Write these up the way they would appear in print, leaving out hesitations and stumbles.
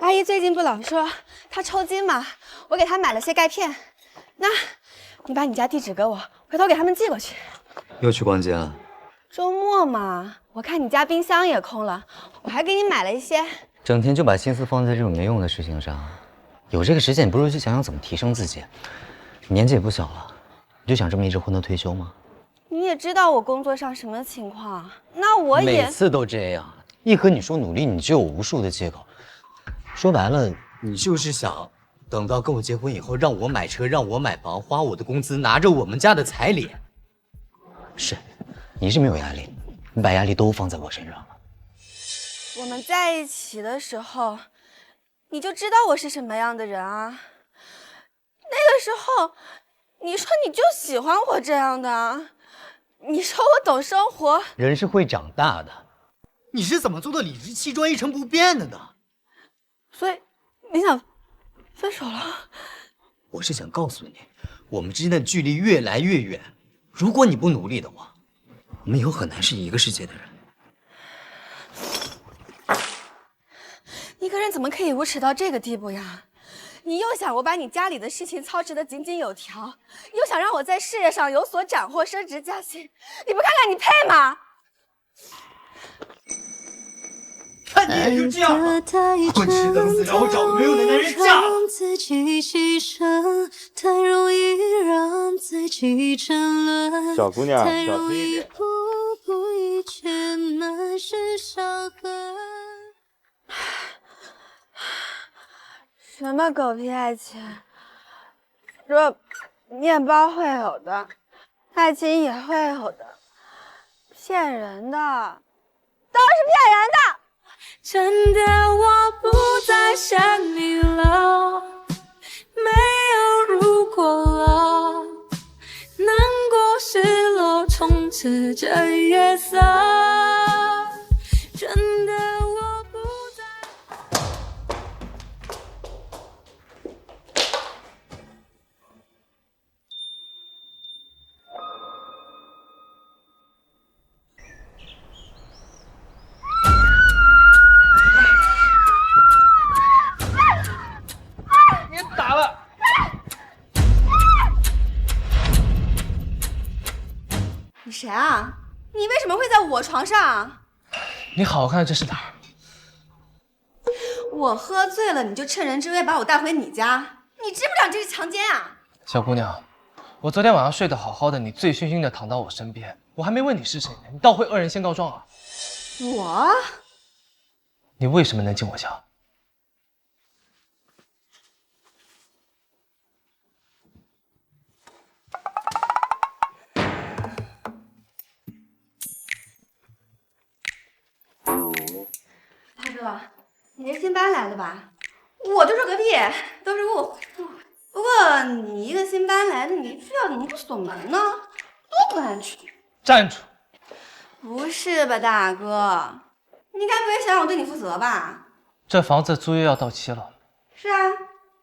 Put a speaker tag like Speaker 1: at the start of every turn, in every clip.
Speaker 1: 阿姨最近不老说她抽筋嘛，我给她买了些钙片。那，你把你家地址给我，回头给他们寄过去。
Speaker 2: 又去逛街了？
Speaker 1: 周末嘛，我看你家冰箱也空了，我还给你买了一些。
Speaker 2: 整天就把心思放在这种没用的事情上，有这个时间，你不如去想想怎么提升自己。你年纪也不小了，你就想这么一直混到退休吗？
Speaker 1: 你也知道我工作上什么情况，那我也
Speaker 2: 每次都这样，一和你说努力，你就有无数的借口。说白了，你就是想等到跟我结婚以后，让我买车，让我买房，花我的工资，拿着我们家的彩礼。是，你是没有压力，你把压力都放在我身上了。
Speaker 1: 我们在一起的时候，你就知道我是什么样的人啊。那个时候，你说你就喜欢我这样的啊，你说我懂生活。
Speaker 2: 人是会长大的，你是怎么做到理直气壮、一成不变的呢？
Speaker 1: 所以，你想分手了？
Speaker 2: 我是想告诉你，我们之间的距离越来越远。如果你不努力的话，我们以后很难是一个世界的人。
Speaker 1: 一个人怎么可以无耻到这个地步呀？你又想我把你家里的事情操持得井井有条，又想让我在事业上有所斩获、升职加薪，你不看看你配吗？
Speaker 2: 看你也就这样了，混吃等死，让我找个没用的男人嫁了。
Speaker 3: 自己牺牲，太容易让自己沉沦。
Speaker 4: 小姑娘，
Speaker 3: 太
Speaker 4: 小
Speaker 3: 容易
Speaker 4: 心一点。
Speaker 3: 步步一切满是伤痕。
Speaker 1: 什么狗屁爱情？这面包会有的，爱情也会有的，骗人的，都是骗人的。
Speaker 3: 真的，我不再想你了，没有如果了，难过、失落充斥着夜色。真的，我不再。
Speaker 5: 别打了！
Speaker 1: 你谁啊？你为什么会在我床上？
Speaker 5: 你好好看，这是哪儿？
Speaker 1: 我喝醉了，你就趁人之危把我带回你家，你知不知道你这是强奸啊？
Speaker 5: 小姑娘，我昨天晚上睡得好好的，你醉醺醺的躺到我身边，我还没问你是谁呢，你倒会恶人先告状啊！
Speaker 1: 我？
Speaker 5: 你为什么能进我家？
Speaker 1: 大哥，你是新搬来的吧？我就说隔壁，都是误会。不过你一个新搬来的，你睡觉怎么不锁门呢？多不安全！
Speaker 5: 站住！
Speaker 1: 不是吧，大哥？你该不会想让我对你负责吧？
Speaker 5: 这房子租约要到期了。
Speaker 1: 是啊，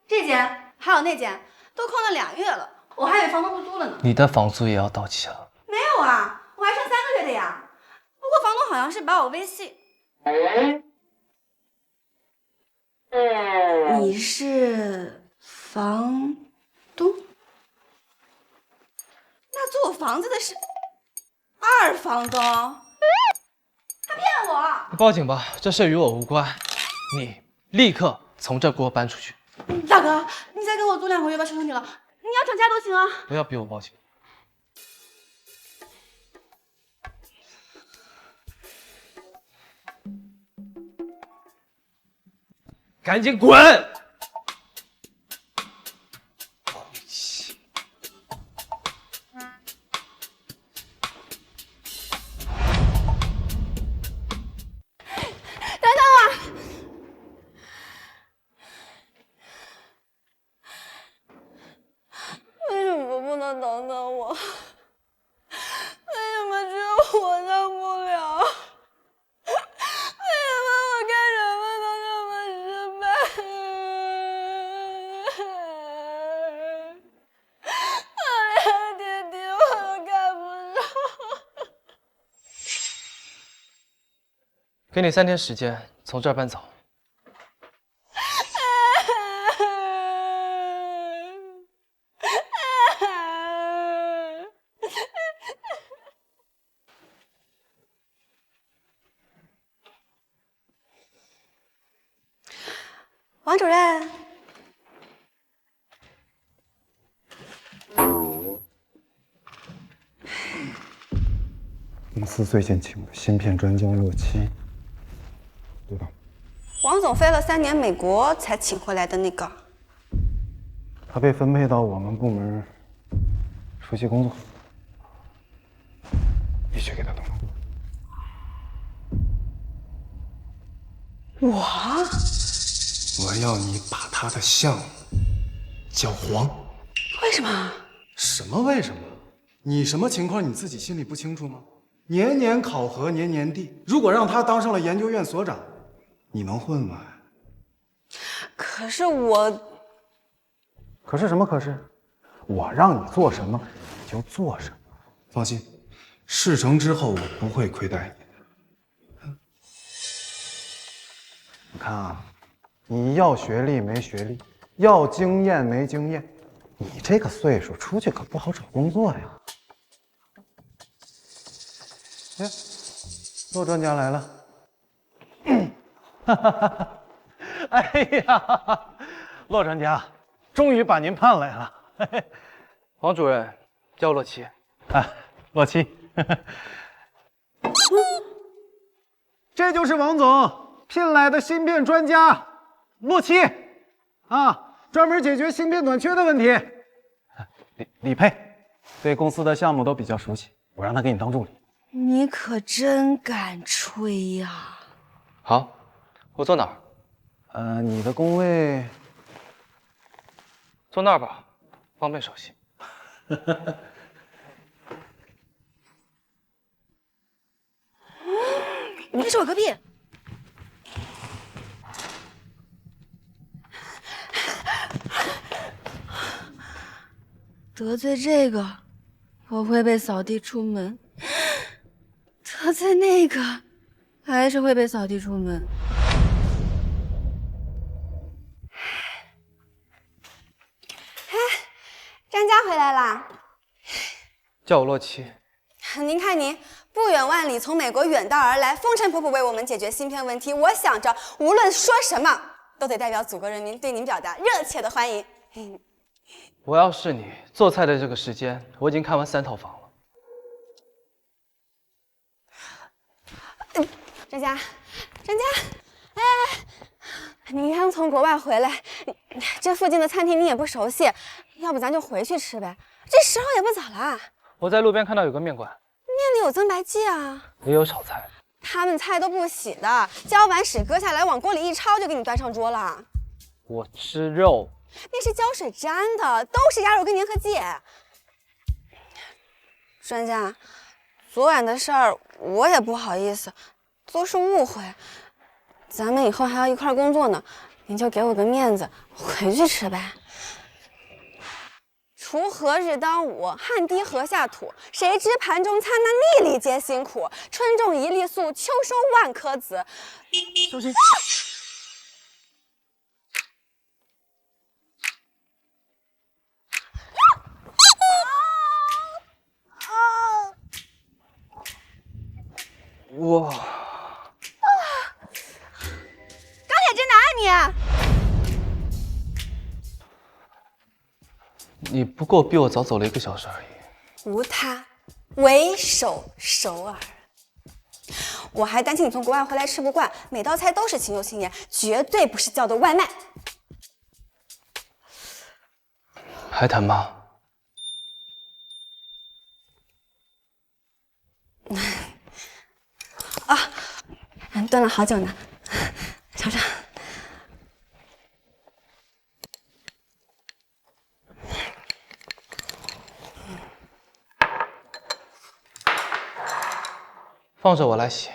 Speaker 1: 这间还有那间都空了2月了，我还以为房东不租了呢。
Speaker 5: 你的房租也要到期了。
Speaker 1: 没有啊，我还剩3个月的呀。不过房东好像是把我微信。你是房东？那租我房子的是二房东，他骗我！
Speaker 5: 你报警吧，这事与我无关。你立刻从这给我搬出去！
Speaker 1: 大哥，你再给我租2个月吧，求求你了，你要涨价都行啊！
Speaker 5: 不要逼我报警！赶紧滚！
Speaker 1: 等等我！为什么不能等等我？为什么只有我等不了？为什么我干什么都那么失败？哎呀，爹爹，我都看不上。
Speaker 5: 给你3天时间，从这儿搬走。
Speaker 1: 王主任。
Speaker 4: 公司最近请的芯片专家洛奇，对吧？
Speaker 1: 王总飞了3年美国才请回来的那个。
Speaker 4: 他被分配到我们部门熟悉工作，必须给他动动。
Speaker 6: 我要你把他的项目搅黄。
Speaker 1: 为什么？
Speaker 6: 什么为什么？你什么情况你自己心里不清楚吗？年年考核，年年递。如果让他当上了研究院所长，你能混吗？
Speaker 1: 可是我，
Speaker 4: 可是什么？可是我让你做什么，你就做什么。
Speaker 6: 放心，事成之后我不会亏待你。
Speaker 4: 你看啊，你要学历没学历，要经验没经验，你这个岁数出去可不好找工作呀。哎，骆专家来了。哎呀，骆专家，终于把您盼来了。
Speaker 5: 王主任，叫洛奇。
Speaker 4: 啊，洛奇，这就是王总聘来的芯片专家洛奇，啊，专门解决芯片短缺的问题。李佩对公司的项目都比较熟悉，我让他给你当助理。
Speaker 1: 你可真敢吹呀！
Speaker 5: 好，我坐哪儿？
Speaker 4: 你的工位
Speaker 5: 坐那儿吧，方便熟悉。
Speaker 1: 你是我隔壁。得罪这个，我会被扫地出门；得罪那个，还是会被扫地出门。张家回来啦！
Speaker 5: 叫我洛奇。
Speaker 1: 您看您不远万里从美国远道而来，风尘仆仆为我们解决芯片问题。我想着无论说什么，都得代表祖国人民对您表达热切的欢迎。
Speaker 5: 我要是你，做菜的这个时间，我已经看完3套房了。
Speaker 1: 张家，哎，你刚从国外回来，这附近的餐厅你也不熟悉，要不咱就回去吃呗？这时候也不早了。
Speaker 5: 我在路边看到有个面馆，
Speaker 1: 面里有增白剂啊，
Speaker 5: 也有炒菜。
Speaker 1: 他们菜都不洗的，浇完屎割下来往锅里一焯就给你端上桌了。
Speaker 5: 我吃肉。
Speaker 1: 那是胶水粘的，都是鸭肉跟粘合剂。专家，昨晚的事儿我也不好意思，都是误会。咱们以后还要一块工作呢，您就给我个面子，回去吃呗。锄禾日当午，汗滴禾下土。谁知盘中餐，那粒粒皆辛苦。春种一粒粟，秋收万颗子。
Speaker 4: 小心！
Speaker 5: 哇！
Speaker 1: 钢铁直男啊
Speaker 5: 你！你不过比我早走了1个小时而已。
Speaker 1: 无他，唯手首尔。我还担心你从国外回来吃不惯，每道菜都是情有轻盐，绝对不是叫的外卖。
Speaker 5: 还疼吗？
Speaker 1: 啊，炖了好久呢，尝尝。
Speaker 5: 放着我来洗。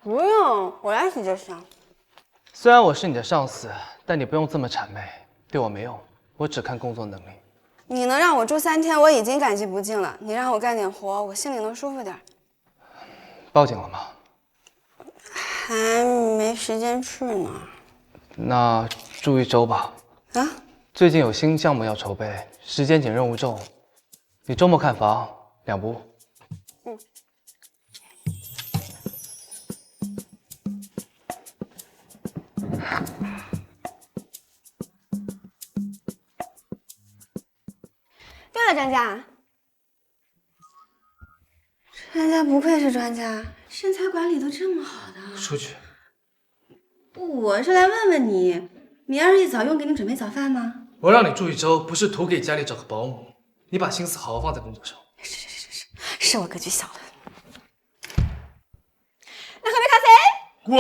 Speaker 1: 不用，我来洗就行。
Speaker 5: 虽然我是你的上司，但你不用这么谄媚，对我没用。我只看工作能力。
Speaker 1: 你能让我住3天，我已经感激不尽了。你让我干点活，我心里能舒服点。
Speaker 5: 报警了吗？
Speaker 1: 还没时间去呢。
Speaker 5: 那住1周吧。
Speaker 1: 啊？
Speaker 5: 最近有新项目要筹备，时间紧，任务重。你周末看房2不误。
Speaker 1: 嗯。了，专家。专家不愧是专家，身材管理都这么好的。
Speaker 5: 出去。
Speaker 1: 我是来问问你，明儿一早用给你准备早饭吗？
Speaker 5: 我让你住1周，不是图给家里找个保姆，你把心思好好放在工作上。
Speaker 1: 是我格局小了。那喝杯咖啡。
Speaker 5: 滚！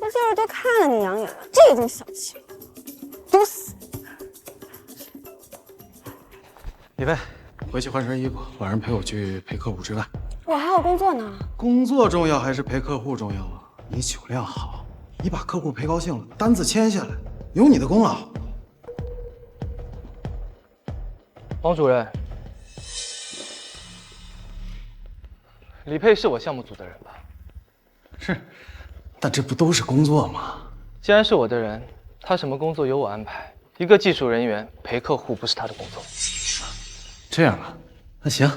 Speaker 1: 我就是多看了你2眼，这种小气，毒死！
Speaker 6: 李贝，回去换身衣服，晚上陪我去陪客户吃饭。
Speaker 1: 我还有工作呢。
Speaker 6: 工作重要还是陪客户重要啊？你酒量好，你把客户陪高兴了，单子签下来，有你的功劳。
Speaker 5: 王主任，李佩是我项目组的人吧？
Speaker 6: 是，但这不都是工作吗？
Speaker 5: 既然是我的人，他什么工作由我安排。一个技术人员陪客户不是他的工作。
Speaker 6: 这样啊，那行，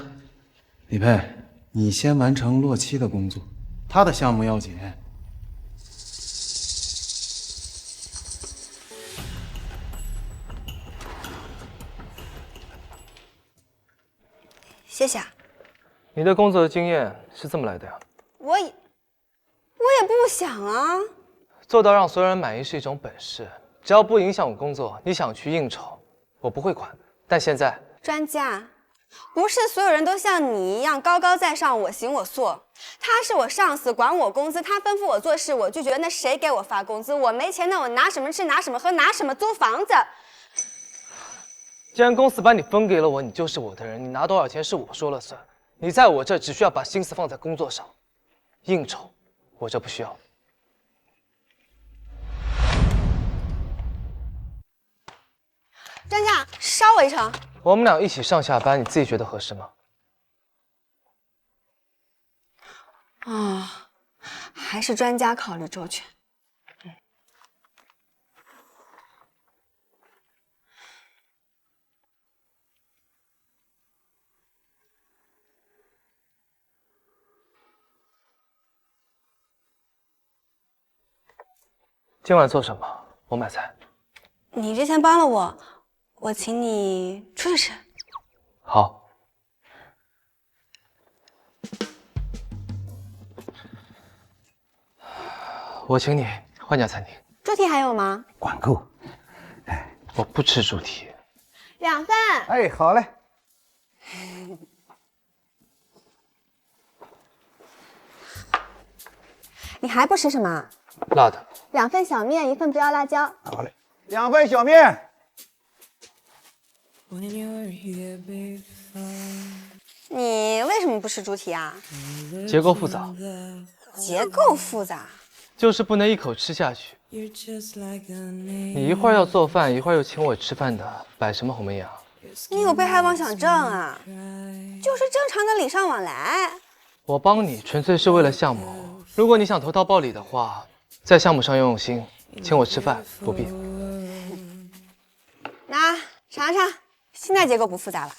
Speaker 6: 李佩，你先完成洛七的工作，他的项目要紧。
Speaker 1: 谢谢。
Speaker 5: 你的工作经验是这么来的呀？
Speaker 1: 我也不想啊。
Speaker 5: 做到让所有人满意是一种本事，只要不影响我工作，你想去应酬，我不会管。但现在，
Speaker 1: 专家，不是所有人都像你一样高高在上，我行我素。他是我上司，管我工资，他吩咐我做事，我拒绝，那谁给我发工资？我没钱，那我拿什么吃，拿什么喝，拿什么租房子？
Speaker 5: 既然公司把你分给了我，你就是我的人，你拿多少钱是我说了算。你在我这只需要把心思放在工作上，应酬我这不需要。
Speaker 1: 专家，捎我一程。
Speaker 5: 我们俩一起上下班，你自己觉得合适吗？
Speaker 1: 啊，还是专家考虑周全。
Speaker 5: 今晚做什么？我买菜。
Speaker 1: 你之前帮了我，我请你出去吃。
Speaker 5: 好。我请你换家餐厅。
Speaker 1: 猪蹄还有吗？
Speaker 4: 管够。
Speaker 5: 我不吃猪蹄。
Speaker 1: 2份。
Speaker 4: 哎，好嘞。
Speaker 1: 你还不吃什么？
Speaker 5: 辣的。
Speaker 1: 2份小面，1份不要辣椒。
Speaker 4: 好嘞。2份小面。
Speaker 1: 你为什么不吃猪蹄啊？
Speaker 5: 结构复杂。
Speaker 1: 结构复杂。
Speaker 5: 就是不能一口吃下去。你一会儿要做饭，一会儿又请我吃饭的，摆什么鸿门宴啊？
Speaker 1: 你有被害妄想症啊？就是正常的礼尚往来。
Speaker 5: 我帮你纯粹是为了项目。如果你想投桃报李的话，在项目上用心，请我吃饭不必。
Speaker 1: 那尝尝，现在结构不复杂了。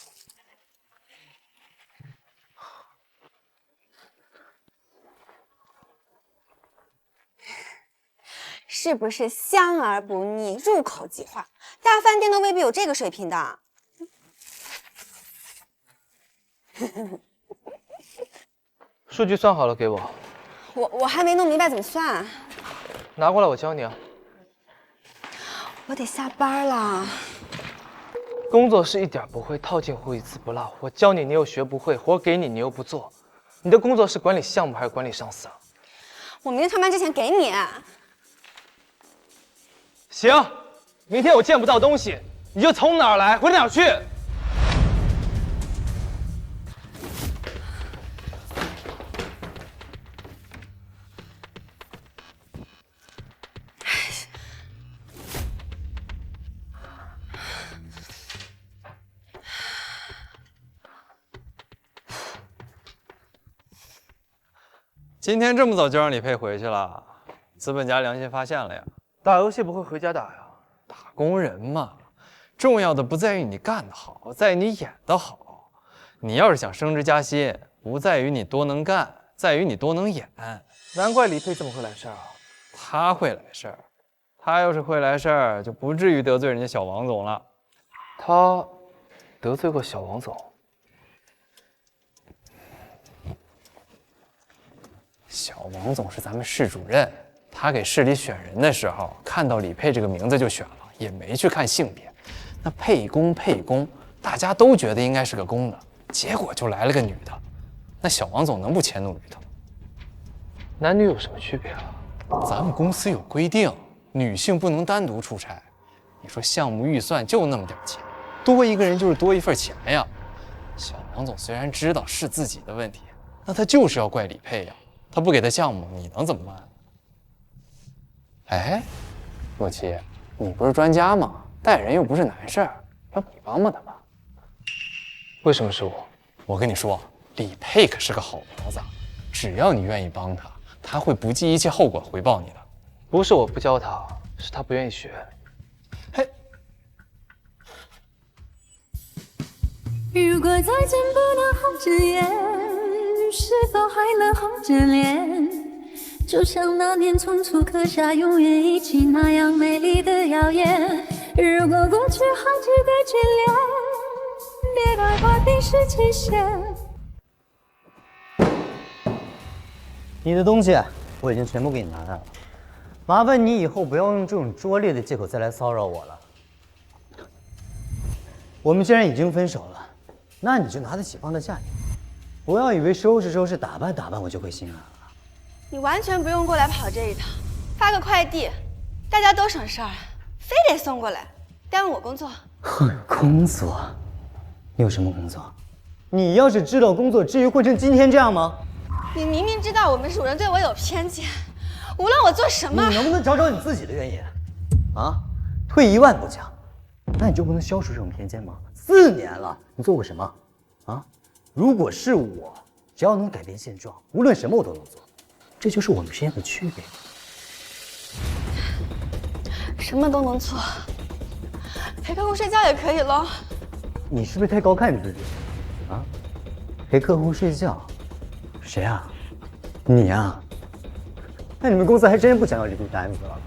Speaker 1: 是不是香而不腻，入口即化？大饭店都未必有这个水平的。
Speaker 5: 数据算好了给我。
Speaker 1: 我还没弄明白怎么算。
Speaker 5: 拿过来我教你啊。
Speaker 1: 我得下班了。
Speaker 5: 工作是一点不会，套近乎一字不落。我教你，你又学不会；活给你，你又不做。你的工作是管理项目还是管理上司啊？
Speaker 1: 我明天上班之前给你。
Speaker 5: 行，明天我见不到东西，你就从哪儿来回哪儿去。
Speaker 7: 今天这么早就让李佩回去了，资本家良心发现了呀？
Speaker 5: 打游戏不会回家打呀？
Speaker 7: 打工人嘛，重要的不在于你干得好，在于你演得好。你要是想升职加薪，不在于你多能干，在于你多能演。
Speaker 5: 难怪李佩这么会来事儿啊！
Speaker 7: 他会来事儿，他要是会来事儿，就不至于得罪人家小王总了。
Speaker 5: 他得罪过小王总？
Speaker 7: 小王总是咱们市主任，他给市里选人的时候，看到李佩这个名字就选了，也没去看性别。那沛公，大家都觉得应该是个公的，结果就来了个女的。那小王总能不迁怒于他吗？
Speaker 5: 男女有什么区别啊？
Speaker 7: 咱们公司有规定，女性不能单独出差。你说项目预算就那么点钱，多一个人就是多一份钱呀。小王总虽然知道是自己的问题，那他就是要怪李佩呀。他不给他项目，你能怎么办？哎，洛奇，你不是专家吗？带人又不是难事儿，要不你帮帮他吧？
Speaker 5: 为什么是我？
Speaker 7: 我跟你说，李佩可是个好苗子，只要你愿意帮他，他会不计一切后果回报你的。
Speaker 5: 不是我不教他，是他不愿意学。
Speaker 7: 嘿，
Speaker 3: 如果再见不能红着眼，是否还能红着脸？就像那年匆促刻下永远一起那样美丽的谣言。如果过去还值得眷恋，别太快冰释前嫌。
Speaker 2: 你的东西我已经全部给你拿来了，麻烦你以后不要用这种拙劣的借口再来骚扰我了。我们既然已经分手了，那你就拿得起放得下点，不要以为收拾收拾打扮打扮我就会心安了。
Speaker 1: 你完全不用过来跑这一趟，发个快递，大家都省事儿，非得送过来，耽误我工作。
Speaker 2: 工作？你有什么工作？你要是知道工作，至于混成今天这样吗？
Speaker 1: 你明明知道我们主任对我有偏见，无论我做什么，
Speaker 2: 你能不能找找你自己的原因？啊，退一万步讲，那你就不能消除这种偏见吗？4年了，你做过什么？啊，如果是我，只要能改变现状，无论什么我都能做。这就是我们之间的区别。
Speaker 1: 什么都能做，陪客户睡觉也可以喽。
Speaker 2: 你是不是太高看你自己？啊，陪客户睡觉？谁啊？你啊？那你们公司还真不想要这笔单子了。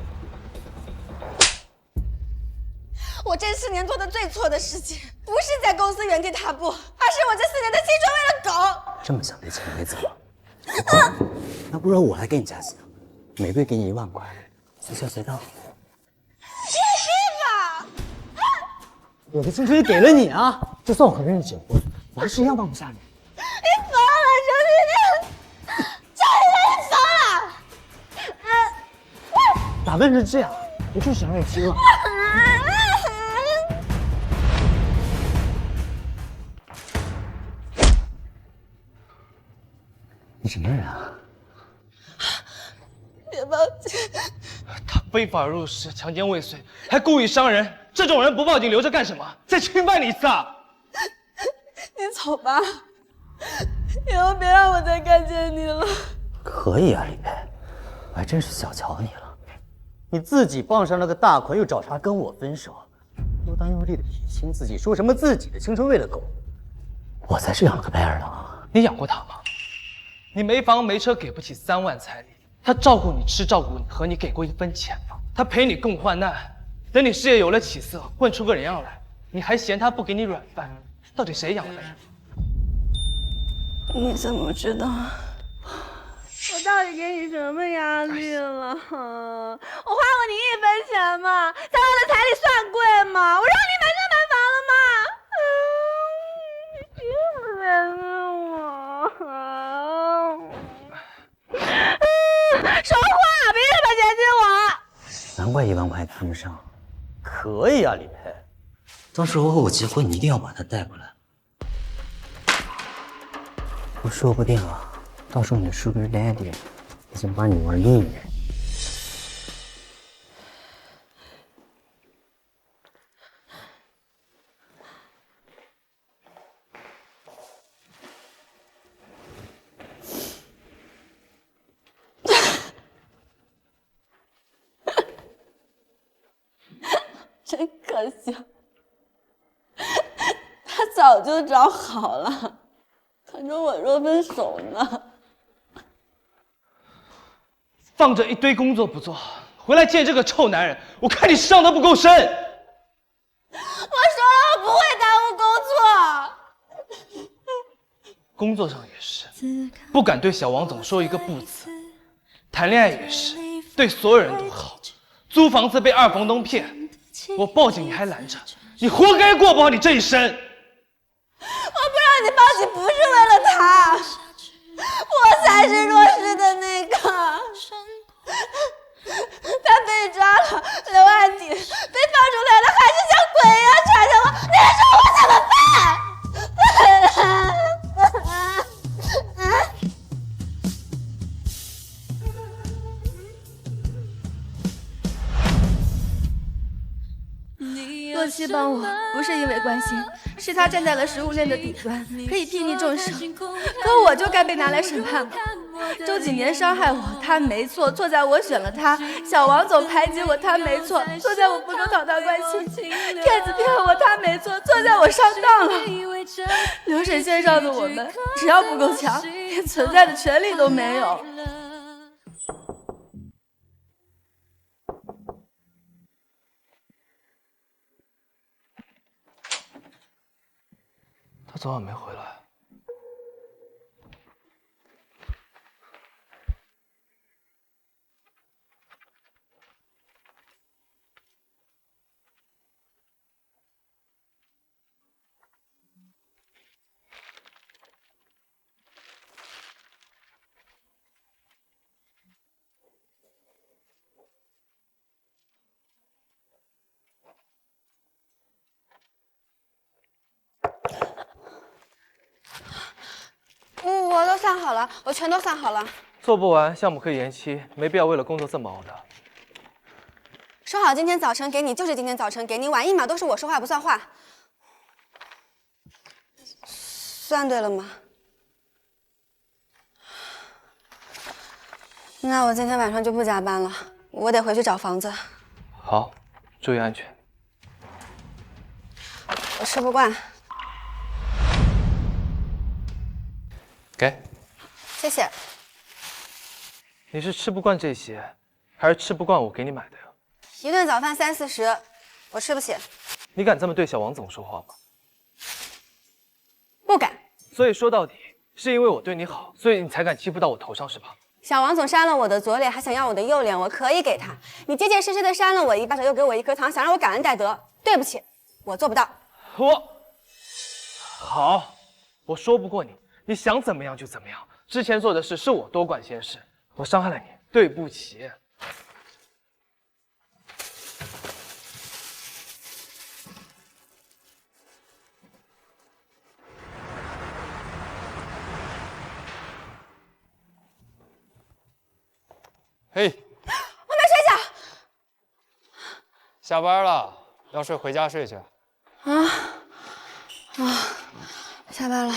Speaker 1: 我这4年做的最错的事情，不是在公司原地踏步，而是我这4年的青春为了狗。
Speaker 2: 这么想被钱给走了？那不然我来给你加薪，每个月给你1万块，随叫随到。
Speaker 1: 别逼吧！
Speaker 2: 我的青春也给了你啊！就算我和别人结婚，我还是一样放不下你。
Speaker 1: 你疯了，周丽丽！周丽丽，你疯了！
Speaker 2: 打扮成这样，我就是想让你亲了。你什么人啊？
Speaker 1: 别报警！
Speaker 5: 他非法入室、强奸未遂，还故意伤人，这种人不报警留着干什么？再侵犯你一次啊！
Speaker 1: 你走吧，以后别让我再看见你了。
Speaker 2: 可以啊，李佩，我还真是小瞧你了。你自己傍上了个大款，又找茬跟我分手，又当又立的撇清自己，说什么自己的青春为了狗，我才是养了个白眼狼啊！
Speaker 5: 你养过他吗？你没房没车，给不起3万彩礼，他照顾你吃，照顾你，和你给过1分钱吗？他陪你共患难，等你事业有了起色，混出个人样来，你还嫌他不给你软饭，到底谁养的你？
Speaker 1: 你怎么知道？我到底给你什么压力了？我花过你1分钱吗？3万的彩礼算贵吗？我让你买车买房了吗？你别原谅我！说话，别把钱给我！
Speaker 2: 难怪1万块谈不上。可以啊，李佩，到时候我结婚你一定要把她带过来。我说不定啊，到时候你的 Sugar Daddy 已经把你玩腻了。
Speaker 1: 真可笑，他早就找好了。瞒着我说分手呢？
Speaker 5: 放着一堆工作不做，回来见这个臭男人，我看你伤得不够深。
Speaker 1: 我说了，我不会耽误工作。
Speaker 5: 工作上也是，不敢对小王总说一个不字；谈恋爱也是，对所有人都好。租房子被二房东骗，我报警你还拦着，你活该过不好你这一生。
Speaker 1: 我不让你报警不是为了他，我才是弱势的那个。他被抓了，留案底，被放出来了，还是像鬼一样缠着我，你说我怎么办？洛七帮我不是因为关心，是他站在了食物链的底端，可以替你众生，可我就该被拿来审判吗？周景年伤害我，他没错，错在我选了他；小王总排挤我，他没错，错在我不够讨他欢心；骗子骗我，他没错，错在我上当了。流水线上的我们，只要不够强，连存在的权利都没有。
Speaker 5: 他昨晚没回来。
Speaker 1: 我都算好了，我全都算好了。
Speaker 5: 做不完，项目可以延期，没必要为了工作这么熬的。
Speaker 1: 说好今天早晨给你，就是今天早晨给你，晚一秒都是我说话不算话。算对了吗？那我今天晚上就不加班了，我得回去找房子。
Speaker 5: 好，注意安全。
Speaker 1: 我吃不惯。
Speaker 7: 给，
Speaker 1: 谢谢。
Speaker 5: 你是吃不惯这些，还是吃不惯我给你买的呀？
Speaker 1: 一顿早饭30-40，我吃不起。
Speaker 5: 你敢这么对小王总说话吗？
Speaker 1: 不敢。
Speaker 5: 所以说到底，是因为我对你好，所以你才敢欺负到我头上，是吧？
Speaker 1: 小王总扇了我的左脸，还想要我的右脸，我可以给他。你结结实实的扇了我一巴掌，又给我一颗糖，想让我感恩戴德。对不起，我做不到。
Speaker 5: 好，我说不过你，你想怎么样就怎么样。之前做的事是我多管闲事，我伤害了你，对不起。
Speaker 7: 嘿，
Speaker 1: 我没睡觉。
Speaker 7: 下班了，要睡回家睡去。
Speaker 1: 下班了。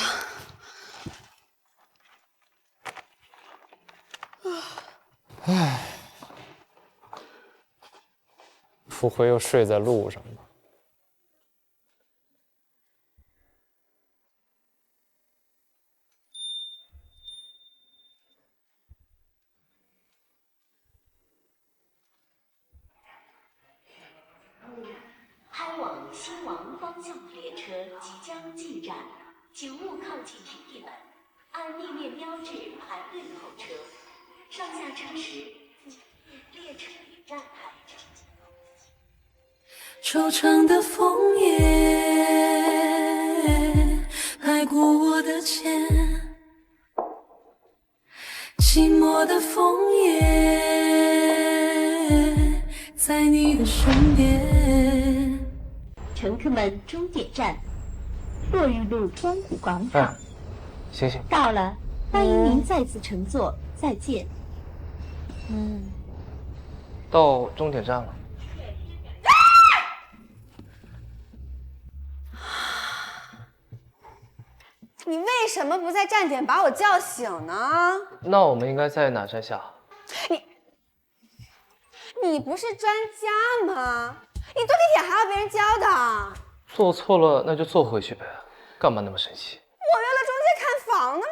Speaker 7: 不会又睡在路上吧？
Speaker 8: 开往新王方向的列车即将进站，请勿靠近停地门，按地面标志排队候车。上下车时，列车与站台之间。
Speaker 3: 惆怅的枫叶拍过我的肩，寂寞的枫叶在你的身边。
Speaker 8: 乘客们，终点站，落日路光谷广场。
Speaker 5: 醒醒。
Speaker 8: 到了，欢迎您再次乘坐，再见。
Speaker 5: 到终点站了。
Speaker 1: 你为什么不在站点把我叫醒呢？
Speaker 5: 那我们应该在哪站下？
Speaker 1: 你不是专家吗？你坐地铁还要别人教的。
Speaker 5: 做错了那就坐回去呗，干嘛那么生气？
Speaker 1: 我约了中介看房呢，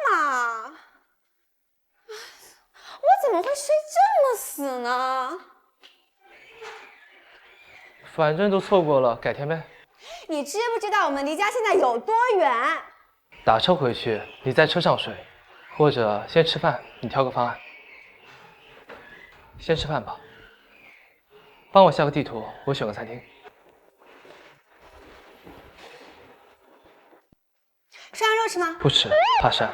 Speaker 1: 会睡这么死呢？
Speaker 5: 反正都错过了，改天呗。
Speaker 1: 你知不知道我们离家现在有多远？
Speaker 5: 打车回去，你在车上睡，或者先吃饭，你挑个方案。先吃饭吧。帮我下个地图，我选个餐厅。
Speaker 1: 涮羊肉吃吗？
Speaker 5: 不吃，怕膻。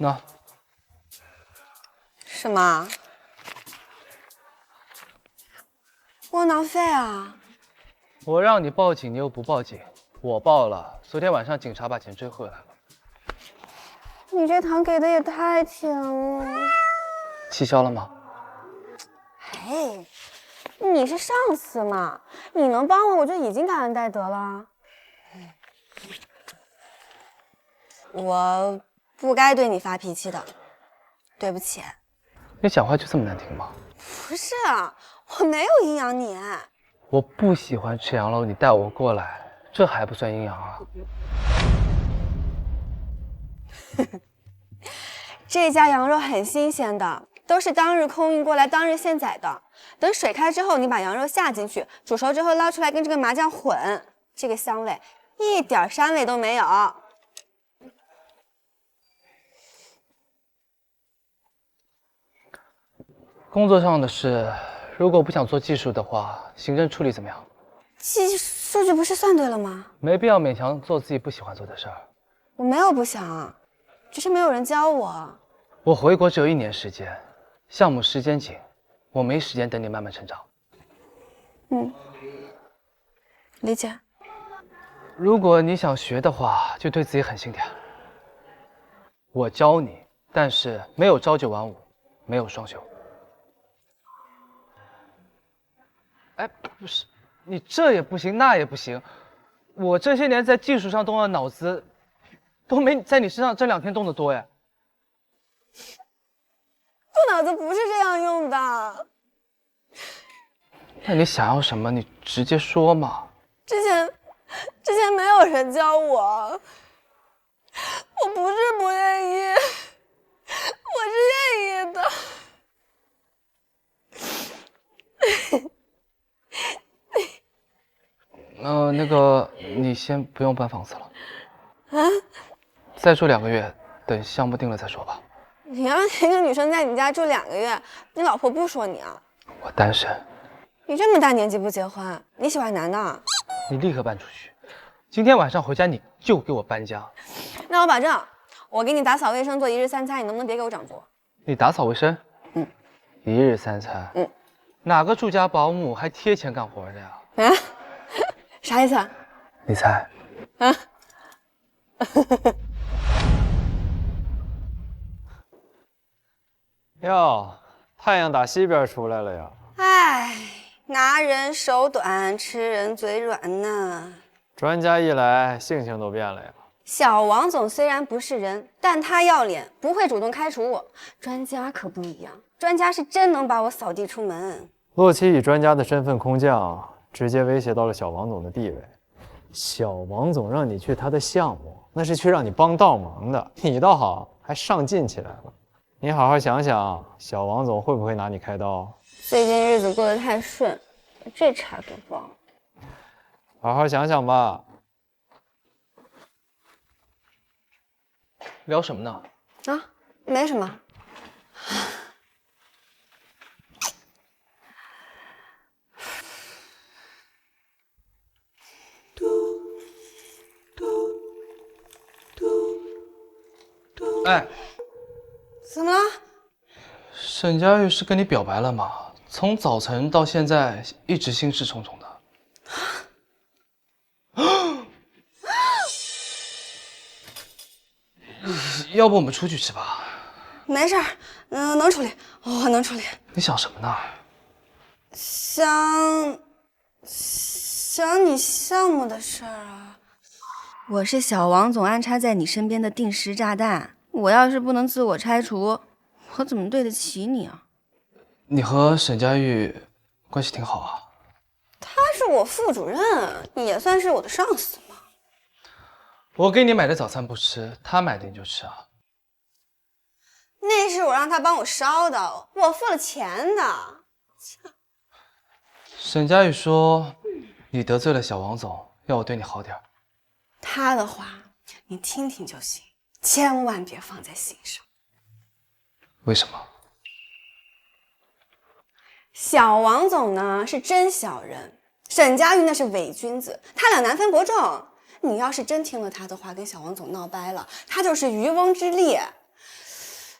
Speaker 5: 那
Speaker 1: 什么？窝囊废啊！
Speaker 5: 我让你报警，你又不报警，我报了。昨天晚上警察把钱追回来了。
Speaker 1: 你这糖给的也太甜了。
Speaker 5: 气消了吗？
Speaker 1: 哎，你是上司嘛，你能帮我，我就已经感恩戴德了。我不该对你发脾气的，对不起。
Speaker 5: 你讲话就这么难听吗？
Speaker 1: 不是啊，我没有阴阳你。
Speaker 5: 我不喜欢吃羊肉，你带我过来，这还不算阴阳啊？
Speaker 1: 这家羊肉很新鲜的，都是当日空运过来，当日现宰的。等水开之后，你把羊肉下进去，煮熟之后捞出来跟这个麻酱混，这个香味一点膻味都没有。
Speaker 5: 工作上的事，如果不想做技术的话，行政处理怎么样？
Speaker 1: 数据不是算对了吗？
Speaker 5: 没必要勉强做自己不喜欢做的事儿。
Speaker 1: 我没有不想，只是没有人教我。
Speaker 5: 我回国只有1年时间，项目时间紧，我没时间等你慢慢成长。
Speaker 1: 理解。
Speaker 5: 如果你想学的话，就对自己狠心点。我教你，但是没有朝9晚5，没有双休。哎，不是，你这也不行，那也不行。我这些年在技术上动的脑子，都没在你身上这2天动得多呀。
Speaker 1: 我脑子不是这样用的。
Speaker 5: 那你想要什么，你直接说嘛。
Speaker 1: 之前没有人教我，我不是不愿意，我是愿意的。
Speaker 5: 那个，你先不用搬房子了。再住2个月，等项目定了再说吧。
Speaker 1: 你让一个女生在你家住2个月，你老婆不说你啊？
Speaker 5: 我单身。
Speaker 1: 你这么大年纪不结婚，你喜欢男的啊？
Speaker 5: 你立刻搬出去。今天晚上回家你就给我搬家。
Speaker 1: 那我保证，我给你打扫卫生，做1日3餐，你能不能别给我长作？
Speaker 5: 你打扫卫生？1日3餐。哪个住家保姆还贴钱干活的呀？
Speaker 1: 啊？啥意思啊？
Speaker 5: 你猜？
Speaker 1: 啊？
Speaker 7: 哟，太阳打西边出来了呀！
Speaker 1: 哎，拿人手短，吃人嘴软呢。
Speaker 7: 专家一来，性情都变了呀。
Speaker 1: 小王总虽然不是人，但他要脸，不会主动开除我。专家可不一样，专家是真能把我扫地出门。
Speaker 7: 洛奇以专家的身份空降，直接威胁到了小王总的地位。小王总让你去他的项目，那是去让你帮倒忙的，你倒好，还上进起来了。你好好想想，小王总会不会拿你开刀？
Speaker 1: 最近日子过得太顺，这茬给忘了。
Speaker 7: 好好想想吧。
Speaker 5: 聊什么呢？
Speaker 1: 啊，没什么。
Speaker 5: 哎，
Speaker 1: 怎么了？
Speaker 5: 沈佳玉是跟你表白了吗？从早晨到现在一直心事重重的。要不我们出去吃吧？
Speaker 1: 没事儿，能处理，我能处理。
Speaker 5: 你想什么呢？
Speaker 1: 想你项目的事儿啊。我是小王总安插在你身边的定时炸弹，我要是不能自我拆除，我怎么对得起你啊？
Speaker 5: 你和沈佳玉关系挺好啊。
Speaker 1: 他是我副主任，也算是我的上司嘛。
Speaker 5: 我给你买的早餐不吃，他买的你就吃啊？
Speaker 1: 那是我让他帮我烧的，我付了钱的。
Speaker 5: 沈佳玉说你得罪了小王总，要我对你好点。
Speaker 1: 他的话你听听就行，千万别放在心上。
Speaker 5: 为什么？
Speaker 1: 小王总呢是真小人，沈佳玉那是伪君子，他俩难分伯仲。你要是真听了他的话，跟小王总闹掰了，他就是渔翁之利，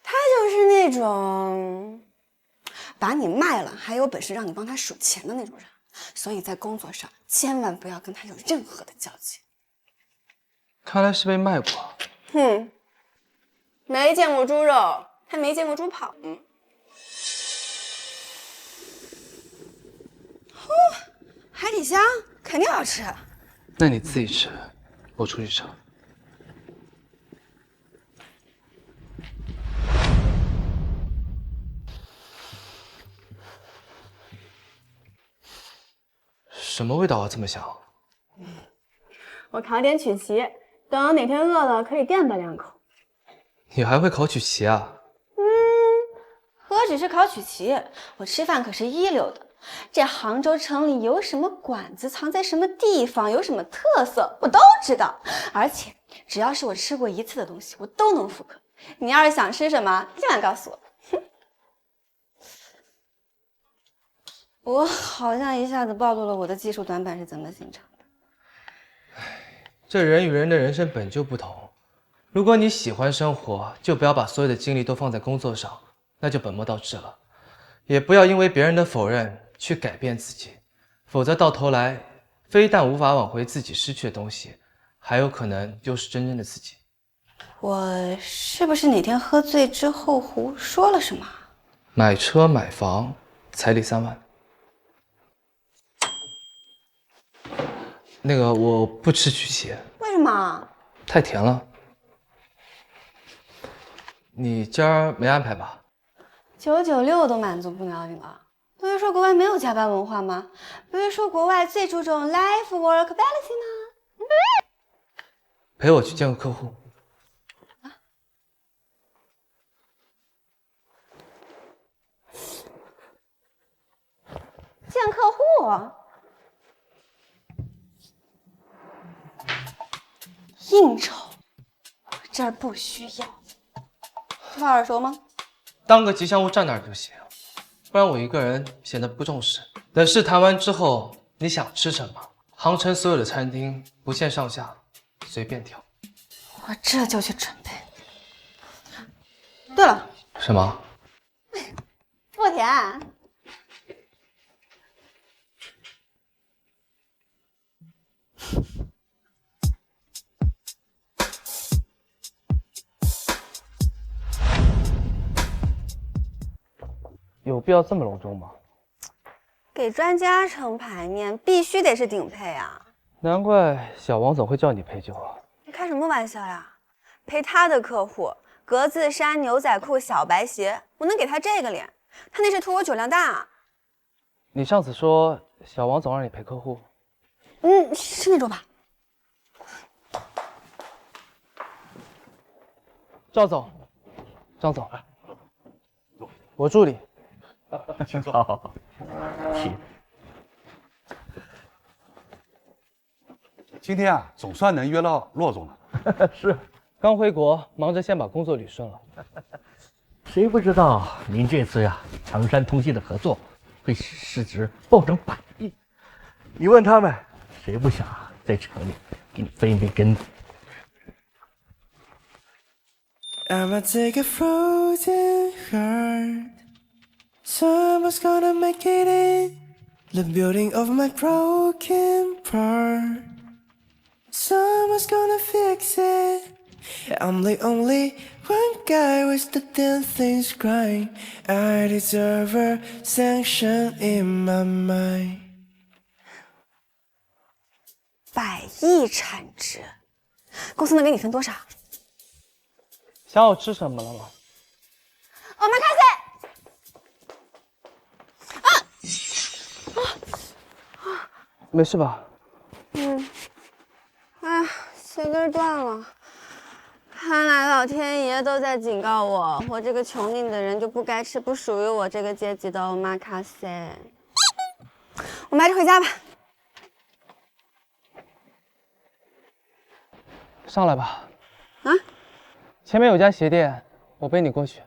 Speaker 1: 他就是那种把你卖了还有本事让你帮他数钱的那种人。所以在工作上千万不要跟他有任何的交集。
Speaker 5: 看来是被卖过。
Speaker 1: 哼，没见过猪肉，还没见过猪跑呢。海底香肯定好吃。
Speaker 5: 那你自己吃，我出去找。什么味道啊，这么香？
Speaker 1: 我烤点曲奇，等哪天饿了可以垫吧2口。
Speaker 5: 你还会烤曲奇啊？
Speaker 1: 何止是烤曲奇，我吃饭可是一流的。这杭州城里有什么馆子，藏在什么地方，有什么特色，我都知道。而且只要是我吃过一次的东西，我都能复刻。你要是想吃什么，尽管告诉我。我好像一下子暴露了我的技术短板是怎么形成的。
Speaker 5: 这人与人的人生本就不同。如果你喜欢生活，就不要把所有的精力都放在工作上，那就本末倒置了。也不要因为别人的否认去改变自己，否则到头来非但无法挽回自己失去的东西，还有可能丢失真正的自己。
Speaker 1: 我是不是哪天喝醉之后胡说了什么？
Speaker 5: 买车买房，彩礼3万。那个我不吃曲奇，
Speaker 1: 为什么？
Speaker 5: 太甜了。你今儿没安排吧
Speaker 1: 996都满足不了你了。不是说国外没有加班文化吗？不是说国外最注重 life work balance 吗？
Speaker 5: 陪我去见个客户。
Speaker 1: 见客户？应酬，我这儿不需要。这话耳熟吗？
Speaker 5: 当个吉祥物站那儿就行，不然我一个人显得不重视。等事谈完之后，你想吃什么，杭城所有的餐厅不限上下，随便挑。
Speaker 1: 我这就去准备。对了，
Speaker 5: 什么？
Speaker 1: 付钱。
Speaker 5: 有必要这么隆重吗？
Speaker 1: 给专家撑牌面，必须得是顶配啊！
Speaker 5: 难怪小王总会叫你陪酒啊！
Speaker 1: 你开什么玩笑呀？陪他的客户，格子衫、牛仔裤、小白鞋，我能给他这个脸？他那是图我酒量大。
Speaker 5: 你上次说小王总让你陪客户，
Speaker 1: 是那种吧？
Speaker 5: 赵总，张总，我助理。
Speaker 9: 好好好，
Speaker 10: 今天啊，总算能约到骆总了。
Speaker 9: 是，
Speaker 5: 刚回国，忙着先把工作捋顺了。
Speaker 9: 谁不知道您这次呀，长山通信的合作会使市值暴涨100亿？你问他们，谁不想在城里给你分一杯羹？
Speaker 11: I'ma take a frozen heart. Someone's gonna make it in the building of my broken part. Someone's gonna fix it. I'm the only one guy with the damn things crying. I deserve a sanction in my mind.
Speaker 1: 100亿产值，公司能给你分多少？
Speaker 5: 想好吃什么了吗？
Speaker 1: 我们开始。
Speaker 5: 没事吧？
Speaker 1: 哎，鞋跟断了。看来老天爷都在警告我，我这个穷命的人就不该吃不属于我这个阶级的omakase。我们还是回家吧。
Speaker 5: 上来吧。
Speaker 1: 啊？
Speaker 5: 前面有家鞋店，我背你过去。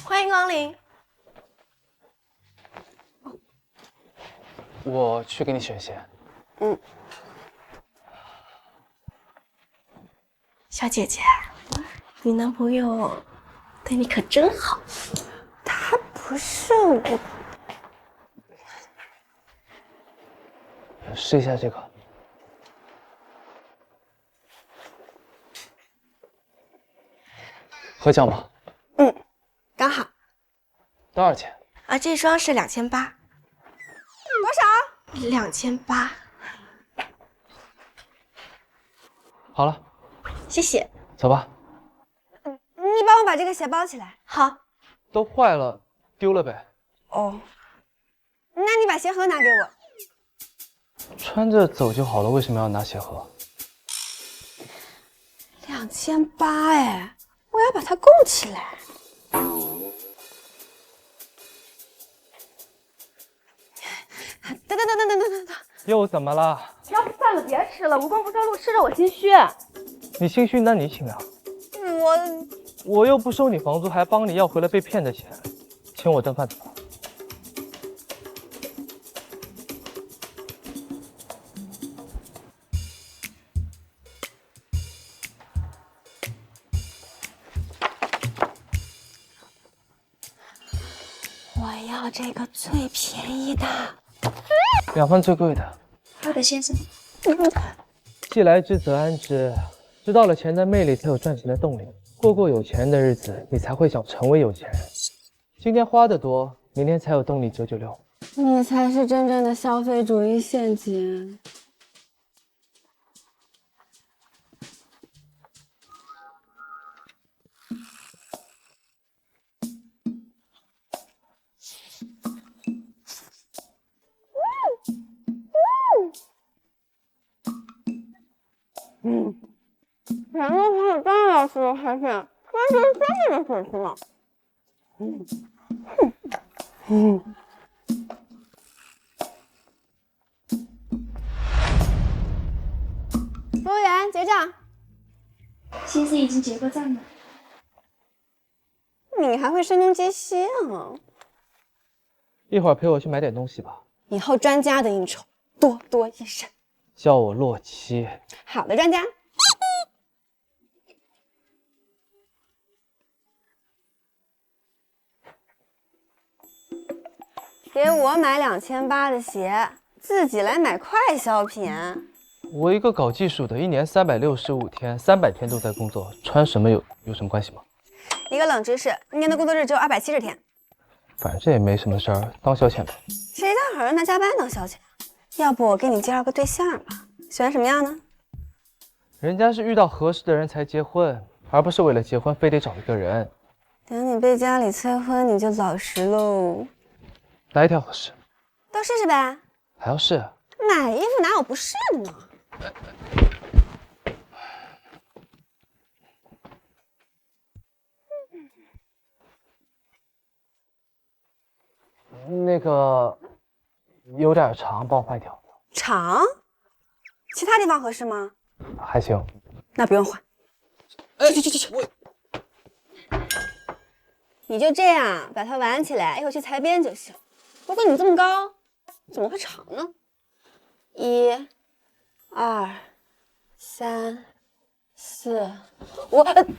Speaker 1: 欢迎光临。
Speaker 5: 我去给你选鞋。
Speaker 12: 小姐姐，你男朋友对你可真好。
Speaker 1: 他不是我。
Speaker 5: 试一下这个。合脚吗？
Speaker 1: 刚好。
Speaker 5: 多少钱？
Speaker 12: 啊，这双是2800。
Speaker 1: 多少
Speaker 12: ？2800。
Speaker 5: 好了，
Speaker 12: 谢谢。
Speaker 5: 走吧。
Speaker 1: 你帮我把这个鞋包起来。
Speaker 12: 好。
Speaker 5: 都坏了，丢了呗。
Speaker 1: 哦。那你把鞋盒拿给我。
Speaker 5: 穿着走就好了，为什么要拿鞋盒
Speaker 1: ？2800哎，我要把它供起来。等，
Speaker 5: 又怎么了？
Speaker 1: 要不算了，别吃了，无功不受禄，吃着我心虚。
Speaker 5: 你心虚，那你请啊。我又不收你房租，还帮你要回了被骗的钱，请我顿饭怎么了？
Speaker 12: 我要这个最便宜的。
Speaker 5: 2份最贵的。
Speaker 12: 好的，先生。
Speaker 5: 既来之则安之，知道了钱的魅力，才有赚钱的动力。过有钱的日子，你才会想成为有钱人。今天花的多，明天才有动力996。
Speaker 1: 你才是真正的消费主义陷阱。全都是张老师的海选，完全是专业的粉丝呢。服务员结账。
Speaker 12: 先生已经结过账了。
Speaker 1: 你还会声东击西啊？
Speaker 5: 一会儿陪我去买点东西吧。
Speaker 1: 以后专家的应酬多多益善。
Speaker 5: 叫我洛七。
Speaker 1: 好的，专家。给我买2800的鞋，自己来买快消品。
Speaker 5: 我一个搞技术的，1年365天，300天都在工作，穿什么有什么关系吗？
Speaker 1: 一个冷知识，1年的工作日只有270天。
Speaker 5: 反正也没什么事儿，当消遣吧。
Speaker 1: 谁大好人拿加班当消遣？要不我给你介绍个对象吧，喜欢什么样呢？
Speaker 5: 人家是遇到合适的人才结婚，而不是为了结婚非得找一个人。
Speaker 1: 等你被家里催婚，你就老实喽。
Speaker 5: 来一条合适，
Speaker 1: 都试试呗。
Speaker 5: 还要试？
Speaker 1: 买衣服哪有不试的呢？
Speaker 5: 那个有点长，帮我换一条。
Speaker 1: 长？其他地方合适吗？
Speaker 5: 还行。
Speaker 1: 那不用换。去。你就这样把它挽起来，一会儿去裁边就行。不过你这么高，怎么会长呢？1、2、3、4、5。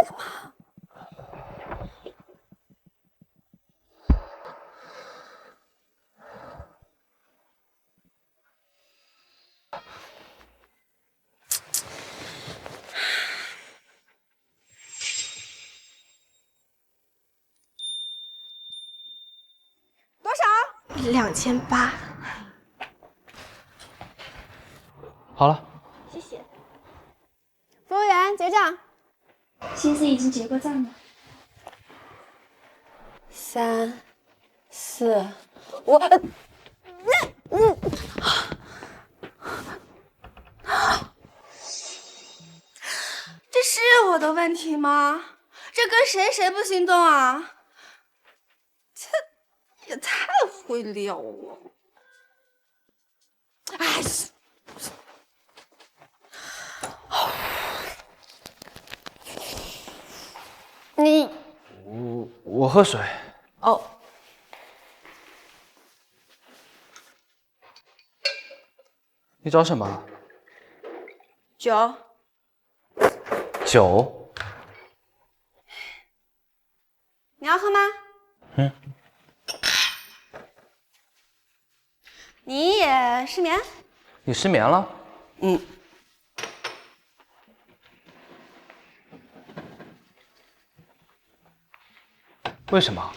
Speaker 12: 个嘛。
Speaker 1: 多少
Speaker 12: ？2800。
Speaker 5: 好了，
Speaker 1: 谢谢。服务员结账。
Speaker 13: 先生已经结过账了。
Speaker 1: 3、4、5，这是我的问题吗？这跟谁不心动啊？这也太会撩了！哎，你
Speaker 5: 我喝水。
Speaker 1: 哦。
Speaker 5: 你找什么？
Speaker 1: 酒。
Speaker 5: 酒。
Speaker 1: 你要喝吗？
Speaker 5: 嗯。
Speaker 1: 你也失眠？
Speaker 5: 你失眠了？
Speaker 1: 嗯。
Speaker 5: 为什么？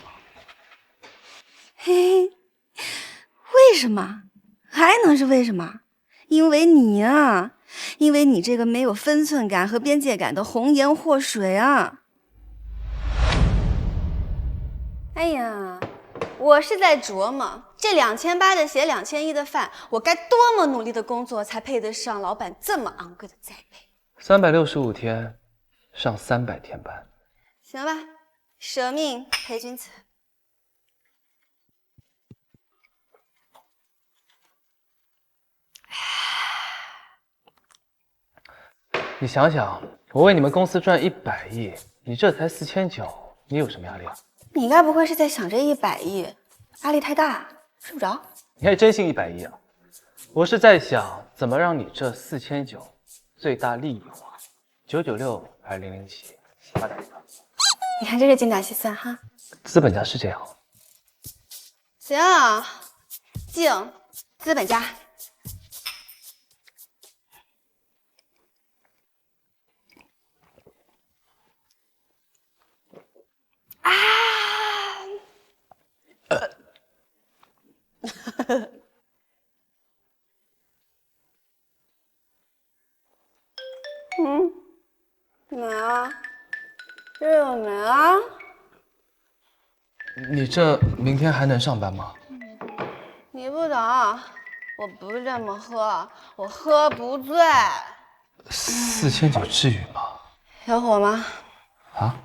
Speaker 1: 嘿，为什么？还能是为什么？因为你啊，因为你这个没有分寸感和边界感的红颜祸水啊！哎呀，我是在琢磨，这2800的鞋，2100的饭，我该多么努力的工作才配得上老板这么昂贵的栽培
Speaker 5: ？365天，上300天班。
Speaker 1: 行吧，舍命陪君子。
Speaker 5: 你想想，我为你们公司赚100亿，你这才4900，你有什么压力啊？
Speaker 1: 你该不会是在想这100亿压力太大睡不着？
Speaker 5: 你还真信100亿啊？我是在想怎么让你这4900最大利益化，996还是007，瞎打一个。
Speaker 1: 你看这是精打细算哈。
Speaker 5: 资本家是这样。
Speaker 1: 行，敬资本家。啊！嗯，没啊，这有没啊？
Speaker 5: 你这明天还能上班吗？
Speaker 1: 你不懂，我不是这么喝，我喝不醉。
Speaker 5: 4900至于吗？
Speaker 1: 有火吗？
Speaker 5: 啊？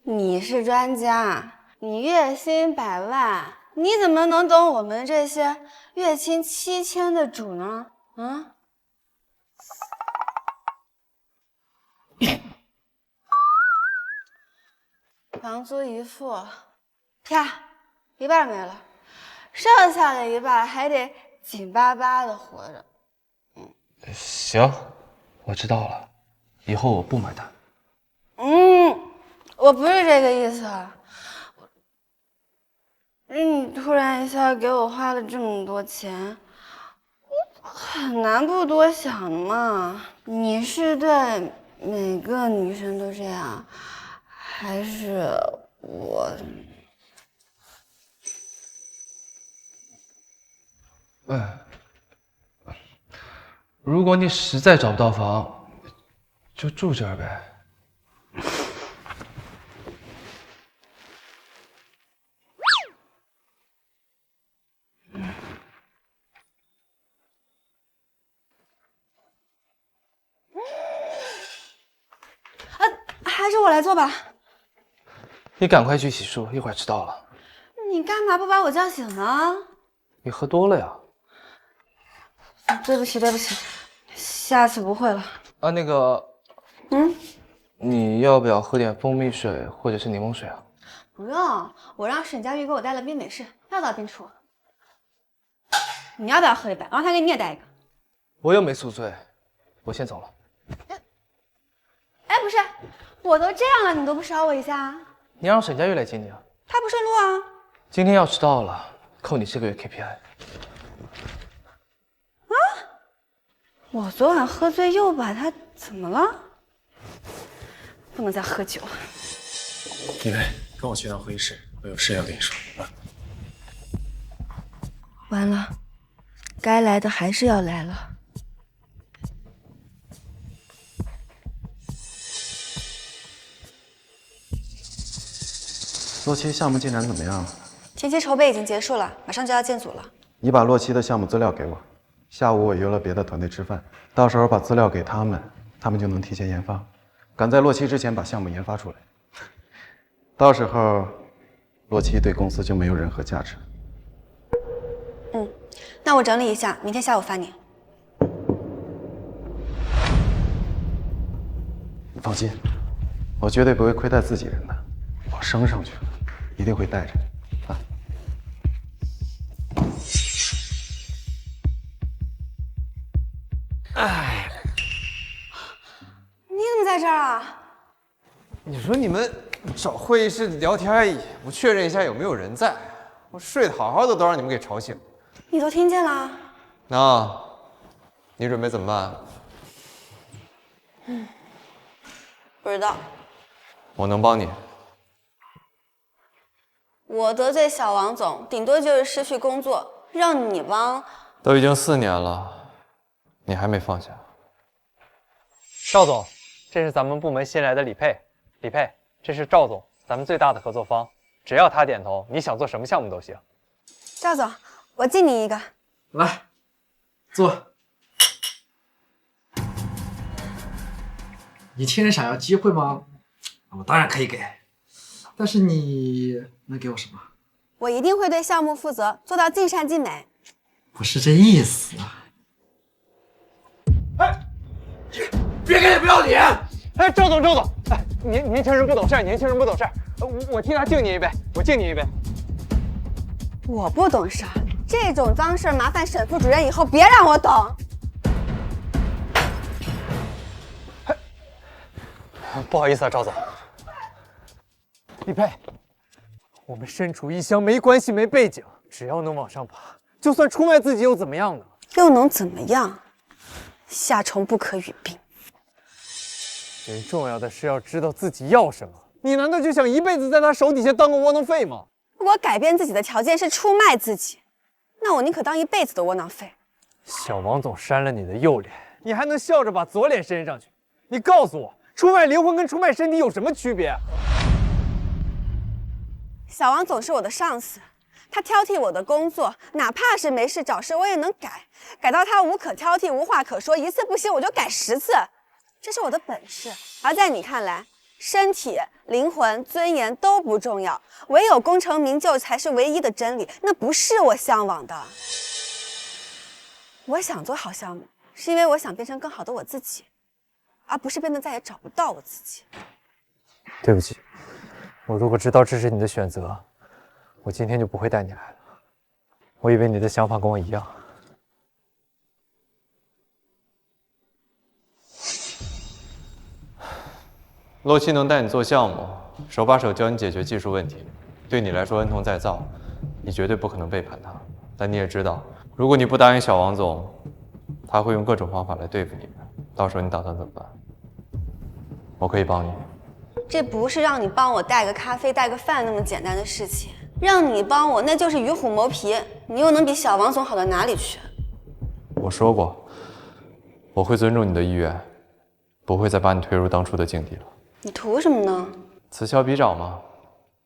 Speaker 1: 你是专家，你月薪100万，你怎么能懂我们这些月薪7000的主呢？啊？房租一付，啪，一半没了，剩下的一半还得紧巴巴的活着。
Speaker 5: 行，我知道了，以后我不买单。
Speaker 1: 我不是这个意思。你突然一下给我花了这么多钱，很难不多想的嘛。你是对每个女生都这样，还是我？
Speaker 5: 如果你实在找不到房，就住这儿呗。
Speaker 1: 还是我来做吧。
Speaker 5: 你赶快去洗漱，一会儿迟到了。
Speaker 1: 你干嘛不把我叫醒呢？
Speaker 5: 你喝多了呀？
Speaker 1: 对不起，对不起，下次不会了。
Speaker 5: 啊，那个，你要不要喝点蜂蜜水或者是柠檬水啊？
Speaker 1: 不用，我让沈佳玉给我带了冰美式，药到病除。你要不要喝一杯？让他给你也带一个。
Speaker 5: 我又没宿醉，我先走了。
Speaker 1: 哎，不是，我都这样了，你都不捎我一下？
Speaker 5: 你让沈佳玉来接你啊？
Speaker 1: 他不顺路啊。
Speaker 5: 今天要迟到了，扣你这个月 KPI。
Speaker 1: 啊？我昨晚喝醉又把他怎么了？不能再喝酒。
Speaker 14: 李薇，跟我去趟会议室，我有事要跟你说啊。
Speaker 1: 完了，该来的还是要来了。
Speaker 6: 洛奇项目进展怎么样？
Speaker 1: 前期筹备已经结束了，马上就要建组了。
Speaker 6: 你把洛奇的项目资料给我，下午我约了别的团队吃饭，到时候把资料给他们，他们就能提前研发，赶在洛奇之前把项目研发出来。到时候，洛奇对公司就没有任何价值。
Speaker 1: 那我整理一下，明天下午发你。
Speaker 6: 你放心，我绝对不会亏待自己人的。我升上去了，一定会带着你啊！
Speaker 7: 哎，
Speaker 1: 你怎么在这儿啊？
Speaker 7: 你说你们找会议室聊天而已，不确认一下有没有人在，我睡得好好的都让你们给吵醒。
Speaker 1: 你都听见了？
Speaker 7: 那，你准备怎么办？
Speaker 1: 不知道。
Speaker 7: 我能帮你。
Speaker 1: 我得罪小王总，顶多就是失去工作，让你帮。
Speaker 7: 都已经4年了，你还没放下。
Speaker 15: 赵总，这是咱们部门新来的李佩。李佩，这是赵总，咱们最大的合作方，只要他点头，你想做什么项目都行。
Speaker 1: 赵总，我敬你一个。
Speaker 14: 来，坐。你天天想要机会吗？我当然可以给，但是你能给我什么？
Speaker 1: 我一定会对项目负责，做到尽善尽美。
Speaker 14: 不是这意思啊！
Speaker 7: 哎，别给你不要脸！
Speaker 15: 哎，赵总，哎，年轻人不懂事，年轻人不懂事。我替他敬你一杯，我敬你一杯。
Speaker 1: 我不懂事，这种脏事麻烦沈副主任以后别让我懂。
Speaker 15: 不好意思啊，赵总。李佩，我们身处异乡没关系，没背景，只要能往上爬，就算出卖自己又怎么样呢？
Speaker 1: 又能怎么样？夏虫不可语冰。
Speaker 15: 最重要的是要知道自己要什么。你难道就想一辈子在他手底下当个窝囊废吗？
Speaker 1: 如果改变自己的条件是出卖自己，那我宁可当一辈子的窝囊废。
Speaker 15: 小王总扇了你的右脸，你还能笑着把左脸伸上去？你告诉我，出卖灵魂跟出卖身体有什么区别？
Speaker 1: 小王总是我的上司，他挑剔我的工作，哪怕是没事找事我也能改，改到他无可挑剔、无话可说，一次不行我就改10次，这是我的本事。而在你看来，身体、灵魂、尊严都不重要，唯有功成名就才是唯一的真理，那不是我向往的。我想做好项目，是因为我想变成更好的我自己，而不是变得再也找不到我自己。
Speaker 15: 对不起，我如果知道这是你的选择，我今天就不会带你来了。我以为你的想法跟我一样。
Speaker 7: 洛奇能带你做项目，手把手教你解决技术问题，对你来说恩同再造，你绝对不可能背叛他。但你也知道，如果你不答应小王总，他会用各种方法来对付你们。到时候你打算怎么办？我可以帮你。
Speaker 1: 这不是让你帮我带个咖啡、带个饭那么简单的事情，让你帮我那就是与虎谋皮，你又能比小王总好到哪里去？
Speaker 7: 我说过，我会尊重你的意愿，不会再把你推入当初的境地了。
Speaker 1: 你图什么呢？
Speaker 7: 此消彼长嘛。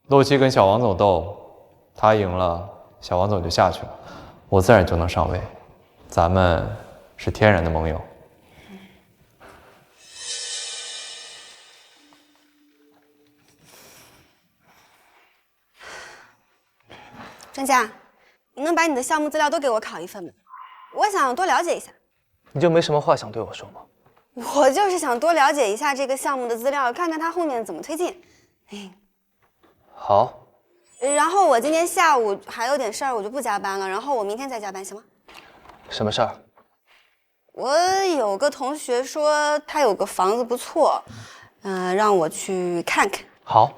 Speaker 7: 洛奇跟小王总斗，他赢了，小王总就下去了，我自然就能上位。咱们是天然的盟友。
Speaker 1: 专家，你能把你的项目资料都给我拷一份吗？我想多了解一下。
Speaker 5: 你就没什么话想对我说吗？
Speaker 1: 我就是想多了解一下这个项目的资料，看看它后面怎么推进。
Speaker 5: 好，
Speaker 1: 然后我今天下午还有点事儿，我就不加班了。然后我明天再加班，行吗？
Speaker 5: 什么事儿？
Speaker 1: 我有个同学说他有个房子不错，让我去看看。
Speaker 5: 好。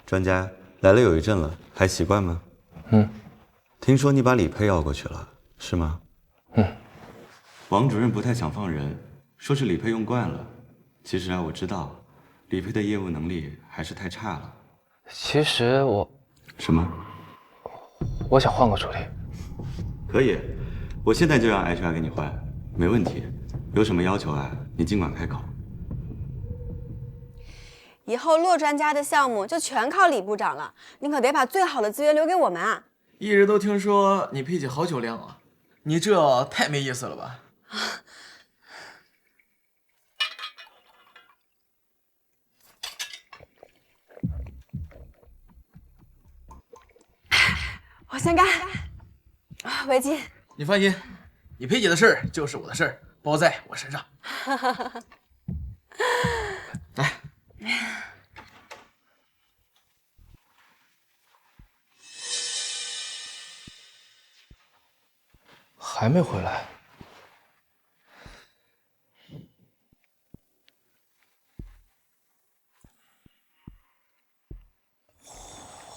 Speaker 16: 专家来了有一阵了，还习惯吗？听说你把李佩要过去了，是吗？王主任不太想放人，说是李佩用惯了。其实啊，我知道，李佩的业务能力还是太差了。
Speaker 5: 其实我……
Speaker 16: 什么？
Speaker 5: 我想换个助理。
Speaker 16: 可以，我现在就让 HR 给你换，没问题。有什么要求啊，你尽管开口。
Speaker 1: 以后骆专家的项目就全靠李部长了，你可得把最好的资源留给我们啊！
Speaker 17: 一直都听说你佩姐好酒量啊，你这太没意思了吧？
Speaker 1: 我先干。维基，
Speaker 17: 你放心，你佩姐的事儿就是我的事儿，包在我身上。来。
Speaker 5: 还没回来。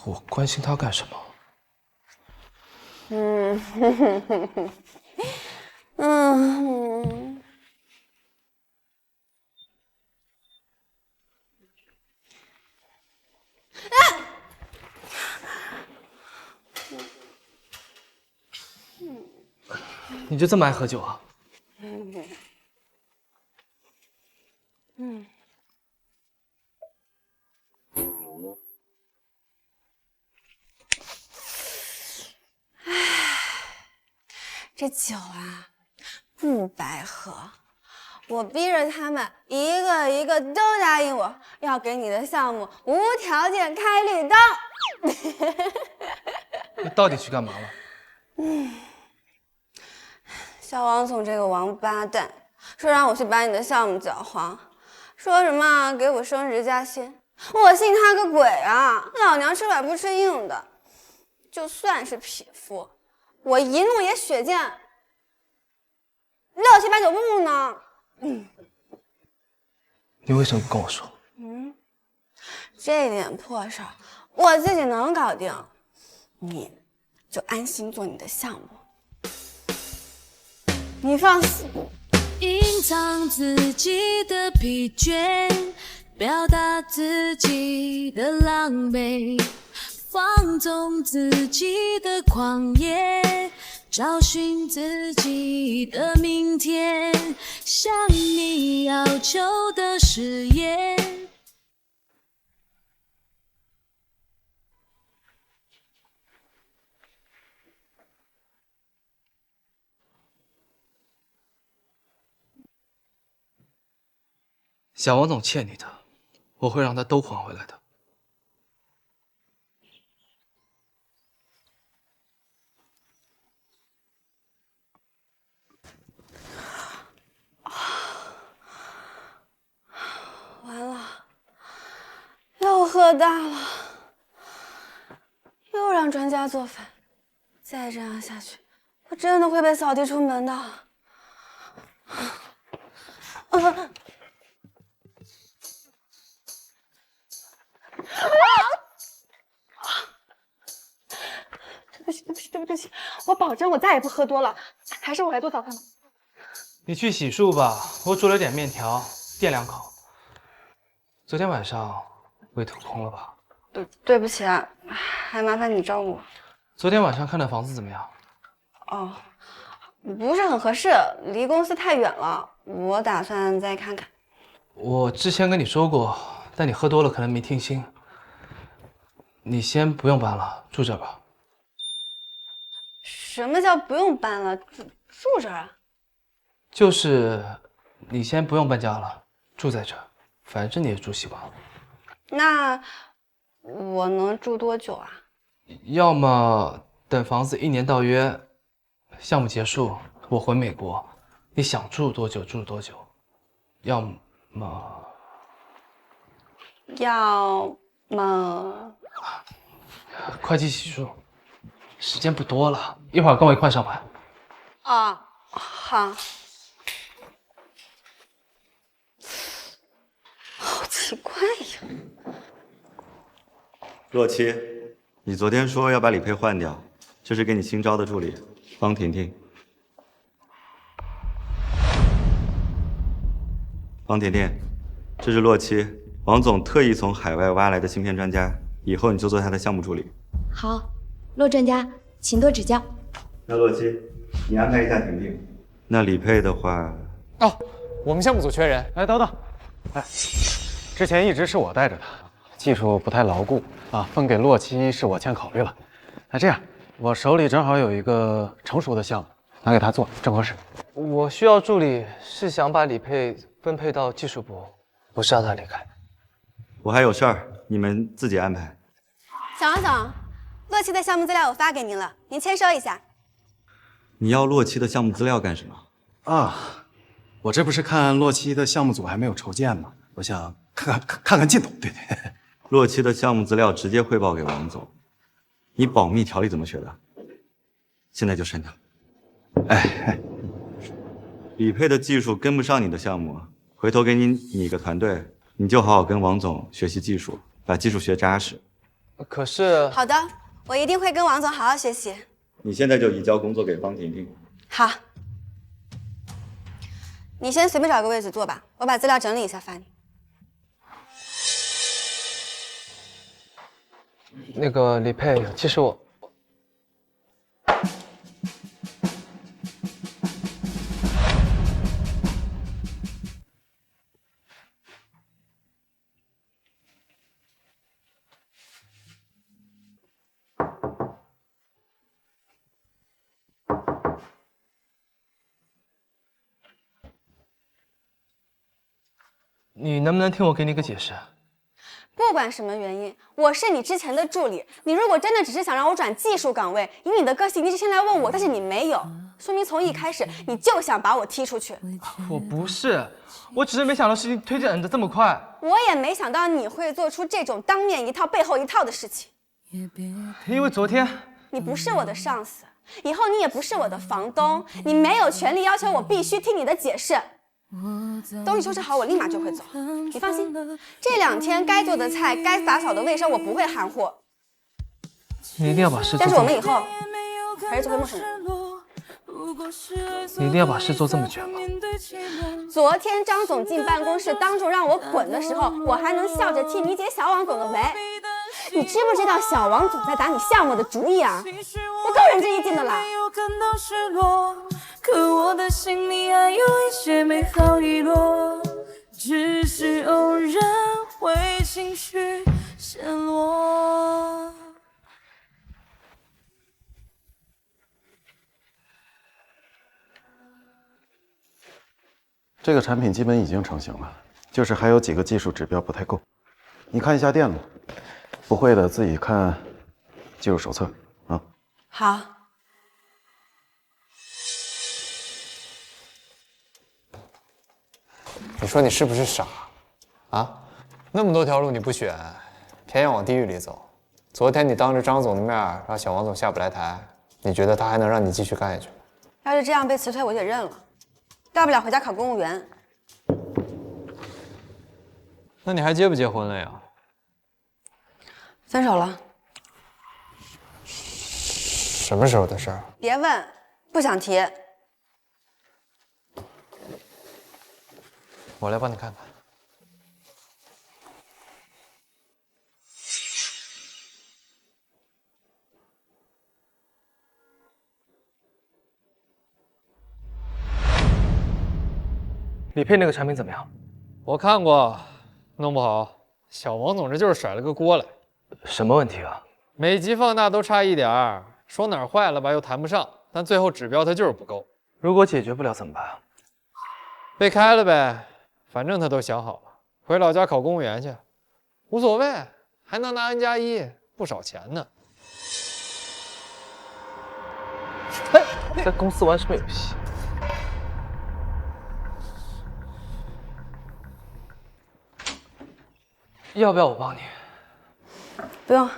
Speaker 5: 我关心他干什么？你就这么爱喝酒啊？
Speaker 1: 这酒啊，不白喝。我逼着他们一个一个都答应我要给你的项目无条件开绿灯。
Speaker 5: 你到底去干嘛了？
Speaker 1: 小王总这个王八蛋，说让我去把你的项目搅黄，说什么给我升职加薪，我信他个鬼啊！老娘吃软不吃硬的，就算是匹夫，我一怒也血溅6、7、8、9步呢。
Speaker 5: 你为什么不跟我说？
Speaker 1: 这点破事儿我自己能搞定，你就安心做你的项目。你放肆！
Speaker 3: 隐藏自己的疲倦，表达自己的狼狈，放纵自己的狂野，找寻自己的明天，向你要求的誓言。
Speaker 5: 小王总欠你的，我会让他都还回来的。
Speaker 1: 完了，又喝大了，又让专家做饭，再这样下去，我真的会被扫地出门的。对不起，我保证我再也不喝多了。还是我来做早饭吧。
Speaker 5: 你去洗漱吧，我煮了点面条，垫2口。昨天晚上胃吐空了吧？
Speaker 1: 对不起啊，还麻烦你照顾我。
Speaker 5: 昨天晚上看的房子怎么样？
Speaker 1: 哦，不是很合适，离公司太远了，我打算再看看。
Speaker 5: 我之前跟你说过，但你喝多了可能没听清。你先不用搬了，住这吧。
Speaker 1: 什么叫不用搬了？住这儿啊？
Speaker 5: 就是你先不用搬家了，住在这儿，反正你也住习惯了。
Speaker 1: 那我能住多久啊？
Speaker 5: 要么等房子1年到约，项目结束，我回美国，你想住多久住多久，要么快去洗漱，时间不多了，一会儿跟我一块上班。
Speaker 1: 哦，好。好奇怪呀！
Speaker 16: 洛七，你昨天说要把李佩换掉，这是给你新招的助理方婷婷。方婷婷，这是洛七，王总特意从海外挖来的芯片专家，以后你就做他的项目助理。
Speaker 13: 好，骆专家，请多指教。
Speaker 16: 那洛七，你安排一下婷婷。那李佩的话，
Speaker 15: 哦，我们项目组缺人。
Speaker 4: 哎，等等，哎，之前一直是我带着他，技术不太牢固啊，分给洛七是我欠考虑了。那这样，我手里正好有一个成熟的项目，拿给他做，正合适。
Speaker 5: 我需要助理，是想把李佩分配到技术部，不是让他离开。
Speaker 16: 我还有事儿，你们自己安排。
Speaker 1: 小王总，洛奇的项目资料我发给您了，您签收一下。
Speaker 16: 你要洛七的项目资料干什么？
Speaker 6: 啊，我这不是看洛七的项目组还没有筹建吗？我想看进度。对对，
Speaker 16: 洛七的项目资料直接汇报给王总。你保密条例怎么学的？现在就删掉。哎，李佩的技术跟不上你的项目，回头给你一个团队，你就好好跟王总学习技术，把技术学扎实。
Speaker 5: 可是……
Speaker 1: 好的，我一定会跟王总好好学习。
Speaker 16: 你现在就移交工作给方婷婷。
Speaker 1: 好，你先随便找个位置坐吧，我把资料整理一下发你。
Speaker 5: 那个李佩，其实我……你能不能听我给你个解释？
Speaker 1: 不管什么原因，我是你之前的助理。你如果真的只是想让我转技术岗位，以你的个性，你之前来问我，但是你没有，说明从一开始你就想把我踢出去。
Speaker 5: 我不是，我只是没想到事情推展的这么快。
Speaker 1: 我也没想到你会做出这种当面一套背后一套的事情。
Speaker 5: 因为昨天
Speaker 1: 你不是我的上司，以后你也不是我的房东，你没有权利要求我必须听你的解释。东西收拾好，我立马就会走。你放心，这2天该做的菜、该打扫的卫生，我不会含糊。
Speaker 5: 你一定要把事做。
Speaker 1: 但是我们以后还是做回陌生人。
Speaker 5: 你一定要把事做这么绝吗？
Speaker 1: 昨天张总进办公室当众让我滚的时候，我还能笑着替你解小王总的围。你知不知道小王总在打你项目的主意啊？我够仁至义尽的了。
Speaker 3: 可我的心里还有一些美好遗落，只是偶然会情绪陷落。
Speaker 6: 这个产品基本已经成型了，就是还有几个技术指标不太够。你看一下电路，不会的自己看技术手册啊。
Speaker 1: 好。
Speaker 7: 你说你是不是傻啊？那么多条路你不选，偏要往地狱里走。昨天你当着张总的面让小王总下不来台，你觉得他还能让你继续干下去吗？
Speaker 1: 要是这样被辞退，我就认了，大不了回家考公务员。
Speaker 7: 那你还结不结婚了呀？
Speaker 1: 分手了。
Speaker 7: 什么时候的事儿？
Speaker 1: 别问，不想提。
Speaker 7: 我来帮你看看。
Speaker 5: 李佩那个产品怎么样？
Speaker 7: 我看过，弄不好小王总这就是甩了个锅来。
Speaker 5: 什么问题啊？
Speaker 7: 每级放大都差一点儿，说哪儿坏了吧又谈不上，但最后指标它就是不够。
Speaker 5: 如果解决不了怎么办？
Speaker 7: 被开了呗。反正他都想好了，回老家考公务员去，无所谓，还能拿N+1，不少钱呢。
Speaker 5: 哎，在公司玩什么游戏？要不要我帮你？
Speaker 1: 不用。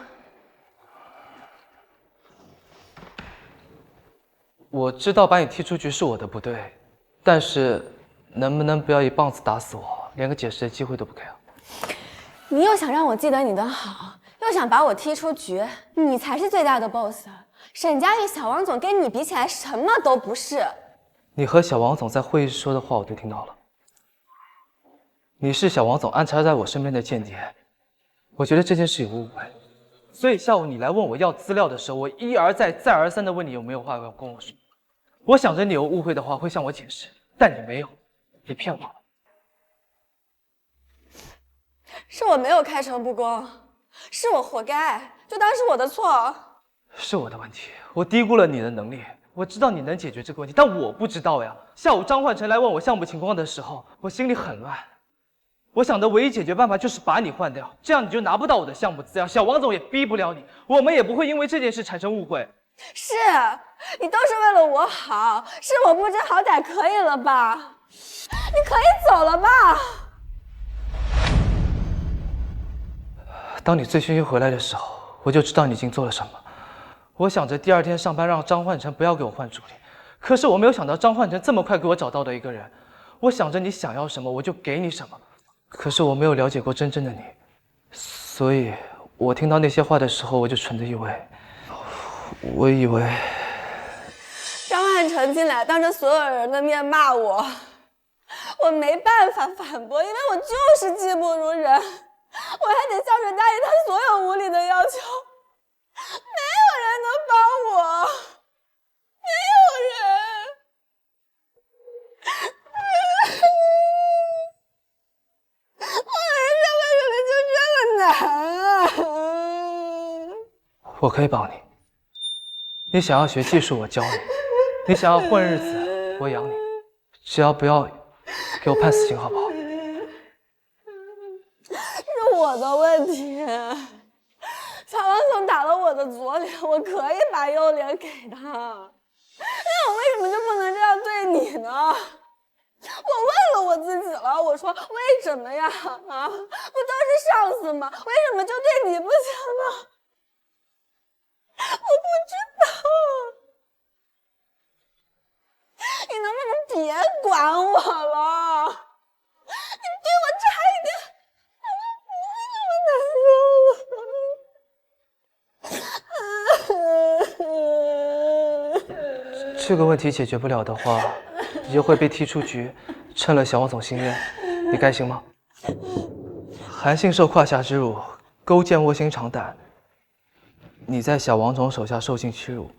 Speaker 5: 我知道把你踢出局是我的不对，但是能不能不要一棒子打死我，连个解释的机会都不给啊？
Speaker 1: 你又想让我记得你的好，又想把我踢出局，你才是最大的 boss。沈佳玉、小王总跟你比起来，什么都不是。
Speaker 5: 你和小王总在会议室说的话，我都听到了。你是小王总安插在我身边的间谍，我觉得这件事有误会。所以下午你来问我要资料的时候，我一而再、再而三的问你有没有话要跟我说。我想着你有误会的话会向我解释，但你没有，你骗我了。
Speaker 1: 是我没有开诚布公，是我活该，就当是我的错。
Speaker 5: 是我的问题，我低估了你的能力。我知道你能解决这个问题，但我不知道呀。下午张焕成来问我项目情况的时候，我心里很乱。我想的唯一解决办法就是把你换掉，这样你就拿不到我的项目资料，小王总也逼不了你，我们也不会因为这件事产生误会。
Speaker 1: 是你都是为了我好，是我不知好歹，可以了吧？你可以走了吧？
Speaker 5: 当你醉醺醺回来的时候，我就知道你已经做了什么。我想着第二天上班让张焕成不要给我换助理，可是我没有想到张焕成这么快给我找到的一个人。我想着你想要什么我就给你什么，可是我没有了解过真正的你，所以我听到那些话的时候，我就蠢的以为，
Speaker 1: 张焕成进来当着所有人的面骂我，我没办法反驳，因为我就是技不如人，我还得孝顺答应他所有无理的要求。没有人能帮我，没有人。我人生为什么就这么难啊？
Speaker 5: 我可以帮你。你想要学技术，我教你；你想要混日子，我养你。只要不要给我判死刑，好不好？
Speaker 1: 是我的问题。小王总打了我的左脸，我可以把右脸给他，那我为什么就不能这样对你呢？我问了我自己了，我说为什么呀？啊，不都是上司吗？为什么就对你不行呢？我不知道，你能不能别管我了？你对我差一点，我不会那么难受。
Speaker 5: 这个问题解决不了的话，你就会被踢出局，趁了小王总心愿，你甘心吗？韩信受胯下之辱，勾践卧薪尝胆。你在小王总手下受尽屈辱，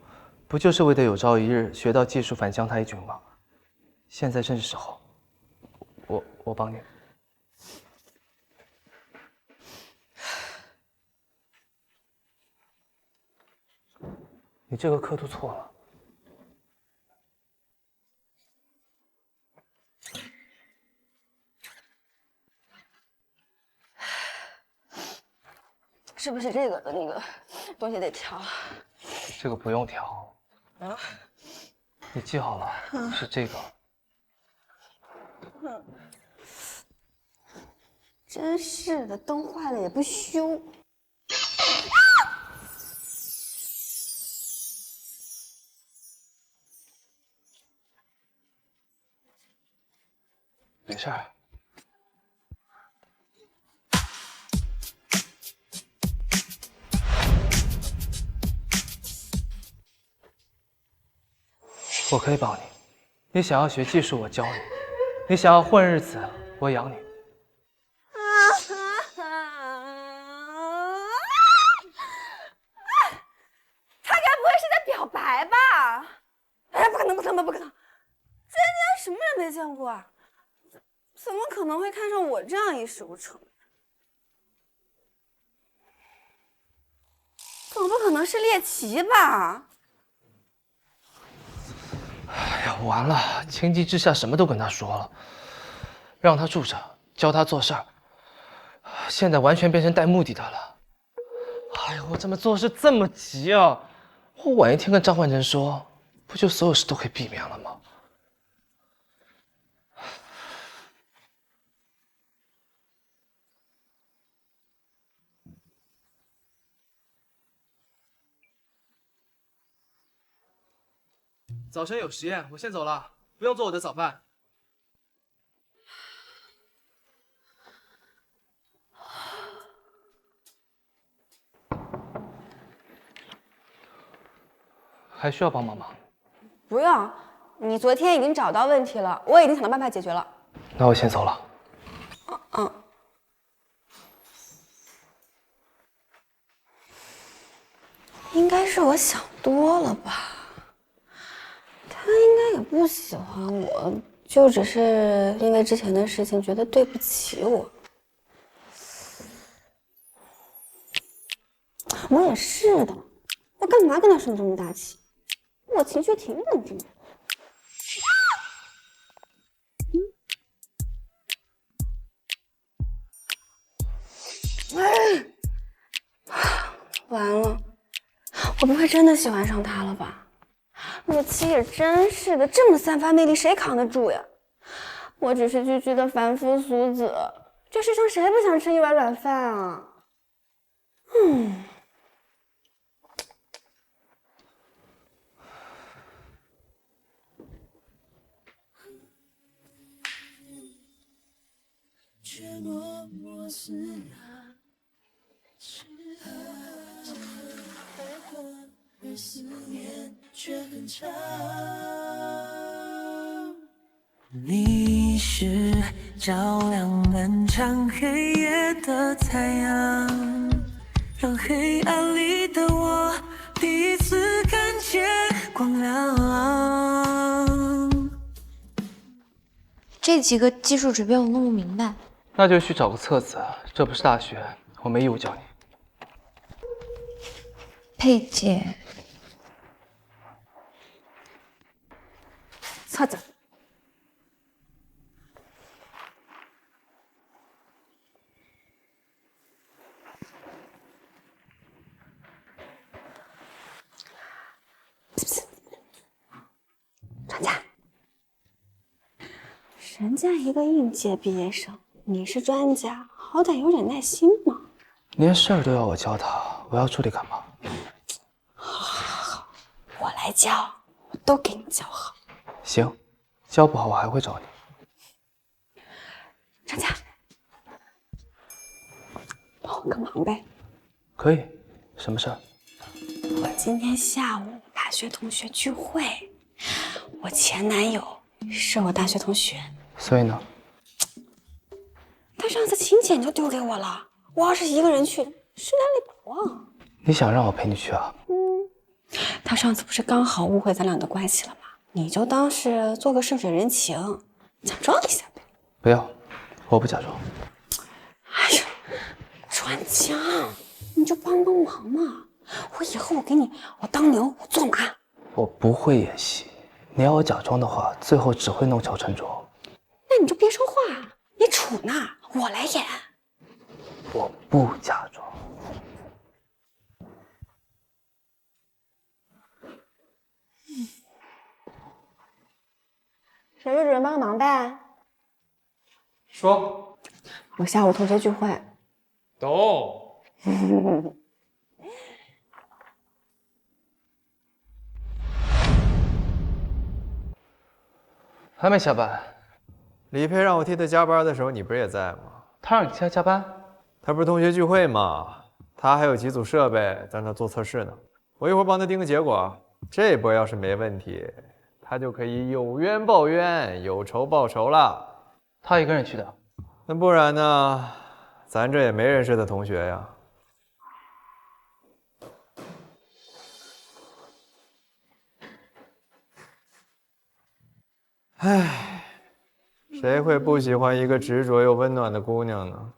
Speaker 5: 不就是为了有朝一日学到技术反将他一军吗？现在正是时候，我帮你。你这个刻度错了。
Speaker 1: 是不是这个的那个东西得调？
Speaker 5: 这个不用调。
Speaker 1: 啊？
Speaker 5: 你记好了，是这个。
Speaker 1: 真是的，灯坏了也不修。
Speaker 5: 没事儿。我可以帮你。你想要学技术，我教你；你想要混日子，我养你。
Speaker 1: 他该不会是在表白吧？哎，不可能，不可能，不可能！这人家什么人没见过啊？怎么可能会看上我这样一事无成？总不可能是猎奇吧？
Speaker 5: 哎呀，完了！情急之下什么都跟他说了，让他住着，教他做事儿。现在完全变成带目的的了。哎呀，我这么做事这么急啊！我晚一天跟张焕成说，不就所有事都可以避免了吗？早晨有实验，我先走了，不用做我的早饭。还需要帮忙吗？
Speaker 1: 不用，你昨天已经找到问题了，我已经想到办法解决了。
Speaker 5: 那我先走了。
Speaker 1: 应该是我想多了吧，他应该也不喜欢我，就只是因为之前的事情觉得对不起我。我也是的，我干嘛跟他生这么大气？我情绪挺冷静的。完了，我不会真的喜欢上他了吧？若曦也真是的，这么散发魅力，谁扛得住呀？我只是区区的凡夫俗子，这世上谁不想吃一碗软饭啊？
Speaker 11: 却默默撕拉，爱恨而思念却很长。你是照亮漫长黑夜的太阳，让黑暗里的我第一次看见光亮。
Speaker 13: 这几个技术指标我弄不明白。
Speaker 5: 那就去找个册子，这不是大学，我没义务教你。
Speaker 13: 佩姐，
Speaker 1: 册子。专家，人家一个应届毕业生，你是专家，好歹有点耐心嘛。
Speaker 5: 连事儿都要我教他，我要助理干嘛？
Speaker 1: 好，我来教，我都给你教好。
Speaker 5: 行，教不好我还会找你。
Speaker 1: 专家，帮我个忙呗。
Speaker 5: 可以，什么事儿？
Speaker 1: 我今天下午大学同学聚会，我前男友是我大学同学，
Speaker 5: 所以呢？
Speaker 1: 他上次请柬就丢给我了，我要是一个人去，势单力薄啊。
Speaker 5: 你想让我陪你去啊？
Speaker 1: 他上次不是刚好误会咱俩的关系了吗？你就当是做个顺水人情，假装一下呗。
Speaker 5: 不要，我不假装。
Speaker 1: 哎呀，专家，你就帮帮忙嘛！我以后我当牛，我做马。
Speaker 5: 我不会演戏，你要我假装的话，最后只会弄巧成拙。
Speaker 1: 那你就别说话，你杵呢，我来演。
Speaker 5: 我不假装。
Speaker 1: 谁有人帮个忙呗？
Speaker 5: 说。
Speaker 1: 我下午同学聚会。
Speaker 5: 懂。还没下班。
Speaker 7: 李佩让我替他加班的时候，你不是也在吗？
Speaker 5: 他让你替他加班？
Speaker 7: 他不是同学聚会吗？他还有几组设备在那做测试呢。我一会儿帮他定个结果，这波要是没问题，他就可以有冤报冤，有仇报仇了。
Speaker 5: 他一个人去的？
Speaker 7: 那不然呢？咱这也没认识的同学呀。唉，谁会不喜欢一个执着又温暖的姑娘呢？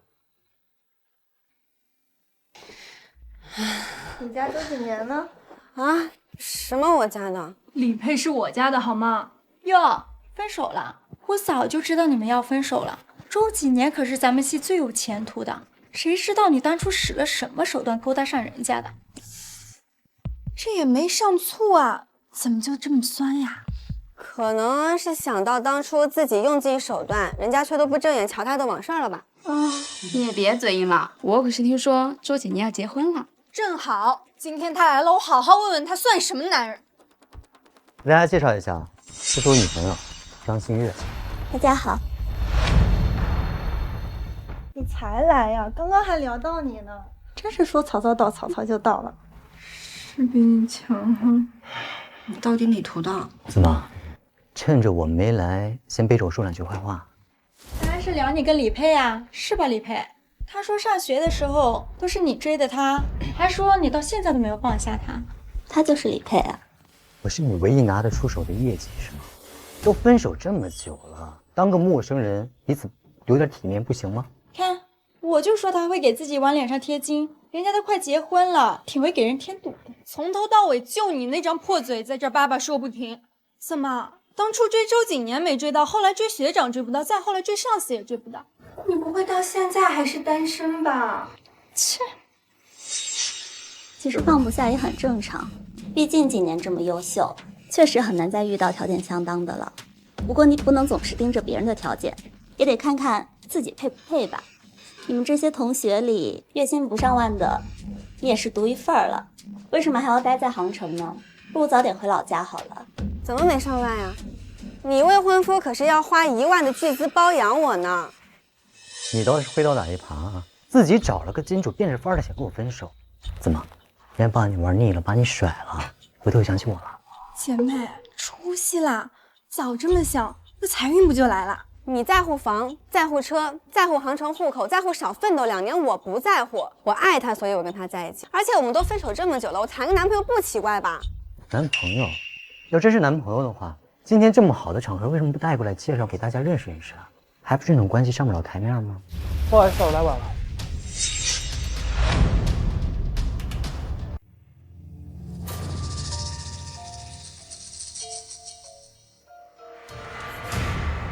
Speaker 12: 你家周几年呢？
Speaker 1: 啊？什么我家的？
Speaker 18: 李佩是我家的好吗？
Speaker 19: 哟，分手了？我早就知道你们要分手了。周几年可是咱们系最有前途的，谁知道你当初使了什么手段勾搭上人家的？
Speaker 13: 这也没上醋啊，怎么就这么酸呀？
Speaker 1: 可能是想到当初自己用尽手段，人家却都不正眼瞧他的往事了吧？
Speaker 20: 你也别嘴硬了，我可是听说周姐你要结婚了。
Speaker 18: 正好，今天他来了，我好好问问他算什么男人。
Speaker 2: 为大家介绍一下，这是我女朋友张馨月。
Speaker 12: 大家好。
Speaker 13: 你才来呀？刚刚还聊到你呢。真是说曹操到，曹操就到了。
Speaker 19: 是比你强哈。
Speaker 1: 你到底哪头的？
Speaker 2: 怎么，趁着我没来，先背着我说两句坏话？
Speaker 19: 当然是聊你跟李佩啊，是吧，李佩？他说上学的时候都是你追的他，还说你到现在都没有放下他。
Speaker 12: 他就是李佩啊。
Speaker 2: 我是你唯一拿得出手的业绩是吗？都分手这么久了，当个陌生人，彼此留点体面不行吗？
Speaker 19: 看，我就说他会给自己往脸上贴金，人家都快结婚了，挺会给人添堵的。从头到尾就你那张破嘴在这叭叭说不停。怎么，当初追周景年没追到，后来追学长追不到，再后来追上司也追不到？
Speaker 13: 你不会到现在还是单身吧？
Speaker 19: 切。
Speaker 12: 其实放不下也很正常，毕竟几年这么优秀，确实很难再遇到条件相当的了。不过你不能总是盯着别人的条件，也得看看自己配不配吧。你们这些同学里，月薪不上万的，你也是独一份儿了，为什么还要待在杭城呢？不如早点回老家好了。
Speaker 1: 怎么没上万呀？你未婚夫可是要花1万的巨资包养我呢。
Speaker 2: 你倒是会倒打一耙啊！自己找了个金主，变着法的想跟我分手，怎么？人家把你玩腻了，把你甩了，回头又想起我了？
Speaker 19: 姐妹，出息啦！早这么想，那财运不就来了？
Speaker 1: 你在乎房，在乎车，在乎杭城户口，在乎少奋斗2年，我不在乎。我爱他，所以我跟他在一起。而且我们都分手这么久了，我谈个男朋友不奇怪吧？
Speaker 2: 男朋友，要真是男朋友的话，今天这么好的场合，为什么不带过来介绍给大家认识认识啊？还不是那种关系上不了台面吗？
Speaker 5: 不好意思，我来晚了。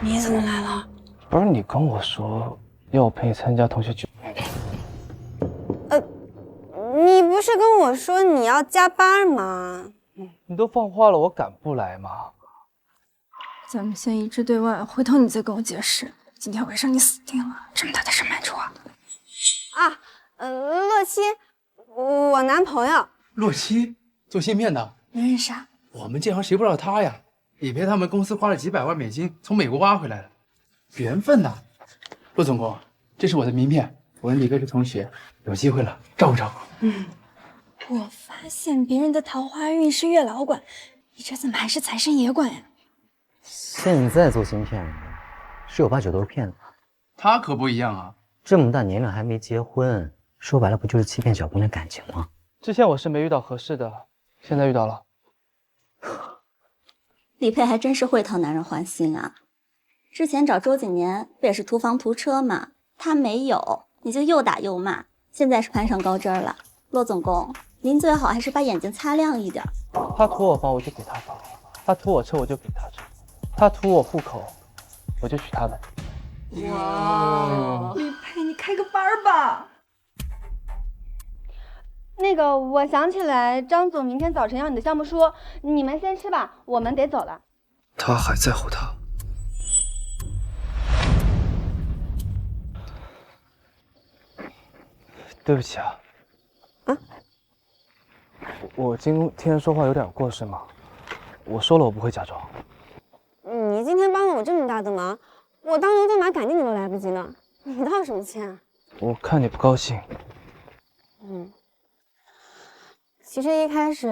Speaker 1: 你怎么来了？
Speaker 5: 不是你跟我说要我陪你参加同学聚会？
Speaker 1: 你不是跟我说你要加班吗？
Speaker 5: 你都放话了，我敢不来吗？
Speaker 19: 咱们先一致对外，回头你再跟我解释。今天晚上你死定了，这么大的审判处啊！
Speaker 1: 洛七，我男朋友。
Speaker 17: 洛七做芯片的，
Speaker 19: 你认识啊？
Speaker 17: 我们这行谁不知道他呀？李培他们公司花了几百万美金从美国挖回来的，缘分呐。骆总工，这是我的名片，我跟李培是同学，有机会了照顾照顾。
Speaker 19: 我发现别人的桃花运是月老管，你这怎么还是财神爷管呀？
Speaker 2: 现在做芯片十有八九都是骗子。
Speaker 17: 他可不一样啊，
Speaker 2: 这么大年龄还没结婚，说白了不就是欺骗小姑娘感情吗？
Speaker 5: 之前我是没遇到合适的，现在遇到了。
Speaker 12: 李佩还真是会讨男人欢心啊！之前找周景年不也是图房图车吗？他没有，你就又打又骂，现在是攀上高枝了。骆总工，您最好还是把眼睛擦亮一点。
Speaker 5: 他图我房我就给他房，他图我车我就给他车，他图我户口我就娶他们。
Speaker 19: 哇，李佩，你开个班吧。
Speaker 1: 那个，我想起来，张总明天早晨要你的项目书，你们先吃吧，我们得走了。
Speaker 14: 他还在乎他。
Speaker 5: 对不起啊。我今天说话有点过是吗？我说了我不会假装。
Speaker 1: 你今天帮了我这么大的忙，我当牛做马感激你都来不及呢，你道什么歉啊？
Speaker 5: 我看你不高兴。
Speaker 1: 其实一开始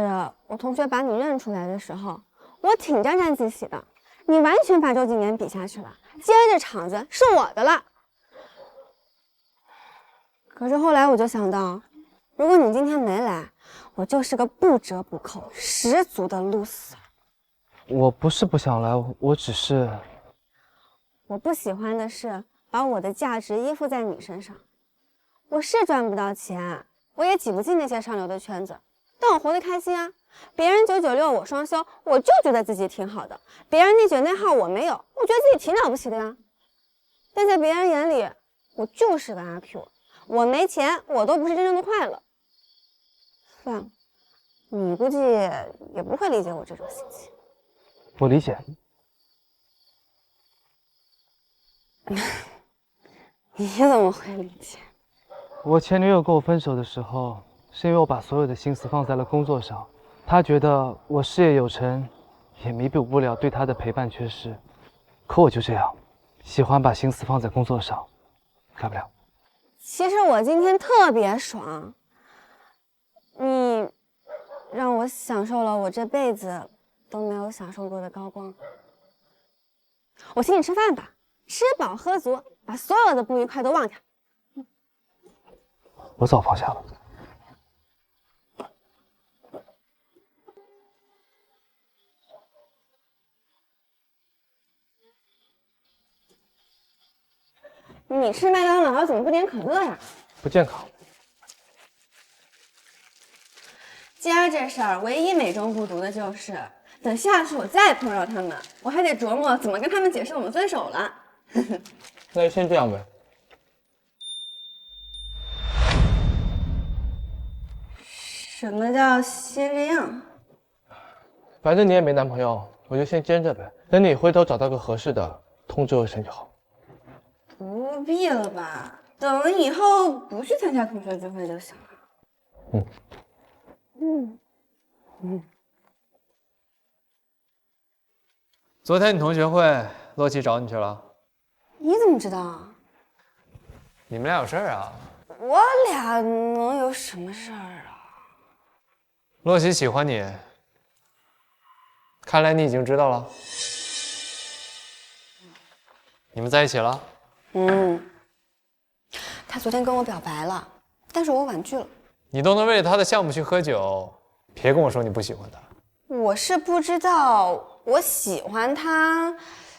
Speaker 1: 我同学把你认出来的时候，我挺沾沾自喜的，你完全把周景年比下去了，接着场子是我的了。可是后来我就想到，如果你今天没来，我就是个不折不扣、十足的 loser。
Speaker 5: 我不是不想来，我只是……
Speaker 1: 我不喜欢的是把我的价值依附在你身上。我是赚不到钱，我也挤不进那些上流的圈子，但我活得开心啊。别人996，我双休，我就觉得自己挺好的。别人内卷内耗，我没有，我觉得自己挺了不起的呀。但在别人眼里，我就是个阿 Q。我没钱，我都不是真正的快乐。算了，你估计也不会理解我这种心情。
Speaker 5: 我理解。
Speaker 1: 你怎么会理解？
Speaker 5: 我前女友跟我分手的时候，是因为我把所有的心思放在了工作上，她觉得我事业有成，也弥补不了对他的陪伴缺失。可我就这样，喜欢把心思放在工作上，改不了。
Speaker 1: 其实我今天特别爽，你让我享受了我这辈子都没有享受过的高光。我请你吃饭吧，吃饱喝足，把所有的不愉快都忘掉。
Speaker 5: 我早放下了。
Speaker 1: 你吃麦当劳怎么不点可乐呀？
Speaker 5: 不健康。
Speaker 1: 今儿这事儿唯一美中不足的就是，等下次我再碰到他们，我还得琢磨怎么跟他们解释我们分手了。
Speaker 5: 那就先这样呗。
Speaker 1: 什么叫先这样？
Speaker 5: 反正你也没男朋友，我就先兼着呗。等你回头找到个合适的，通知我一声就好。
Speaker 1: 不必了吧，等以后不去参加同学聚会就行了。
Speaker 7: 昨天你同学会，洛奇找你去了。
Speaker 1: 你怎么知道？
Speaker 7: 你们俩有事儿啊？
Speaker 1: 我俩能有什么事儿啊？
Speaker 7: 洛奇喜欢你，看来你已经知道了。你们在一起了？
Speaker 1: 他昨天跟我表白了，但是我婉拒了。
Speaker 7: 你都能为了他的项目去喝酒，别跟我说你不喜欢他。
Speaker 1: 我是不知道我喜欢他，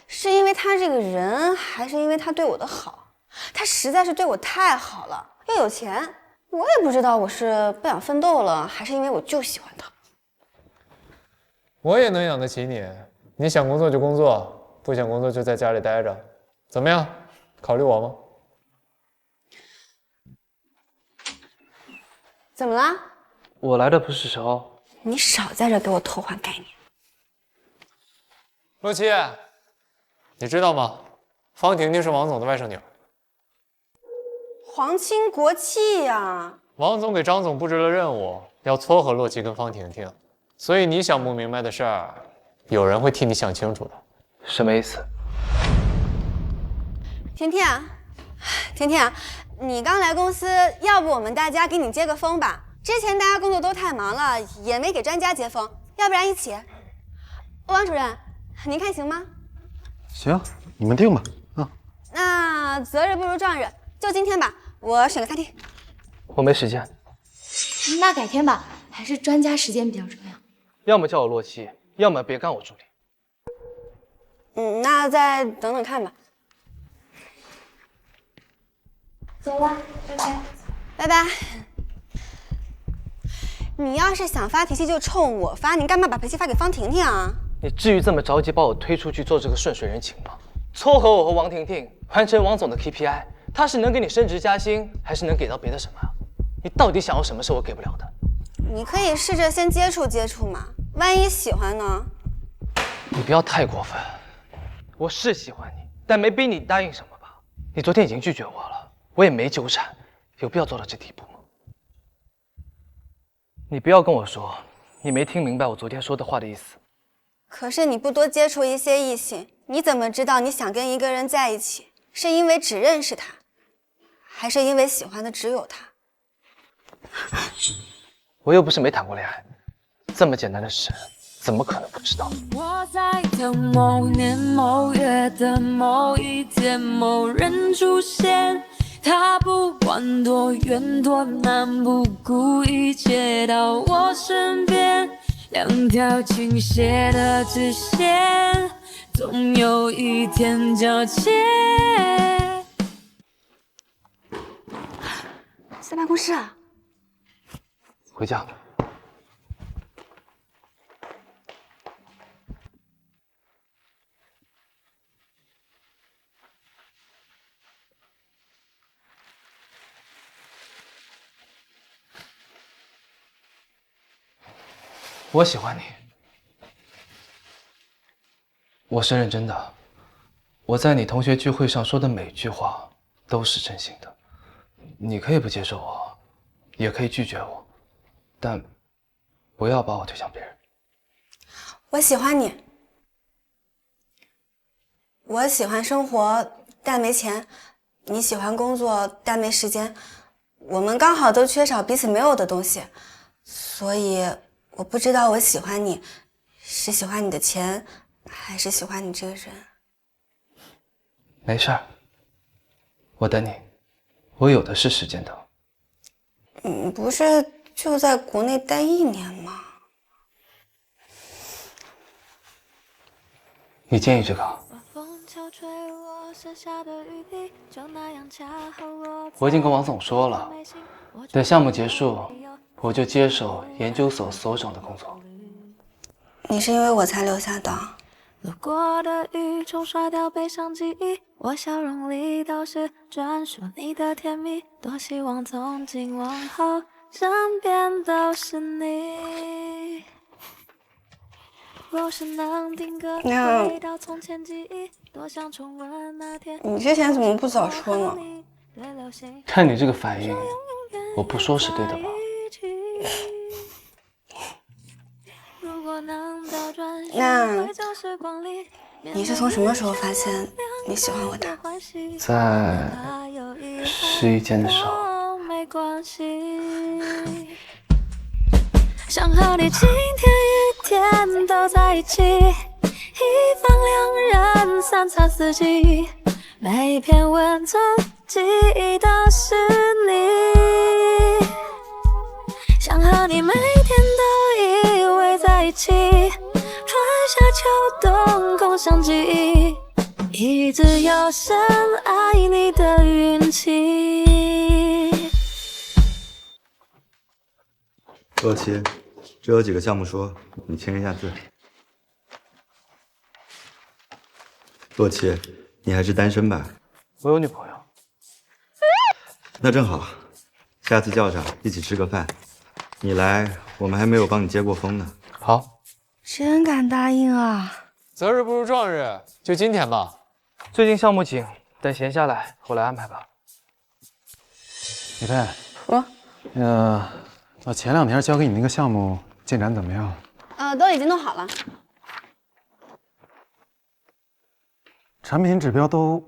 Speaker 1: 是因为他这个人，还是因为他对我的好？他实在是对我太好了，又有钱，我也不知道我是不想奋斗了，还是因为我就喜欢他。
Speaker 7: 我也能养得起你，你想工作就工作，不想工作就在家里待着，怎么样？考虑我吗？
Speaker 1: 怎么了？
Speaker 5: 我来的不是时候。
Speaker 1: 你少在这给我偷换概念。
Speaker 7: 洛奇，你知道吗？方婷婷是王总的外甥女。
Speaker 1: 皇亲国戚呀！
Speaker 7: 王总给张总布置了任务，要撮合洛奇跟方婷婷，所以你想不明白的事儿，有人会替你想清楚的。
Speaker 5: 什么意思？
Speaker 1: 婷婷啊，婷婷，你刚来公司，要不我们大家给你接个风吧？之前大家工作都太忙了，也没给专家接风，要不然一起？王主任，您看行吗？
Speaker 6: 行，你们定吧。
Speaker 1: 那择日不如撞日，就今天吧，我选个餐厅。
Speaker 5: 我没时间。
Speaker 20: 那改天吧，还是专家时间比较重要。
Speaker 5: 要么叫我洛奇，要么别干我助理。
Speaker 1: 那再等等看吧。
Speaker 20: 走了，拜拜。
Speaker 1: 拜拜。你要是想发脾气就冲我发，你干嘛把脾气发给方婷婷啊？
Speaker 5: 你至于这么着急把我推出去做这个顺水人情吗？撮合我和王婷婷，完成王总的 KPI， 他是能给你升职加薪，还是能给到别的什么？你到底想要什么是我给不了的？
Speaker 1: 你可以试着先接触接触嘛，万一喜欢呢？
Speaker 5: 你不要太过分。我是喜欢你，但没逼你答应什么吧？你昨天已经拒绝我了，我也没纠缠，有必要做到这地步吗？你不要跟我说你没听明白我昨天说的话的意思。
Speaker 1: 可是你不多接触一些异性，你怎么知道你想跟一个人在一起，是因为只认识他，还是因为喜欢的只有他？
Speaker 5: 我又不是没谈过恋爱，这么简单的事，怎么可能不知道？
Speaker 3: 我在等某年某月的某一天，某人出现。他不管多远多难，不顾一切到我身边，两条倾斜的直线，总有一天交接。
Speaker 1: 在办公室啊。
Speaker 5: 回家。我喜欢你，我是认真的。我在你同学聚会上说的每句话都是真心的。你可以不接受我，也可以拒绝我，但不要把我推向别人。
Speaker 1: 我喜欢你，我喜欢生活，但没钱；你喜欢工作，但没时间。我们刚好都缺少彼此没有的东西，所以我不知道我喜欢你，是喜欢你的钱，还是喜欢你这个人。
Speaker 5: 没事儿，我等你，我有的是时间等。
Speaker 1: 你不是就在国内待1年吗？
Speaker 5: 你建议这个？我已经跟王总说了，等项目结束，我就接手研究所所长的工作。
Speaker 1: 你是因为我才留下的？
Speaker 3: 路过的雨冲刷掉悲伤记忆，我笑容里都是专属你的甜蜜，多希望从今往后身边都是你。若是能定格回到从前记忆，多想重温那天。
Speaker 1: 你之前怎么不早说呢？
Speaker 5: 看你这个反应，我不说是对的吧？
Speaker 1: 那你是从什么时候发现你喜欢我的？
Speaker 5: 在试衣间的时候。
Speaker 3: 想和你晴天雨天都在一起，一房两人3餐4季，每一篇文字记忆都是你。想和你每天都依偎在一起，春夏秋冬共享记忆，一直有深爱你的运气。
Speaker 16: 洛奇，这有几个项目书，你签一下字。洛奇，你还是单身吧？
Speaker 5: 我有女朋友。
Speaker 16: 那正好，下次叫上一起吃个饭。你来，我们还没有帮你接过风呢。
Speaker 5: 好，
Speaker 1: 真敢答应啊！
Speaker 7: 择日不如撞日，就今天吧。
Speaker 5: 最近项目紧，等闲下来后来安排吧。
Speaker 6: 李佩，我前2天交给你那个项目进展怎么样？
Speaker 1: 都已经弄好了。
Speaker 6: 产品指标都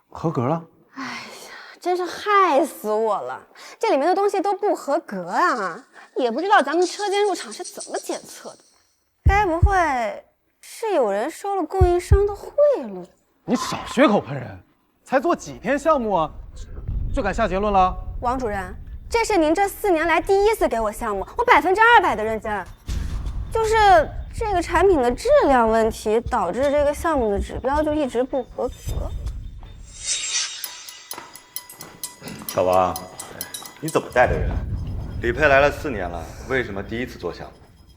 Speaker 6: 合格了？
Speaker 1: 哎呀，真是害死我了！这里面的东西都不合格啊！也不知道咱们车间入场是怎么检测的。该不会是有人收了供应商的贿赂？
Speaker 6: 你少血口喷人！才做几天项目啊，就敢下结论了？
Speaker 1: 王主任，这是您这4年来第1次给我项目，我200%的认真。就是这个产品的质量问题，导致这个项目的指标就一直不合格。
Speaker 16: 小王，你怎么带的人？李佩来了4年了，为什么第1次做项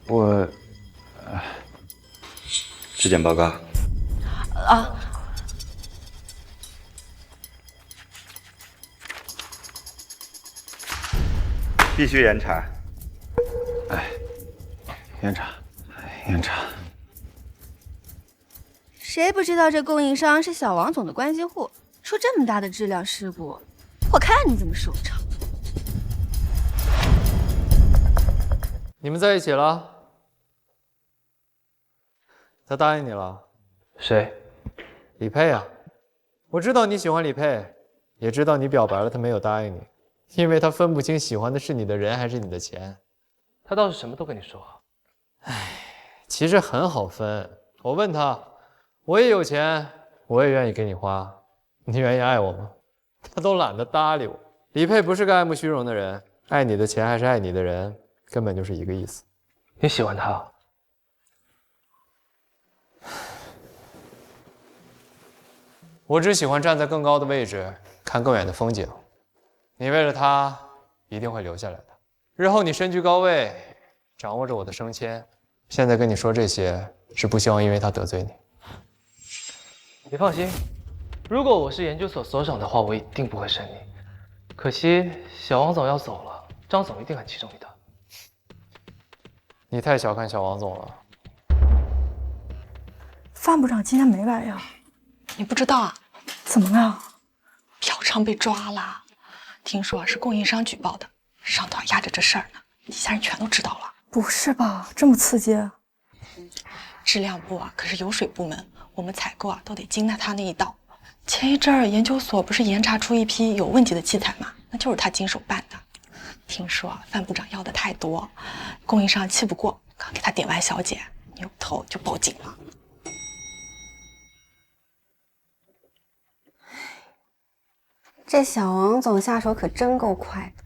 Speaker 16: 目？
Speaker 6: 我，
Speaker 16: 质检报告。
Speaker 1: 啊。
Speaker 16: 必须严查。
Speaker 6: 严查，严查。
Speaker 1: 谁不知道这供应商是小王总的关系户？出这么大的质量事故，我看你怎么收场。
Speaker 7: 你们在一起了？他答应你了？
Speaker 5: 谁？
Speaker 7: 李佩啊！我知道你喜欢李佩，也知道你表白了，他没有答应你，因为他分不清喜欢的是你的人还是你的钱。
Speaker 5: 他倒是什么都跟你说。
Speaker 7: 其实很好分。我问他，我也有钱，我也愿意给你花，你愿意爱我吗？他都懒得搭理我。李佩不是个爱慕虚荣的人，爱你的钱还是爱你的人，根本就是一个意思。
Speaker 5: 你喜欢他？
Speaker 7: 我只喜欢站在更高的位置，看更远的风景。你为了他，一定会留下来的。日后你身居高位，掌握着我的升迁。现在跟你说这些，是不希望因为他得罪你。
Speaker 5: 你放心，如果我是研究所所长的话，我一定不会审你。可惜小王总要走了，张总一定很器重你的。
Speaker 7: 你太小看小王总了。
Speaker 13: 范部长今天没来呀？
Speaker 21: 你不知道啊？
Speaker 13: 怎么了？
Speaker 21: 嫖娼被抓了，听说是供应商举报的，上头压着这事儿呢，底下人全都知道了。
Speaker 13: 不是吧？这么刺激？
Speaker 21: 质量部啊，可是油水部门，我们采购啊都得经他那一道。前一阵儿研究所不是严查出一批有问题的器材吗？那就是他经手办的。听说范部长要的太多，供应商气不过，刚给他点完小姐，扭头就报警了。
Speaker 1: 这小王总下手可真够快的，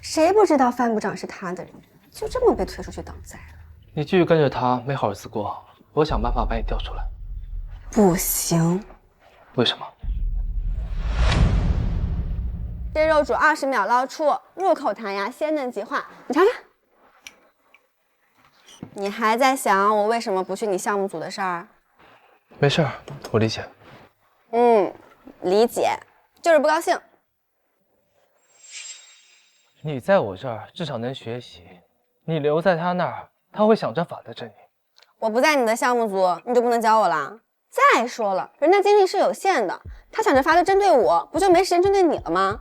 Speaker 1: 谁不知道范部长是他的人，就这么被推出去挡灾了？
Speaker 5: 你继续跟着他，没好日子过。我想办法把你调出来。
Speaker 1: 不行。
Speaker 5: 为什么？
Speaker 1: 这肉煮20秒捞出，入口弹牙，鲜嫩即化。你尝尝。你还在想我为什么不去你项目组的事儿？
Speaker 5: 没事儿，我理解。
Speaker 1: 理解，就是不高兴。
Speaker 5: 你在我这儿至少能学习，你留在他那儿，他会想着法的治你。
Speaker 1: 我不在你的项目组，你就不能教我了？再说了，人家精力是有限的，他想着法的针对我，不就没时间针对你了吗？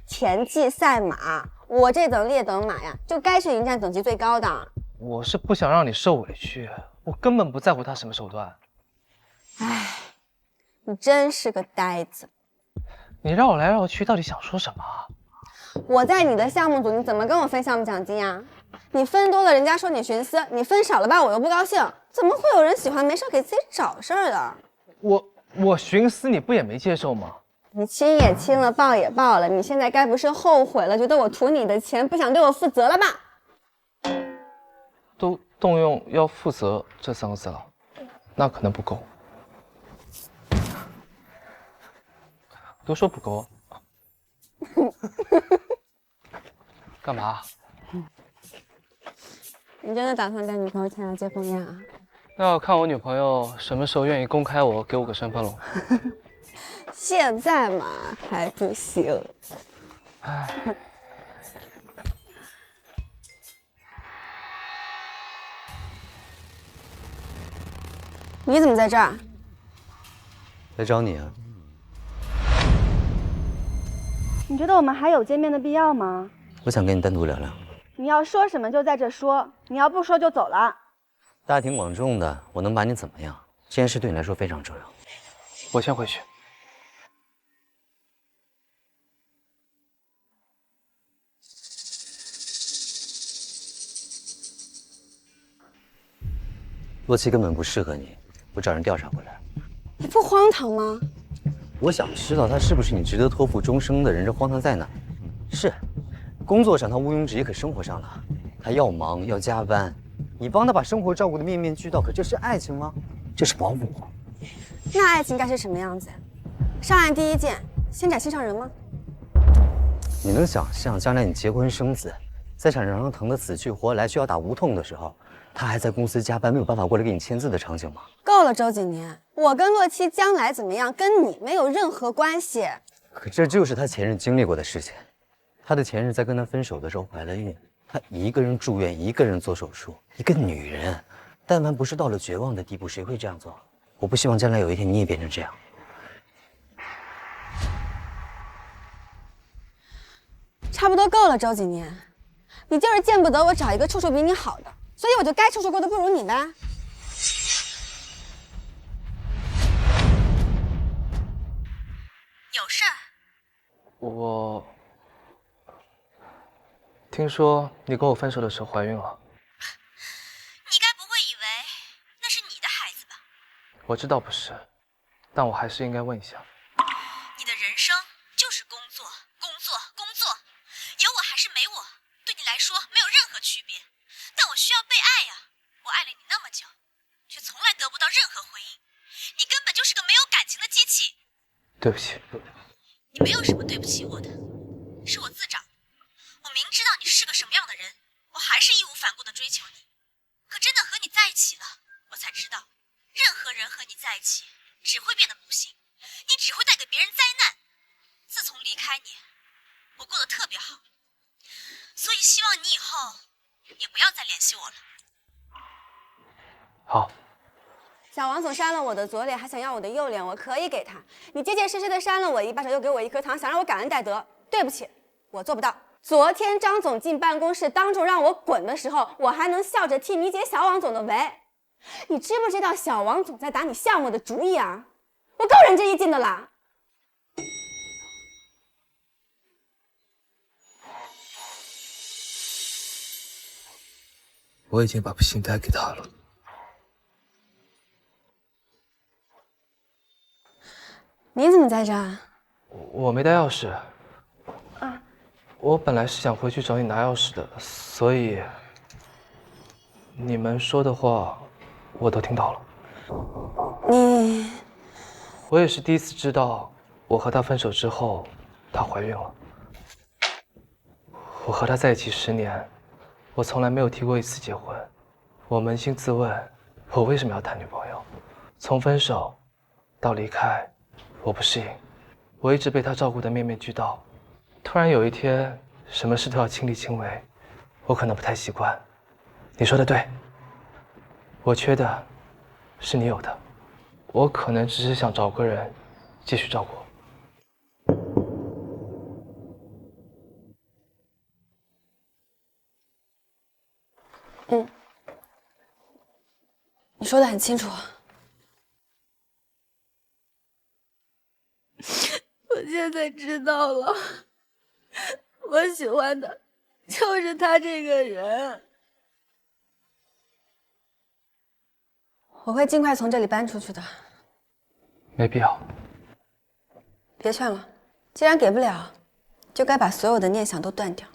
Speaker 1: 田忌赛马，我这等劣等马呀，就该是迎战等级最高的。
Speaker 5: 我是不想让你受委屈，我根本不在乎他什么手段。
Speaker 1: 唉，你真是个呆子。
Speaker 5: 你绕来绕去，到底想说什么？
Speaker 1: 我在你的项目组，你怎么跟我分项目奖金呀？你分多了，人家说你徇私；你分少了吧，我又不高兴。怎么会有人喜欢没事给自己找事儿的？
Speaker 5: 我徇私，你不也没接受吗？
Speaker 1: 你亲也亲了，抱也抱了，你现在该不是后悔了，觉得我图你的钱，不想对我负责了吧？
Speaker 5: 都动用要负责这3个字了，那可能不够。都说不够。干嘛？
Speaker 1: 你真的打算带女朋友参加结婚宴啊？
Speaker 5: 那要看我女朋友什么时候愿意公开我，给我个身份喽。
Speaker 1: 现在嘛还不行。
Speaker 5: 唉。
Speaker 1: 你怎么在这儿？
Speaker 2: 来找你啊。
Speaker 1: 你觉得我们还有见面的必要吗？
Speaker 2: 我想跟你单独聊聊。
Speaker 1: 你要说什么就在这说，你要不说就走了。
Speaker 2: 大庭广众的，我能把你怎么样？这件事对你来说非常重要。
Speaker 5: 我先回去。
Speaker 2: 洛奇根本不适合你，我找人调查过来。
Speaker 1: 你不荒唐吗？
Speaker 2: 我想知道他是不是你值得托付终生的人，这荒唐在哪？是，工作上他毋庸置疑，可生活上了，他要忙要加班，你帮他把生活照顾得面面俱到，可这是爱情吗？这是保姆。
Speaker 1: 那爱情该是什么样子？上岸第一件，先斩心上人吗？
Speaker 2: 你能想象将来你结婚生子，在场上疼得死去活来，需要打无痛的时候，他还在公司加班，没有办法过来给你签字的场景吗？
Speaker 1: 够了，周景年，我跟洛七将来怎么样，跟你没有任何关系。
Speaker 2: 可这就是他前任经历过的事情。他的前任在跟他分手的时候怀了孕，他一个人住院，一个人做手术。一个女人，但凡不是到了绝望的地步，谁会这样做？我不希望将来有一天你也变成这样。
Speaker 1: 差不多够了，周景年，你就是见不得我找一个处处比你好的，所以我就该处处过得不如你呗。
Speaker 21: 有事儿？
Speaker 5: 我听说你跟我分手的时候怀孕了。
Speaker 21: 你该不会以为那是你的孩子吧？
Speaker 5: 我知道不是，但我还是应该问一下。
Speaker 21: 你的人生就是工作，工作，工作，有我还是没我，对你来说没有任何区别。但我需要被爱呀！我爱了你那么久，却从来得不到任何回应。你根本就是个没有感情的机器。
Speaker 5: 对不起。
Speaker 21: 你没有什么对不起我的，是我自找。我明知道你是个什么样的人，我还是义无反顾地追求你。可真的和你在一起了，我才知道，任何人和你在一起只会变得不幸，你只会带给别人灾难。自从离开你，我过得特别好，所以希望你以后也不要再联系我了。
Speaker 5: 好。
Speaker 1: 小王总扇了我的左脸，还想要我的右脸，我可以给他。你结结实实的扇了我一巴掌，又给我一颗糖，想让我感恩戴德。对不起，我做不到。昨天张总进办公室当众让我滚的时候，我还能笑着替你解小王总的围。你知不知道小王总在打你项目的主意啊？我够人这一劲的啦！
Speaker 5: 我已经把信贷给他了。
Speaker 1: 你怎么在这儿？
Speaker 5: 我没带钥匙。
Speaker 1: 啊，
Speaker 5: 我本来是想回去找你拿钥匙的，所以你们说的话我都听到了。我也是第一次知道，我和他分手之后，她怀孕了。我和他在一起10年，我从来没有提过一次结婚。我扪心自问，我为什么要谈女朋友？从分手到离开，我不适应，我一直被他照顾得面面俱到。突然有一天，什么事都要亲力亲为，我可能不太习惯。你说的对，我缺的是你有的，我可能只是想找个人继续照顾。
Speaker 1: 你说的很清楚。我现在知道了，我喜欢的就是他这个人。我会尽快从这里搬出去的。
Speaker 5: 没必要。
Speaker 1: 别劝了，既然给不了，就该把所有的念想都断掉。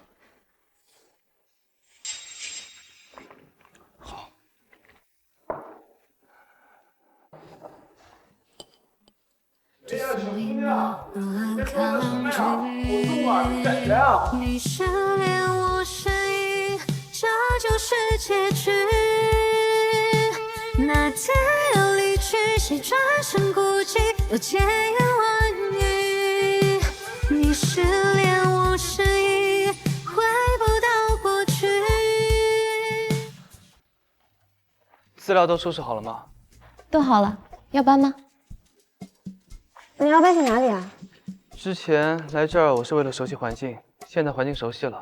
Speaker 3: 你失恋，我失忆，这就是结局。那天要离去，谁转身孤寂，又千言万语。你失恋，我失忆，回不到过去。
Speaker 5: 资料都收拾好了吗？
Speaker 8: 都好了，要搬吗？
Speaker 1: 你要搬去哪里啊？
Speaker 5: 之前来这儿我是为了熟悉环境，现在环境熟悉了，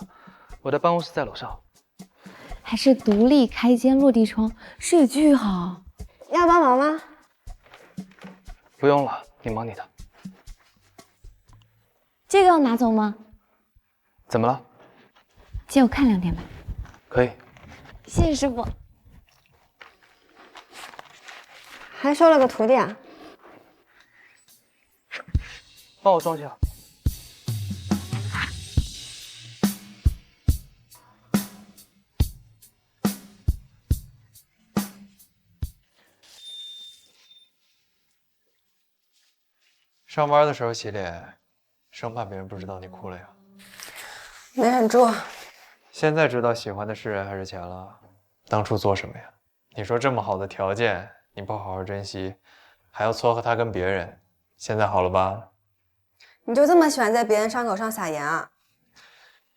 Speaker 5: 我的办公室在楼上。
Speaker 8: 还是独立开间落地窗，视野巨好。
Speaker 1: 要帮忙吗？
Speaker 5: 不用了，你忙你的。
Speaker 8: 这个要拿走吗？
Speaker 5: 怎么了？
Speaker 8: 借我看2天吧。
Speaker 5: 可以。
Speaker 8: 谢谢师傅。
Speaker 1: 还收了个徒弟啊？
Speaker 5: 帮我装下。
Speaker 7: 上班的时候洗脸，生怕别人不知道你哭了呀。
Speaker 1: 没忍住。
Speaker 7: 现在知道喜欢的是人还是钱了？当初做什么呀？你说这么好的条件，你不好好珍惜，还要撮合他跟别人，现在好了吧？
Speaker 1: 你就这么喜欢在别人伤口上撒盐啊？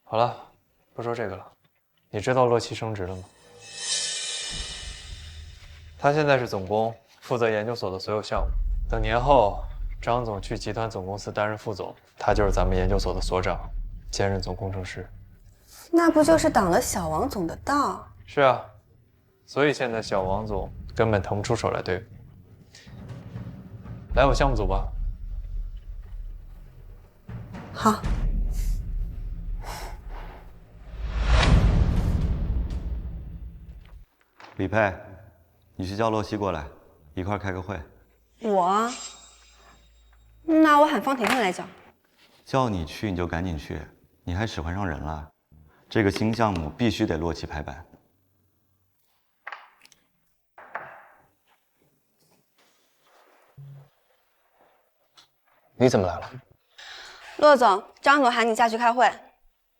Speaker 7: 好了，不说这个了。你知道洛奇升职了吗？他现在是总工，负责研究所的所有项目。等年后，张总去集团总公司担任副总，他就是咱们研究所的所长，兼任总工程师。
Speaker 1: 那不就是挡了小王总的道？
Speaker 7: 是啊，所以现在小王总根本腾不出手来对付你。来我项目组吧。
Speaker 1: 好。
Speaker 16: 李佩，你去叫洛西过来，一块开个会。
Speaker 1: 我？那我喊方婷婷来叫。
Speaker 16: 叫你去你就赶紧去，你还使唤上人了。这个新项目必须得洛奇拍板。
Speaker 5: 你怎么来了？
Speaker 1: 骆总、张总喊你下去开会。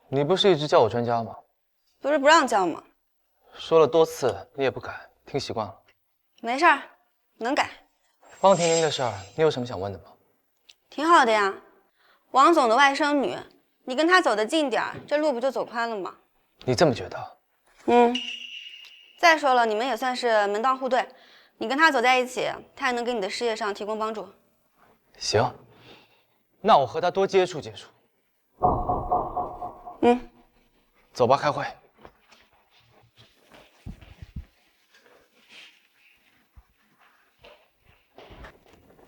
Speaker 5: 你不是一直叫我专家吗？
Speaker 1: 不是不让叫吗？
Speaker 5: 说了多次，你也不改，听习惯了。
Speaker 1: 没事儿，能改。
Speaker 5: 方婷婷的事儿，你有什么想问的吗？
Speaker 1: 挺好的呀，王总的外甥女，你跟她走得近点儿，这路不就走宽了吗？
Speaker 5: 你这么觉得？
Speaker 1: 再说了，你们也算是门当户对，你跟她走在一起，她也能给你的事业上提供帮助。
Speaker 5: 行，那我和她多接触接触。走吧，开会。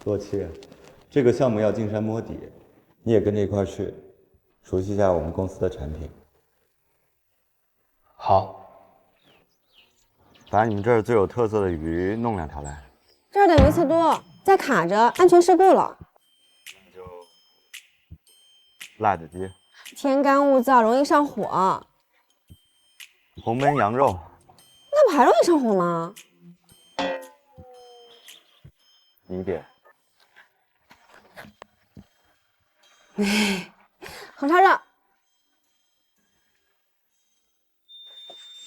Speaker 16: 洛七，这个项目要进山摸底，你也跟着一块儿去，熟悉一下我们公司的产品。
Speaker 7: 好。
Speaker 16: 把你们这儿最有特色的鱼弄2条来。
Speaker 10: 这儿的鱼刺多，再卡着安全事故了。
Speaker 16: 辣子鸡、
Speaker 10: 天干物燥，容易上火。
Speaker 16: 红焖羊肉，
Speaker 10: 那不还容易上火吗？
Speaker 16: 你点。
Speaker 10: 红烧肉。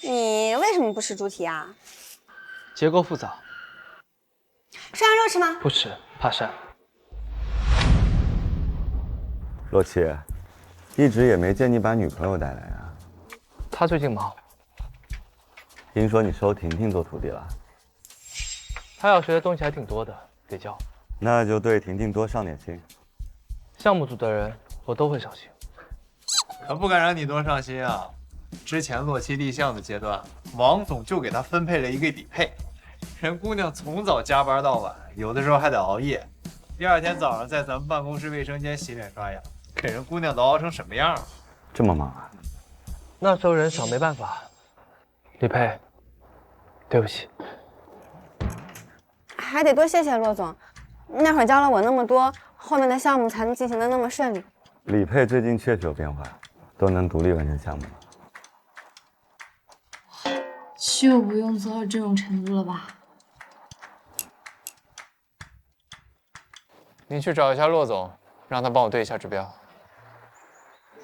Speaker 10: 你为什么不吃猪蹄啊？
Speaker 5: 结构复杂。
Speaker 10: 涮羊肉吃吗？
Speaker 5: 不吃，怕膻。
Speaker 16: 洛七，一直也没见你把女朋友带来啊。
Speaker 5: 她最近忙。
Speaker 16: 听说你收婷婷做徒弟了？
Speaker 5: 她要学的东西还挺多的，得教。
Speaker 16: 那就对婷婷多上点心。
Speaker 5: 项目组的人我都会上心。
Speaker 15: 可不敢让你多上心啊！之前洛七立项的阶段，王总就给他分配了一个李佩，人姑娘从早加班到晚，有的时候还得熬夜。第2天早上在咱们办公室卫生间洗脸刷牙，给人姑娘都熬成什么样了？
Speaker 16: 这么忙啊？
Speaker 5: 那时候人少，没办法。李佩，对不起。
Speaker 10: 还得多谢谢骆总，那会儿教了我那么多，后面的项目才能进行的那么顺利。
Speaker 16: 李佩最近确实有变化，都能独立完成项目了。
Speaker 8: 就不用做到这种程度了吧？
Speaker 7: 你去找一下骆总，让他帮我对一下指标。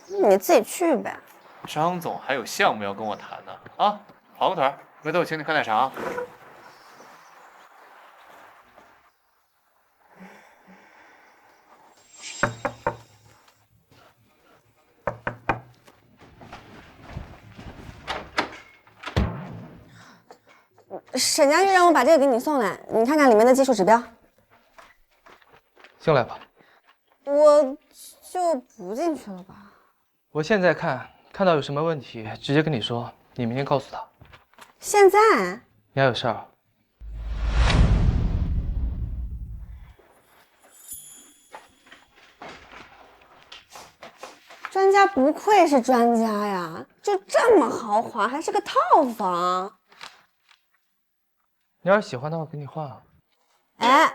Speaker 10: 你自己去呗。
Speaker 15: 张总还有项目要跟我谈呢啊！跑个腿儿，回头我请你喝奶茶。
Speaker 10: 沈佳玉让我把这个给你送来，你看看里面的技术指标。
Speaker 5: 进来吧。
Speaker 10: 我就不进去了吧。
Speaker 5: 我现在看到有什么问题，直接跟你说，你明天告诉他。
Speaker 10: 现在？
Speaker 5: 你还有事儿？
Speaker 10: 专家不愧是专家呀，就这么豪华，还是个套房。
Speaker 5: 你要是喜欢的话，给你换啊。
Speaker 10: 哎，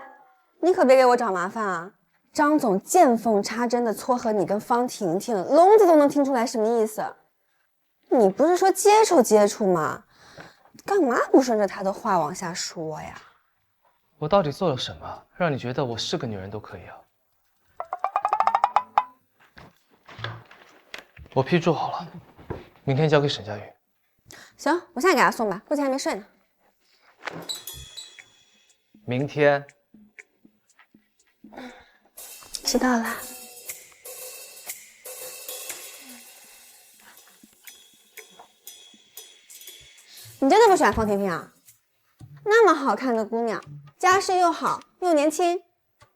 Speaker 10: 你可别给我找麻烦啊！张总见缝插针的撮合你跟方婷婷，聋子都能听出来什么意思。你不是说接触接触吗？干嘛不顺着他的话往下说呀？
Speaker 5: 我到底做了什么，让你觉得我是个女人都可以啊？我批注好了，明天交给沈佳玉。
Speaker 10: 行，我现在给他送吧，估计还没睡呢。
Speaker 5: 明天。
Speaker 10: 知道了。你真的不喜欢方婷婷啊？那么好看的姑娘，家世又好又年轻，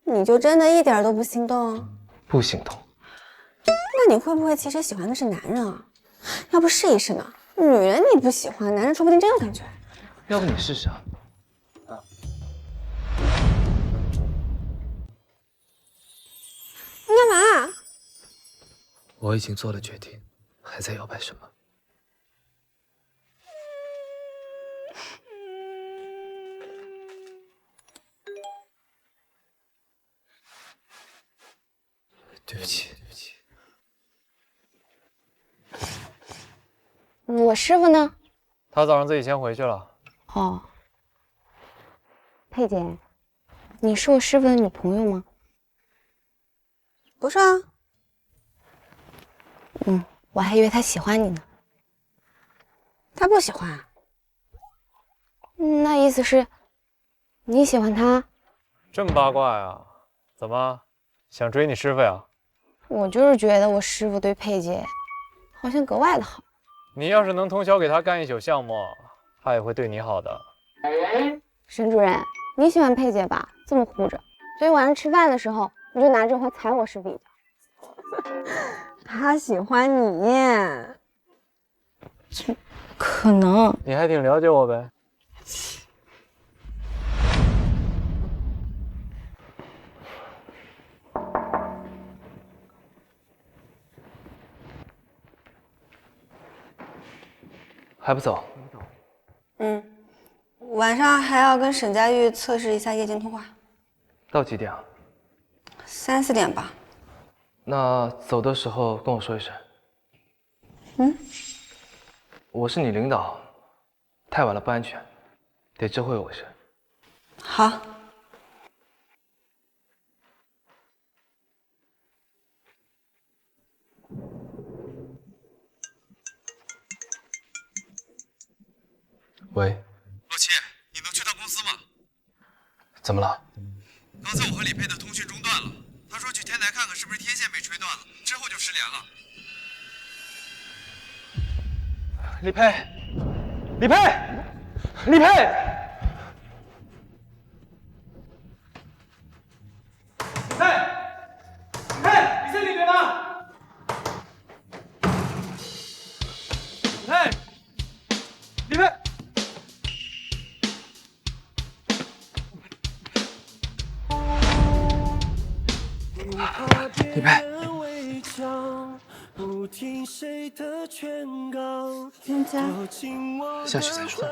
Speaker 10: 你就真的一点都不心动？
Speaker 5: 不心动。
Speaker 10: 那你会不会其实喜欢的是男人啊？要不试一试呢？女人你不喜欢，男人说不定真有感觉。
Speaker 5: 要不你试试啊？
Speaker 10: 你干嘛？
Speaker 5: 我已经做了决定，还在摇摆什么？对不起，对不起。
Speaker 8: 我师傅呢？
Speaker 7: 他早上自己先回去了。
Speaker 8: 哦，佩姐，你是我师傅的女朋友吗？
Speaker 10: 不是啊。
Speaker 8: 我还以为他喜欢你呢。
Speaker 10: 他不喜欢啊。
Speaker 8: 那意思是，你喜欢他？
Speaker 7: 这么八卦呀？怎么想追你师傅呀？
Speaker 8: 我就是觉得我师傅对佩姐好像格外的好。
Speaker 7: 你要是能通宵给他干一宿项目，他也会对你好的。
Speaker 8: 沈主任，你喜欢佩姐吧？这么护着，所以晚上吃饭的时候，你就拿这话踩我师傅一脚。
Speaker 10: 他喜欢你，
Speaker 8: 可能。
Speaker 7: 你还挺了解我呗。
Speaker 5: 还不走？
Speaker 10: 晚上还要跟沈佳玉测试一下夜间通话，
Speaker 5: 到几点啊
Speaker 10: 3、4点吧。
Speaker 5: 那走的时候跟我说一声。我是你领导，太晚了不安全，得知会我一声。
Speaker 10: 好。
Speaker 5: 喂，
Speaker 6: 洛奇，你能去趟公司吗？
Speaker 5: 怎么了？
Speaker 6: 刚才我和李佩的通讯中断了，他说去天台看看是不是天线被吹断了，之后就失联了。
Speaker 5: 李佩，李佩，李佩！李佩，李佩，你在里面吗？李佩，李佩。李佩，下去再说。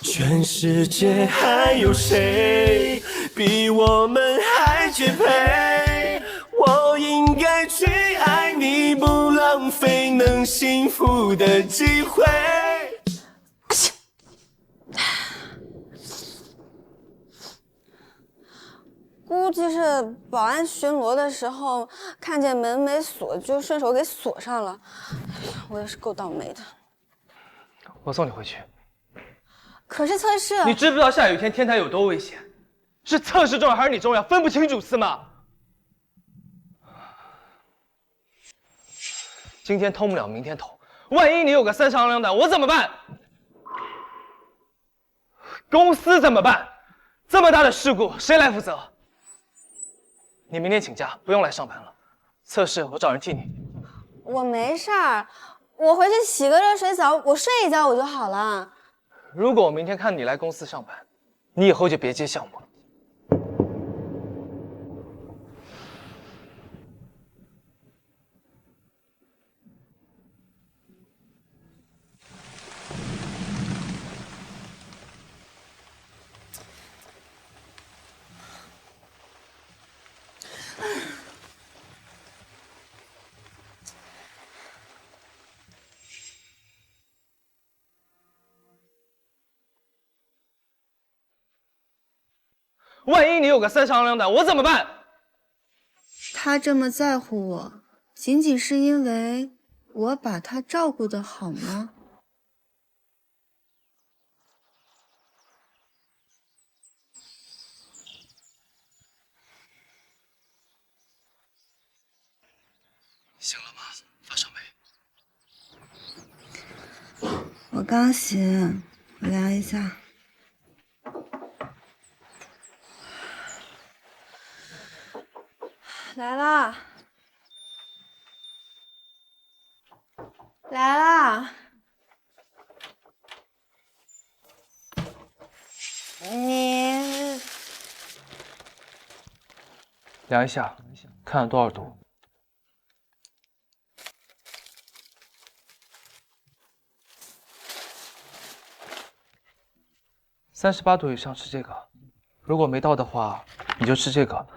Speaker 11: 全世界还有谁比我们还绝配？我应该去爱你，不浪费能幸福的机会。
Speaker 10: 估计是保安巡逻的时候看见门没锁，就顺手给锁上了。我也是够倒霉的。
Speaker 5: 我送你回去。
Speaker 10: 可是测试，
Speaker 5: 你知不知道下雨天天台有多危险？是测试重要还是你重要？分不清主次吗？今天通不了，明天通。万一你有个3长2短，我怎么办？公司怎么办？这么大的事故，谁来负责？你明天请假，不用来上班了。测试我找人替你。
Speaker 10: 我没事儿，我回去洗个热水澡，我睡一觉我就好了。
Speaker 5: 如果我明天看你来公司上班，你以后就别接项目了。万一你有个3长2短，我怎么办？
Speaker 1: 他这么在乎我，仅仅是因为我把他照顾得好吗？
Speaker 2: 醒了吗？发烧没？
Speaker 1: 我刚醒，我量一下。
Speaker 10: 来啦，来啦！你
Speaker 5: 量一下，看了多少度？38度以上吃这个，如果没到的话，你就吃这个。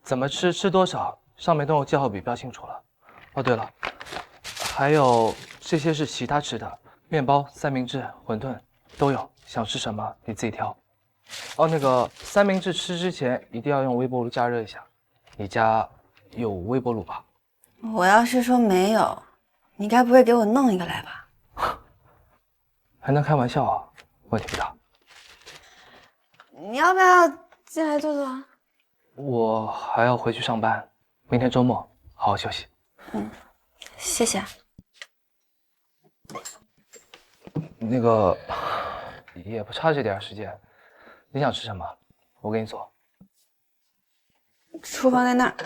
Speaker 5: 怎么吃，吃多少，上面都有记号笔标清楚了。哦，对了，还有这些是其他吃的，面包、三明治、馄饨都有，想吃什么你自己挑。哦，那个三明治吃之前一定要用微波炉加热一下。你家有微波炉吧？
Speaker 10: 我要是说没有，你该不会给我弄一个来吧？
Speaker 5: 还能开玩笑啊？问题不大。
Speaker 10: 你要不要进来坐坐？
Speaker 5: 我还要回去上班，明天周末好好休息。
Speaker 10: 谢谢。
Speaker 5: 那个也不差这点时间，你想吃什么？我给你做。
Speaker 10: 厨房在那儿。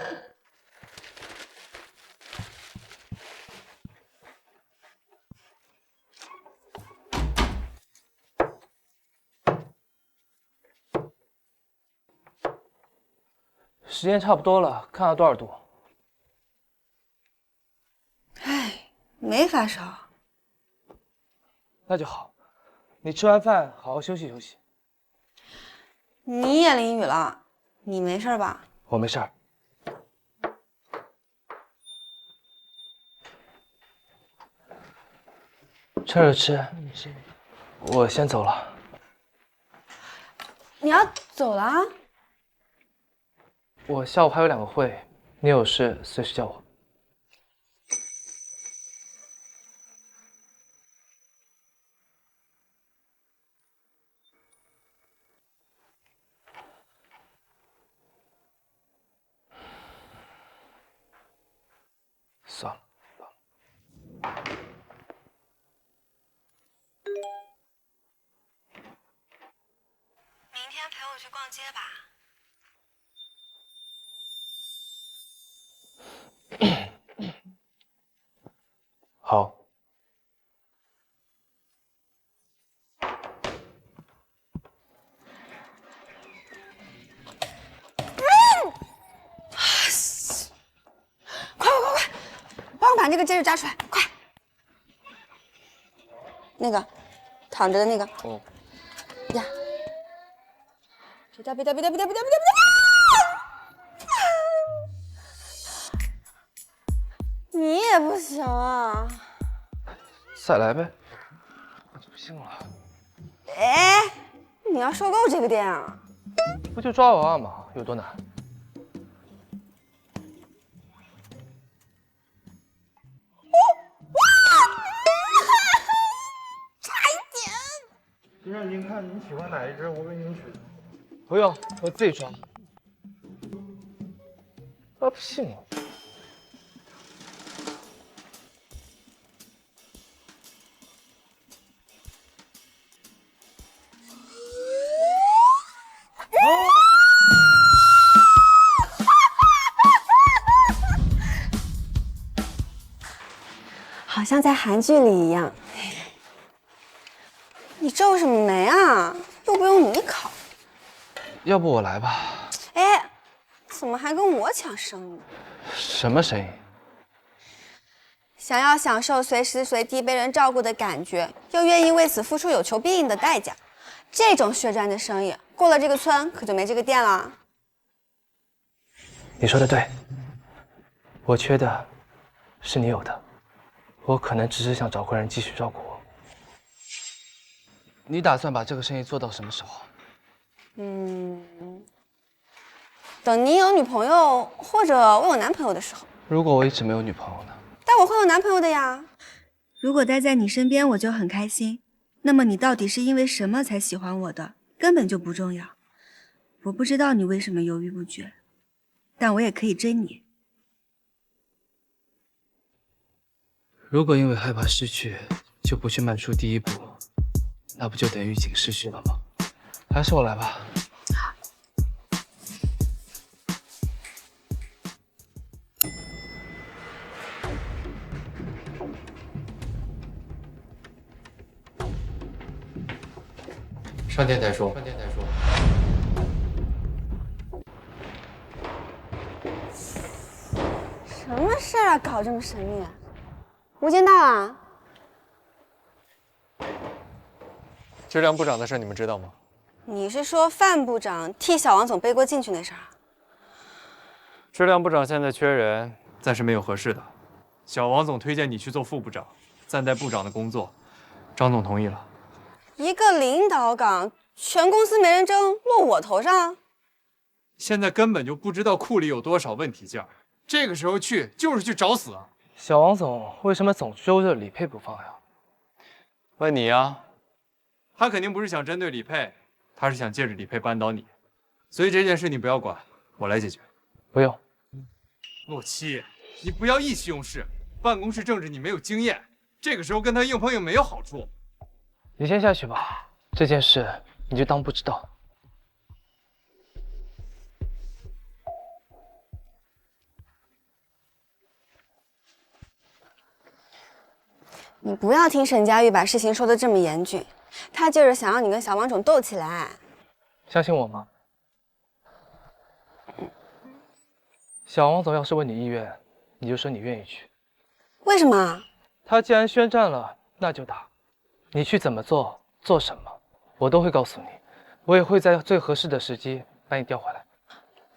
Speaker 5: 时间差不多了，看到多少度？
Speaker 10: 哎，
Speaker 1: 没发烧。
Speaker 5: 那就好，你吃完饭好好休息休息。
Speaker 1: 你也淋雨了，你没事吧？
Speaker 5: 我没事儿。趁热吃，我先走了。
Speaker 1: 你要走了？
Speaker 5: 我下午还有2个会，你有事随时叫我。算了。
Speaker 1: 明天陪我去逛街吧。
Speaker 5: 好。
Speaker 1: 快！帮我把那个戒指扎出来，快！那个躺着的那个。
Speaker 5: 哦。
Speaker 1: 呀！别掉！你也不行啊！
Speaker 5: 再来呗，我就不信了。
Speaker 1: 哎，你要收购这个店啊？
Speaker 5: 不就抓娃娃吗？有多难？
Speaker 1: 差一点！
Speaker 4: 先让您看你喜欢哪一只，我给您取。
Speaker 5: 不用，我自己抓。不信我。
Speaker 10: 好像在韩剧里一样。
Speaker 1: 你皱什么眉啊？又不用你烤。
Speaker 5: 要不我来吧？
Speaker 1: 哎，怎么还跟我抢生意？
Speaker 5: 什么声音？
Speaker 1: 想要享受随时随地被人照顾的感觉，又愿意为此付出有求必应的代价，这种血战的生意，过了这个村可就没这个店了。
Speaker 5: 你说的对，我缺的是你有的，我可能只是想找个人继续照顾我。你打算把这个生意做到什么时候？
Speaker 1: 等你有女朋友或者我有男朋友的时候。
Speaker 5: 如果我一直没有女朋友呢？
Speaker 1: 但我会有男朋友的呀。如果待在你身边我就很开心，那么你到底是因为什么才喜欢我的，根本就不重要。我不知道你为什么犹豫不决，但我也可以追你。
Speaker 5: 如果因为害怕失去就不去迈出第一步，那不就等于已经失去了吗？还是我来吧。
Speaker 7: 上天台说。
Speaker 10: 什么事儿啊？搞这么神秘？无间道啊？
Speaker 15: 质量部长的事你们知道吗？
Speaker 1: 你是说范部长替小王总背锅进去那事儿？
Speaker 15: 质量部长现在缺人，暂时没有合适的。小王总推荐你去做副部长，暂代部长的工作。张总同意了。
Speaker 1: 一个领导岗，全公司没人争，落我头上？
Speaker 15: 现在根本就不知道库里有多少问题件，这个时候去就是去找死啊！
Speaker 5: 小王总为什么总揪着李佩不放呀？
Speaker 15: 问你呀，他肯定不是想针对李佩，他是想借着李佩扳倒你。所以这件事你不要管，我来解决。
Speaker 5: 不用。
Speaker 15: 洛七，你不要意气用事，办公室政治你没有经验，这个时候跟他硬碰硬没有好处。
Speaker 5: 你先下去吧，这件事你就当不知道。
Speaker 1: 你不要听沈佳玉把事情说的这么严峻，她就是想让你跟小王总斗起来。
Speaker 5: 相信我吗？小王总要是问你意愿，你就说你愿意去。
Speaker 1: 为什么？
Speaker 5: 他既然宣战了，那就打。你去怎么做，做什么，我都会告诉你。我也会在最合适的时机把你调回来。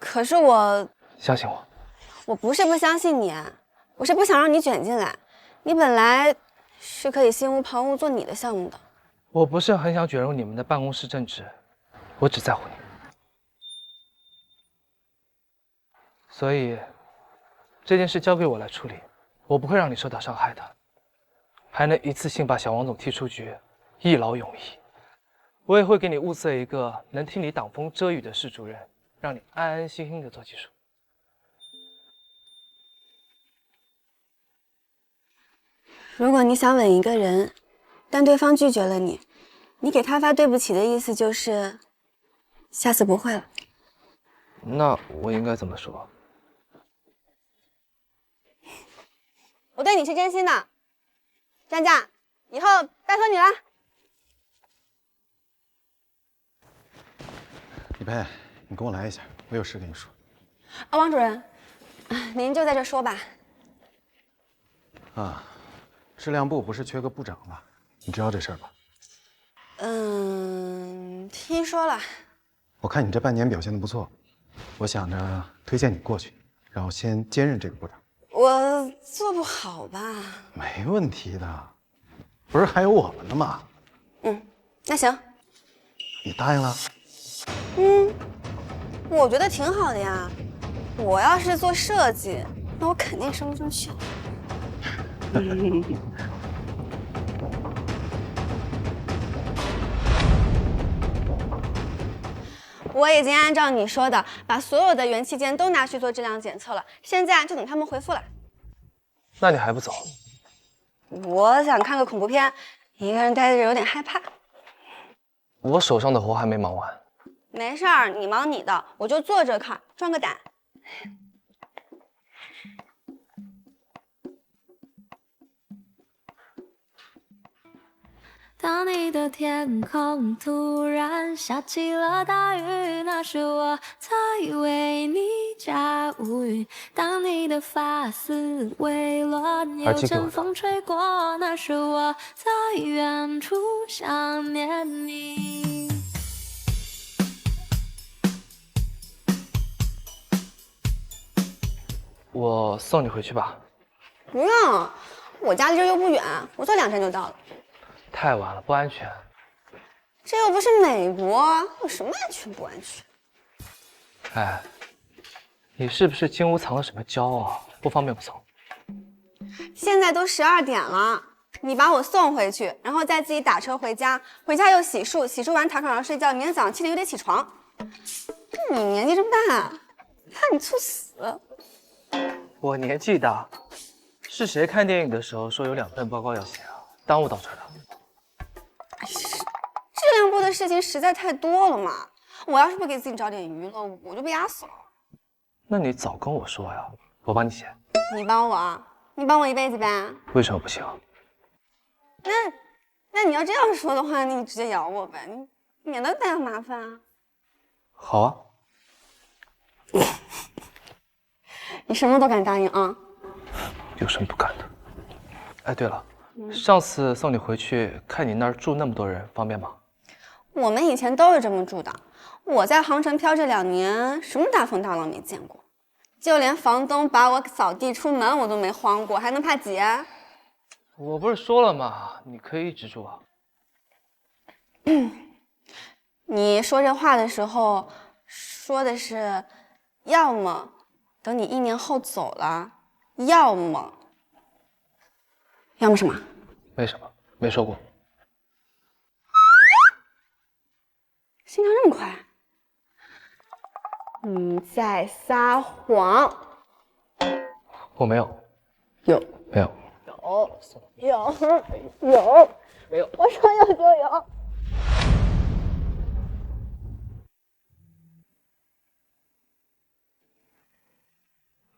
Speaker 10: 可是我，
Speaker 5: 相信我。
Speaker 10: 我不是不相信你，我是不想让你卷进来。你本来是可以心无旁骛做你的项目的。
Speaker 5: 我不是很想卷入你们的办公室政治，我只在乎你。所以，这件事交给我来处理，我不会让你受到伤害的，还能一次性把小王总踢出局，一劳永逸。我也会给你物色一个能替你挡风遮雨的室主任，让你安安心心的做技术。
Speaker 10: 如果你想吻一个人，但对方拒绝了你，你给他发对不起的意思就是下次不会了。
Speaker 5: 那我应该怎么说？
Speaker 10: 我对你是真心的，张家，以后拜托你了。
Speaker 6: 李佩，你跟我来一下，我有事跟你说。
Speaker 10: 啊，王主任，您就在这说吧。
Speaker 6: 啊，质量部不是缺个部长吗？你知道这事儿吧？
Speaker 10: 听说了。
Speaker 6: 我看你这半年表现的不错，我想着推荐你过去，然后先兼任这个部长。
Speaker 10: 我做不好吧？
Speaker 6: 没问题的，不是还有我们呢吗？
Speaker 10: 那行。
Speaker 6: 你答应了？
Speaker 10: 我觉得挺好的呀。我要是做设计，那我肯定升不上去。我已经按照你说的，把所有的元器件都拿去做质量检测了，现在就等他们回复了。
Speaker 5: 那你还不走？
Speaker 10: 我想看个恐怖片，一个人待着有点害怕。
Speaker 5: 我手上的活还没忙完。
Speaker 10: 没事儿，你忙你的，我就坐着看，壮个胆。
Speaker 3: 当你的天空突然下起了大雨，那是我在为你加无语。当你的发丝微乱，有阵风吹过，那是我在远处想念你。
Speaker 5: 我送你回去吧。
Speaker 10: 不用，我家离这又不远，我坐2站就到了。
Speaker 5: 太晚了，不安全。
Speaker 10: 这又不是美国，有什么安全不安全？
Speaker 5: 哎，你是不是金屋藏了什么娇啊？不方便我送。
Speaker 10: 现在都12点了，你把我送回去，然后再自己打车回家，回家又洗漱，洗漱完躺床上睡觉，明天早上7点又得起床。你年纪这么大，怕你猝死。
Speaker 5: 我年纪大，是谁看电影的时候说有2份报告要写啊？耽误到这儿的。
Speaker 10: 质量部的事情实在太多了嘛，我要是不给自己找点娱乐，我就被压死了。
Speaker 5: 那你早跟我说呀，我帮你写。
Speaker 10: 你帮我，你帮我一辈子呗？
Speaker 5: 为什么不行？
Speaker 10: 那你要这样说的话，你直接咬我呗，你免得带来麻烦啊。
Speaker 5: 好啊。
Speaker 10: 你什么都敢答应啊？
Speaker 5: 有什么不敢的？哎，对了，上次送你回去，看你那儿住那么多人，方便吗？
Speaker 10: 我们以前都是这么住的。我在杭城漂这2年，什么大风大浪没见过，就连房东把我扫地出门我都没慌过，还能怕几？
Speaker 5: 我不是说了吗？你可以一直住啊。
Speaker 10: 你说这话的时候，说的是，要么等你1年后走了，要么什么？
Speaker 5: 没什么，没说过。
Speaker 10: 心跳这么快？你在撒谎。
Speaker 5: 我没有。
Speaker 10: 有。
Speaker 5: 没有。
Speaker 10: 有。
Speaker 5: 没有。
Speaker 10: 我说有就有。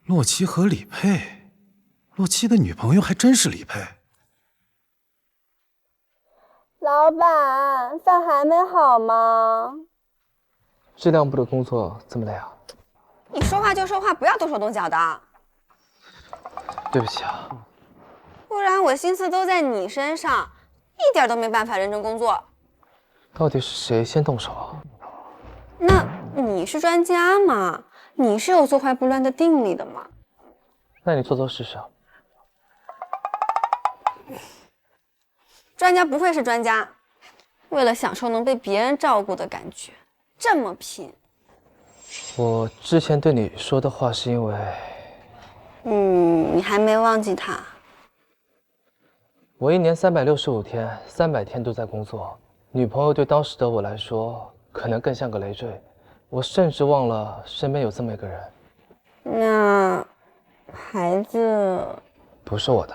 Speaker 6: 洛奇和李佩，洛奇的女朋友还真是李佩。
Speaker 10: 老板，饭还没好吗？
Speaker 5: 质量部的工作这么累啊？
Speaker 10: 你说话就说话，不要动手动脚的。
Speaker 5: 对不起啊。
Speaker 10: 我不然我心思都在你身上，一点都没办法认真工作。
Speaker 5: 到底是谁先动手啊？
Speaker 10: 那你是专家嘛？你是有做坏不乱的定力的嘛？
Speaker 5: 那你做做试试啊。
Speaker 10: 专家不会是专家，为了享受能被别人照顾的感觉，这么拼。
Speaker 5: 我之前对你说的话是因为，
Speaker 10: 你还没忘记他。
Speaker 5: 我一年365天，300天都在工作。女朋友对当时的我来说，可能更像个累赘。我甚至忘了身边有这么一个人。
Speaker 10: 那孩子
Speaker 5: 不是我的，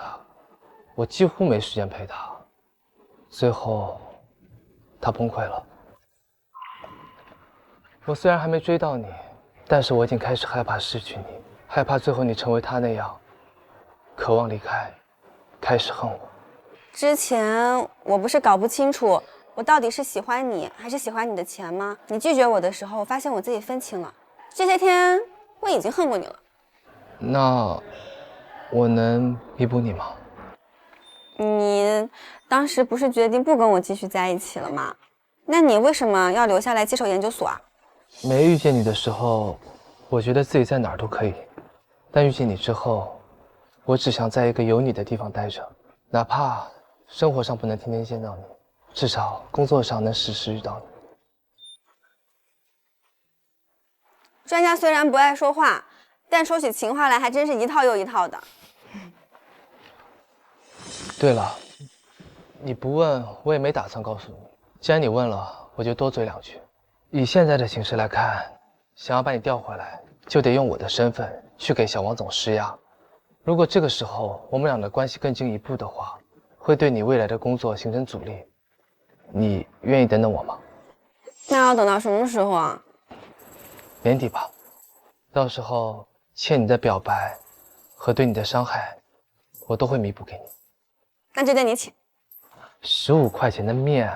Speaker 5: 我几乎没时间陪他。最后，他崩溃了。我虽然还没追到你，但是我已经开始害怕失去你，害怕最后你成为他那样，渴望离开，开始恨我。
Speaker 10: 之前我不是搞不清楚我到底是喜欢你还是喜欢你的钱吗？你拒绝我的时候，我发现我自己分清了。这些天我已经恨过你了。
Speaker 5: 那我能弥补你吗？
Speaker 10: 你当时不是决定不跟我继续在一起了吗？那你为什么要留下来接受研究所啊？
Speaker 5: 没遇见你的时候，我觉得自己在哪儿都可以，但遇见你之后，我只想在一个有你的地方待着，哪怕生活上不能天天见到你，至少工作上能时时遇到你。
Speaker 10: 专家虽然不爱说话，但说起情话来还真是一套又一套的。
Speaker 5: 对了，你不问我也没打算告诉你，既然你问了，我就多嘴两句。以现在的形势来看，想要把你调回来，就得用我的身份去给小王总施压。如果这个时候我们俩的关系更进一步的话，会对你未来的工作形成阻力。你愿意等等我吗？
Speaker 10: 那要等到什么时候啊？
Speaker 5: 年底吧，到时候欠你的表白和对你的伤害，我都会弥补给你。
Speaker 10: 那就得你请。
Speaker 5: 15块钱的面，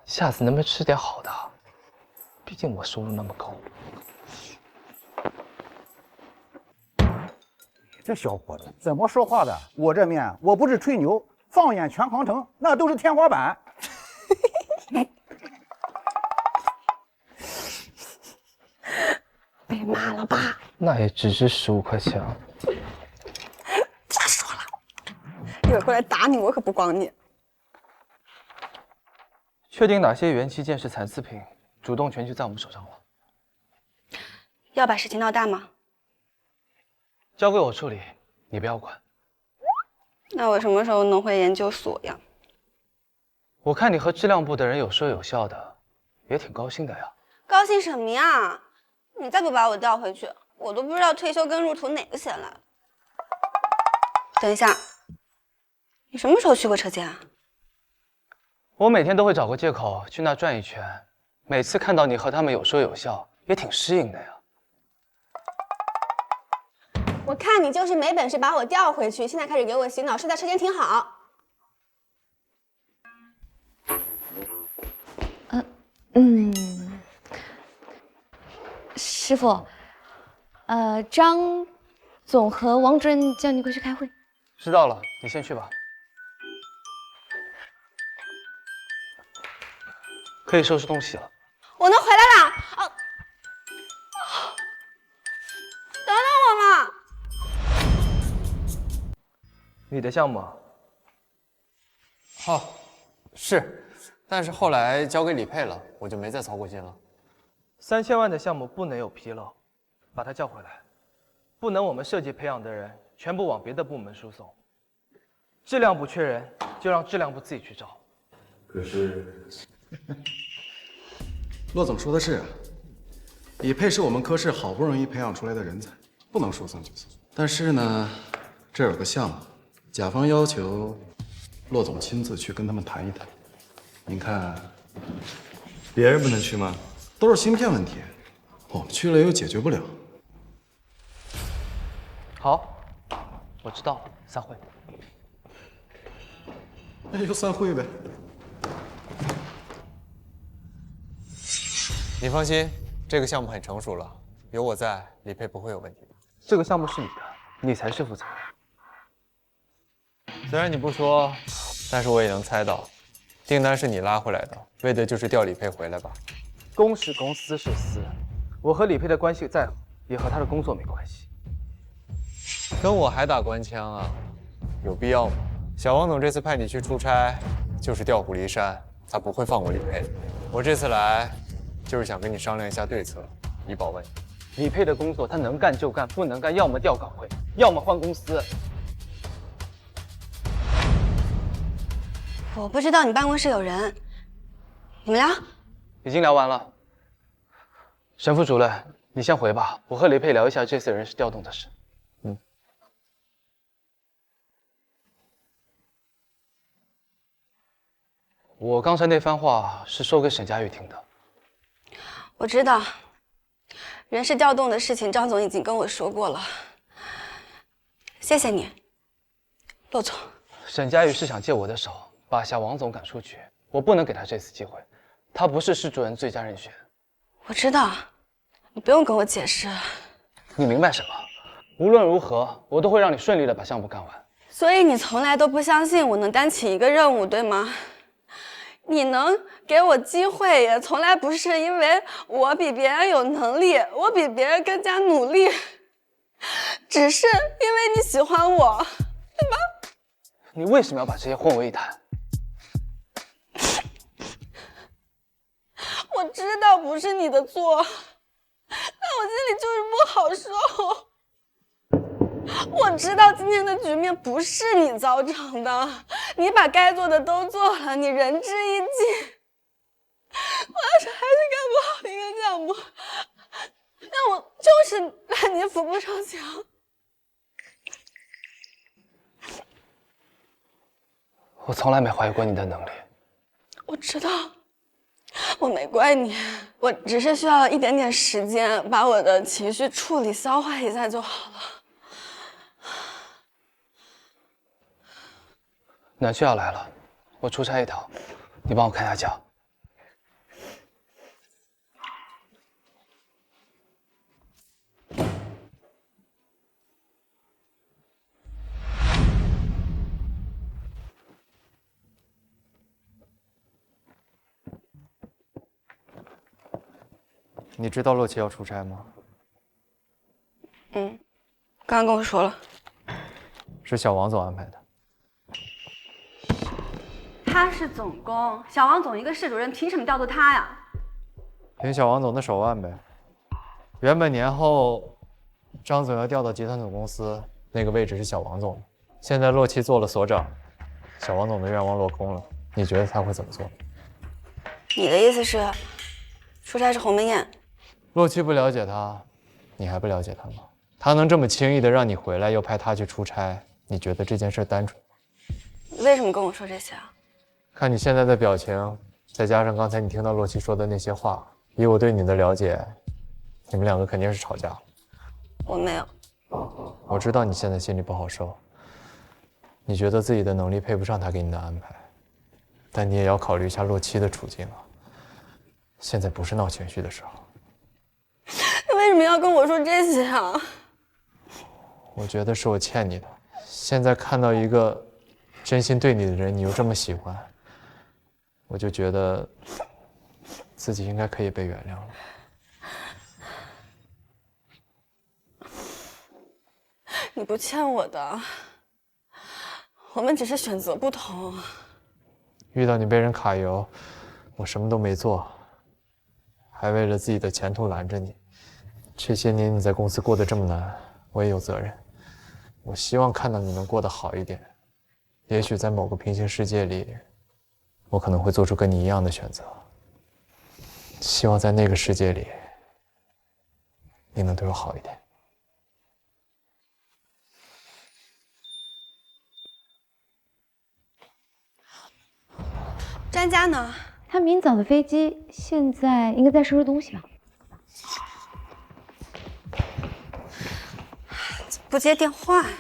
Speaker 5: 下次能不能吃点好的？毕竟我收入那么高。
Speaker 9: 这小伙子怎么说话的？我这面我不是吹牛，放眼全航城那都是天花板。
Speaker 10: 被骂了吧？
Speaker 5: 那也只值15块钱啊！
Speaker 10: 别说了，一会儿过来打你，我可不光你。
Speaker 5: 确定哪些元器件是残次品，主动权就在我们手上了。
Speaker 1: 要把事情闹大吗？
Speaker 5: 交给我处理，你不要管。
Speaker 1: 那我什么时候能回研究所呀？
Speaker 5: 我看你和质量部的人有说有笑的，也挺高兴的呀。
Speaker 1: 高兴什么呀？你再不把我调回去，我都不知道退休跟入土哪个先来。等一下，你什么时候去过车间啊？
Speaker 5: 我每天都会找个借口去那转一圈，每次看到你和他们有说有笑，也挺适应的呀。
Speaker 10: 我看你就是没本事把我调回去，现在开始给我洗脑，是在车间挺好。
Speaker 8: 师傅，张总和王主任叫你过去开会。
Speaker 5: 知道了，你先去吧。可以收拾东西了。
Speaker 1: 我能回来了。啊！等等我嘛！
Speaker 5: 你的项目？
Speaker 7: 好，是，但是后来交给李佩了，我就没再操过心了。
Speaker 5: 3000万的项目不能有纰漏，把他叫回来，不能我们设计培养的人全部往别的部门输送。质量部缺人，就让质量部自己去找。
Speaker 16: 可是，
Speaker 6: 骆总说的是，李佩是我们科室好不容易培养出来的人才，不能说送就送。但是呢，这有个项目，甲方要求骆总亲自去跟他们谈一谈。您看，
Speaker 16: 别人不能去吗？
Speaker 6: 都是芯片问题，我们去了又解决不了。
Speaker 5: 好，我知道了，散会。
Speaker 6: 那就散会呗。
Speaker 7: 你放心，这个项目很成熟了，有我在，李佩不会有问题的。
Speaker 5: 这个项目是你的，你才是负责人。
Speaker 7: 虽然你不说，但是我也能猜到，订单是你拉回来的，为的就是调李佩回来吧？
Speaker 5: 公是公，私是私，我和李佩的关系再好，也和他的工作没关系。
Speaker 7: 跟我还打官腔啊？有必要吗？小王总这次派你去出差，就是调虎离山，他不会放过李佩。我这次来，就是想跟你商量一下对策，以保万一。
Speaker 5: 李佩的工作他能干就干，不能干要么调岗位，要么换公司。
Speaker 10: 我不知道你办公室有人，你们聊。
Speaker 5: 已经聊完了。沈副主任，你先回吧，我和李佩聊一下这次人事调动的事。我刚才那番话是说给沈佳玉听的。
Speaker 10: 我知道，人事调动的事情，张总已经跟我说过了。谢谢你，骆总。
Speaker 5: 沈佳玉是想借我的手把夏王总赶出去，我不能给他这次机会，他不是室主任最佳人选。
Speaker 10: 我知道，你不用跟我解释。
Speaker 5: 你明白什么？无论如何，我都会让你顺利的把项目干完。
Speaker 10: 所以你从来都不相信我能担起一个任务，对吗？你能给我机会，也从来不是因为我比别人有能力，我比别人更加努力，只是因为你喜欢我，对吧？
Speaker 5: 你为什么要把这些混为一谈？
Speaker 10: 我知道不是你的错，但我心里就是不好受。我知道今天的局面不是你造成的，你把该做的都做了，你仁至义尽。我要是还是干不好一个项目，那我就是烂泥扶不上墙。
Speaker 5: 我从来没怀疑过你的能力。
Speaker 10: 我知道，我没怪你，我只是需要一点点时间，把我的情绪处理消化一下就好了。
Speaker 5: 暖气要来了，我出差一趟，你帮我看下脚。
Speaker 7: 你知道洛奇要出差吗？
Speaker 10: 刚刚跟我说了，
Speaker 7: 是小王总安排的。
Speaker 10: 他是总工，小王总一个室主任，凭什么调度他呀？
Speaker 7: 凭小王总的手腕呗。原本年后张总要调到集团总公司，那个位置是小王总的。现在洛奇做了所长，小王总的愿望落空了。你觉得他会怎么做？
Speaker 10: 你的意思是，出差是鸿门宴？
Speaker 7: 洛奇不了解他，你还不了解他吗？他能这么轻易的让你回来，又派他去出差，你觉得这件事单纯吗？
Speaker 10: 你为什么跟我说这些啊？
Speaker 7: 看你现在的表情，再加上刚才你听到洛奇说的那些话，以我对你的了解，你们两个肯定是吵架了。
Speaker 10: 我没有。
Speaker 7: 我知道你现在心里不好受，你觉得自己的能力配不上他给你的安排，但你也要考虑一下洛奇的处境啊。现在不是闹情绪的时候。
Speaker 10: 你为什么要跟我说这些啊？
Speaker 7: 我觉得是我欠你的。现在看到一个真心对你的人，你又这么喜欢，我就觉得自己应该可以被原谅了。
Speaker 10: 你不欠我的，我们只是选择不同。
Speaker 7: 遇到你被人揩油，我什么都没做，还为了自己的前途拦着你。这些年你在公司过得这么难，我也有责任。我希望看到你能过得好一点。也许在某个平行世界里，我可能会做出跟你一样的选择。希望在那个世界里，你能对我好一点。
Speaker 10: 专家呢？
Speaker 8: 他明早的飞机，现在应该在收拾东西了。
Speaker 10: 不接电话呀？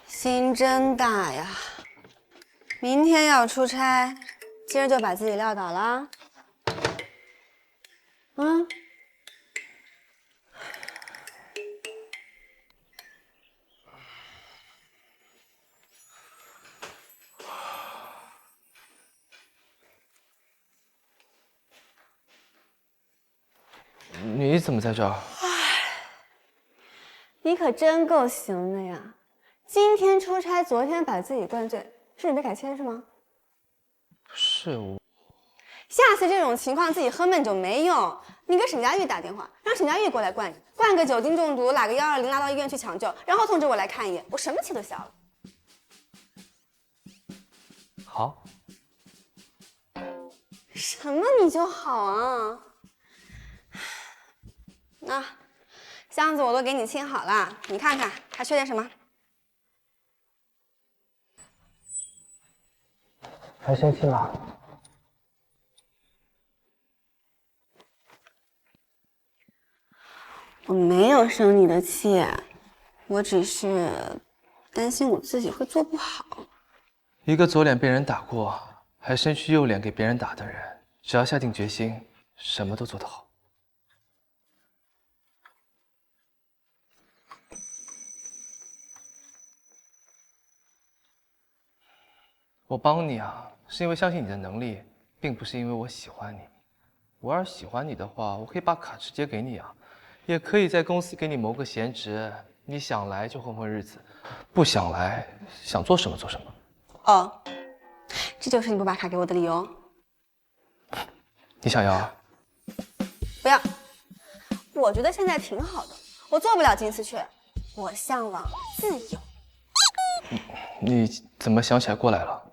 Speaker 10: 心真大呀！明天要出差，今儿就把自己撂倒了？嗯。
Speaker 5: 你怎么在这儿？
Speaker 10: 你可真够行的呀！今天出差，昨天把自己灌醉，是你没改签是吗？
Speaker 5: 是我。
Speaker 10: 下次这种情况自己喝闷酒没用，你给沈佳玉打电话，让沈佳玉过来灌你，灌个酒精中毒，打个120拉到医院去抢救，然后通知我来看一眼，我什么气都消了。
Speaker 5: 好。
Speaker 10: 什么你就好啊？那箱子我都给你清好了，你看看还缺点什么？
Speaker 5: 还生气吗？
Speaker 10: 我没有生你的气，我只是担心我自己会做不好。
Speaker 5: 一个左脸被人打过，还身虚右脸给别人打的人，只要下定决心，什么都做得好。我帮你啊，是因为相信你的能力，并不是因为我喜欢你。我要是喜欢你的话，我可以把卡直接给你啊，也可以在公司给你谋个闲职，你想来就混混日子，不想来想做什么做什么。
Speaker 10: 哦，这就是你不把卡给我的理由？
Speaker 5: 你想要啊？
Speaker 10: 不要，我觉得现在挺好的，我做不了金丝雀，我向往自由。
Speaker 5: 你怎么想起来过来了？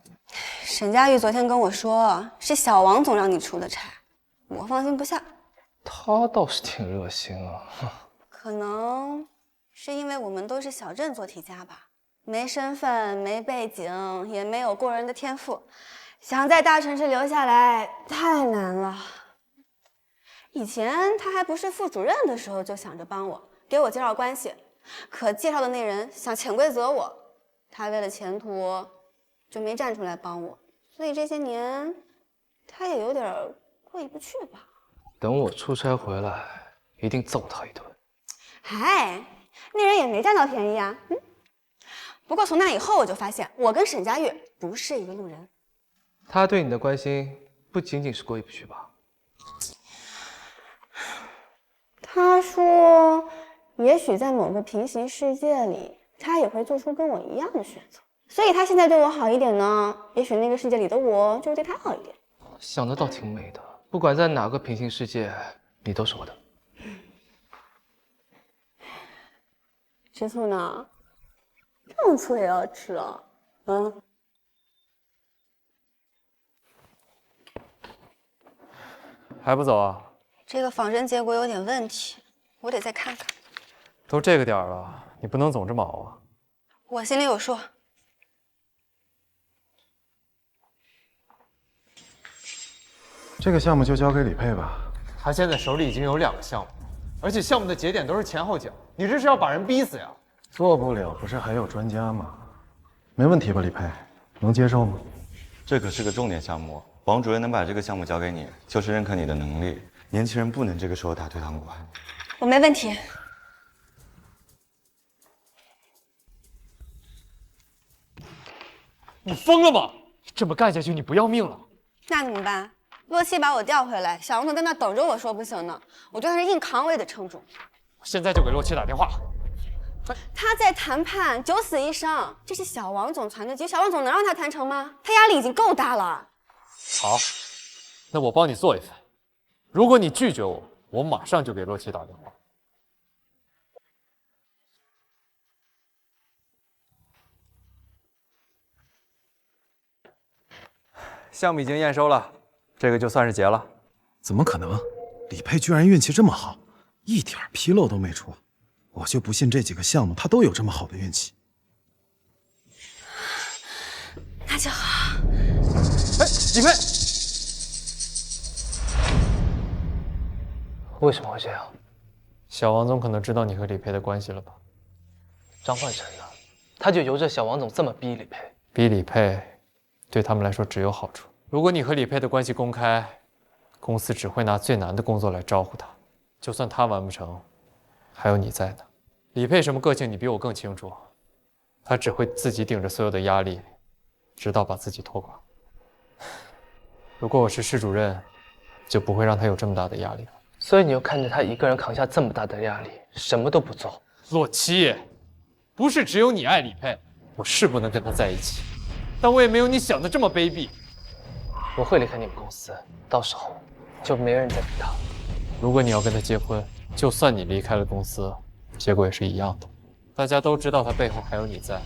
Speaker 10: 沈佳玉昨天跟我说，是小王总让你出的差，我放心不下。
Speaker 5: 他倒是挺热心啊。
Speaker 10: 可能是因为我们都是小镇做题家吧，没身份、没背景，也没有过人的天赋，想在大城市留下来太难了。以前他还不是副主任的时候，就想着帮我，给我介绍关系，可介绍的那人想潜规则我，他为了前途就没站出来帮我，所以这些年他也有点过意不去吧。
Speaker 5: 等我出差回来，一定揍他一顿。
Speaker 10: 嗨，那人也没占到便宜啊。不过从那以后，我就发现我跟沈佳玉不是一个路人。
Speaker 5: 他对你的关心不仅仅是过意不去吧？
Speaker 10: 他说，也许在某个平行世界里，他也会做出跟我一样的选择，所以他现在对我好一点呢，也许那个世界里的我就会对他好一点。
Speaker 5: 想的倒挺美的，不管在哪个平行世界，你都是我的。
Speaker 10: 吃醋呢？这么醋也要吃啊？
Speaker 7: 还不走啊？
Speaker 10: 这个仿真结果有点问题，我得再看看。
Speaker 7: 都这个点儿了，你不能总这么熬啊！
Speaker 10: 我心里有数。
Speaker 6: 这个项目就交给李佩吧。
Speaker 15: 他现在手里已经有2个项目，而且项目的节点都是前后脚，你这是要把人逼死呀？
Speaker 6: 做不了，不是还有专家吗？没问题吧，李佩？能接受吗？
Speaker 16: 这可是个重点项目，王主任能把这个项目交给你，就是认可你的能力。年轻人不能这个时候打退堂鼓。
Speaker 10: 我没问题。
Speaker 7: 你疯了吗？这么干下去，你不要命了？
Speaker 10: 那怎么办？洛七把我调回来，小王总在那等着我说不行呢，我就算是硬扛我也得撑住。
Speaker 7: 现在就给洛七打电话。
Speaker 10: 他在谈判，九死一生，这是小王总团队局，小王总能让他谈成吗？他压力已经够大了。
Speaker 7: 好，那我帮你做一份。如果你拒绝我，我马上就给洛奇打电话。
Speaker 15: 项目已经验收了，这个就算是结了。
Speaker 4: 怎么可能？李佩居然运气这么好，一点纰漏都没出。我就不信这几个项目他都有这么好的运气。
Speaker 10: 那就好。
Speaker 15: 哎，李佩，
Speaker 5: 为什么会这样？
Speaker 7: 小王总可能知道你和李佩的关系了吧？
Speaker 5: 张焕成呢？他就由着小王总这么逼李佩，
Speaker 7: 逼李佩，对他们来说只有好处。如果你和李佩的关系公开，公司只会拿最难的工作来招呼他，就算他完不成，还有你在呢。李佩什么个性你比我更清楚，他只会自己顶着所有的压力，直到把自己拖垮。如果我是室主任，就不会让他有这么大的压力了。
Speaker 5: 所以你又看着他一个人扛下这么大的压力，什么都不做。
Speaker 7: 洛七，不是只有你爱李佩，我是不能跟他在一起，但我也没有你想的这么卑鄙。
Speaker 5: 我会离开你们公司，到时候就没人再逼他了。
Speaker 7: 如果你要跟他结婚，就算你离开了公司，结果也是一样的。大家都知道他背后还有你在，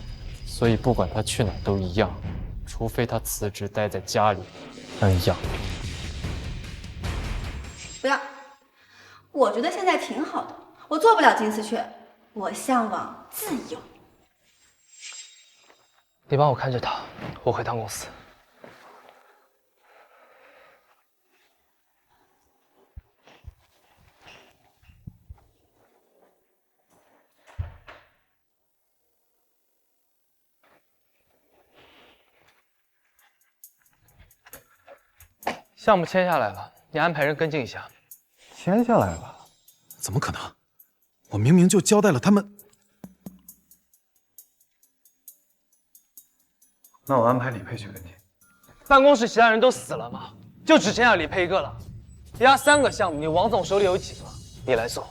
Speaker 7: 所以不管他去哪都一样，除非他辞职待在家里，那一样。
Speaker 1: 不要，我觉得现在挺好的。我做不了金丝雀，我向往自由。
Speaker 5: 你帮我看着他，我回趟公司。项目签下来了，你安排人跟进一下。
Speaker 4: 签下来了？怎么可能？我明明就交代了他们。那我安排李佩去跟进。
Speaker 5: 办公室其他人都死了吗？就只剩下李佩一个了。压3个项目，你王总手里有几个？你来做。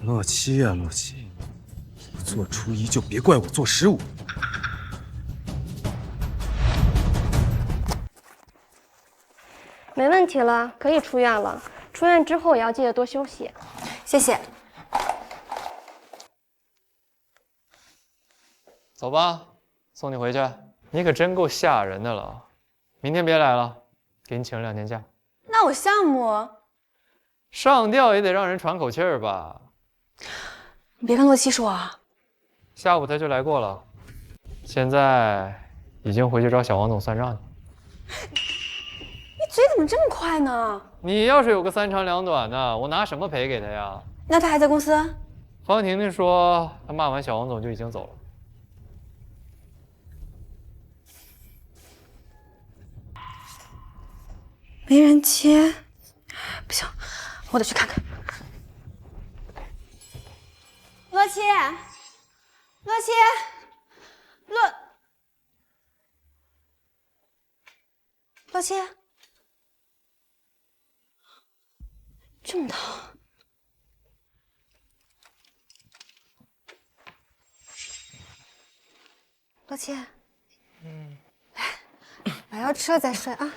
Speaker 4: 洛七呀，洛七，你做初一就别怪我做15。
Speaker 8: 没问题了，可以出院了。出院之后也要记得多休息。
Speaker 1: 谢谢。
Speaker 7: 走吧，送你回去。你可真够吓人的了。明天别来了，给你请了2天假。
Speaker 1: 那我项目
Speaker 7: 上吊也得让人喘口气儿吧？
Speaker 1: 你别跟洛七说啊。
Speaker 7: 下午他就来过了，现在已经回去找小王总算账去。
Speaker 1: 你嘴怎么这么快呢？
Speaker 7: 你要是有个3长2短的，我拿什么赔给他呀？
Speaker 1: 那他还在公司？
Speaker 7: 方婷婷说他骂完小王总就已经走了。
Speaker 1: 没人接，不行，我得去看看。洛七，洛七，洛七，这么疼。洛七，来，把药吃了再睡啊。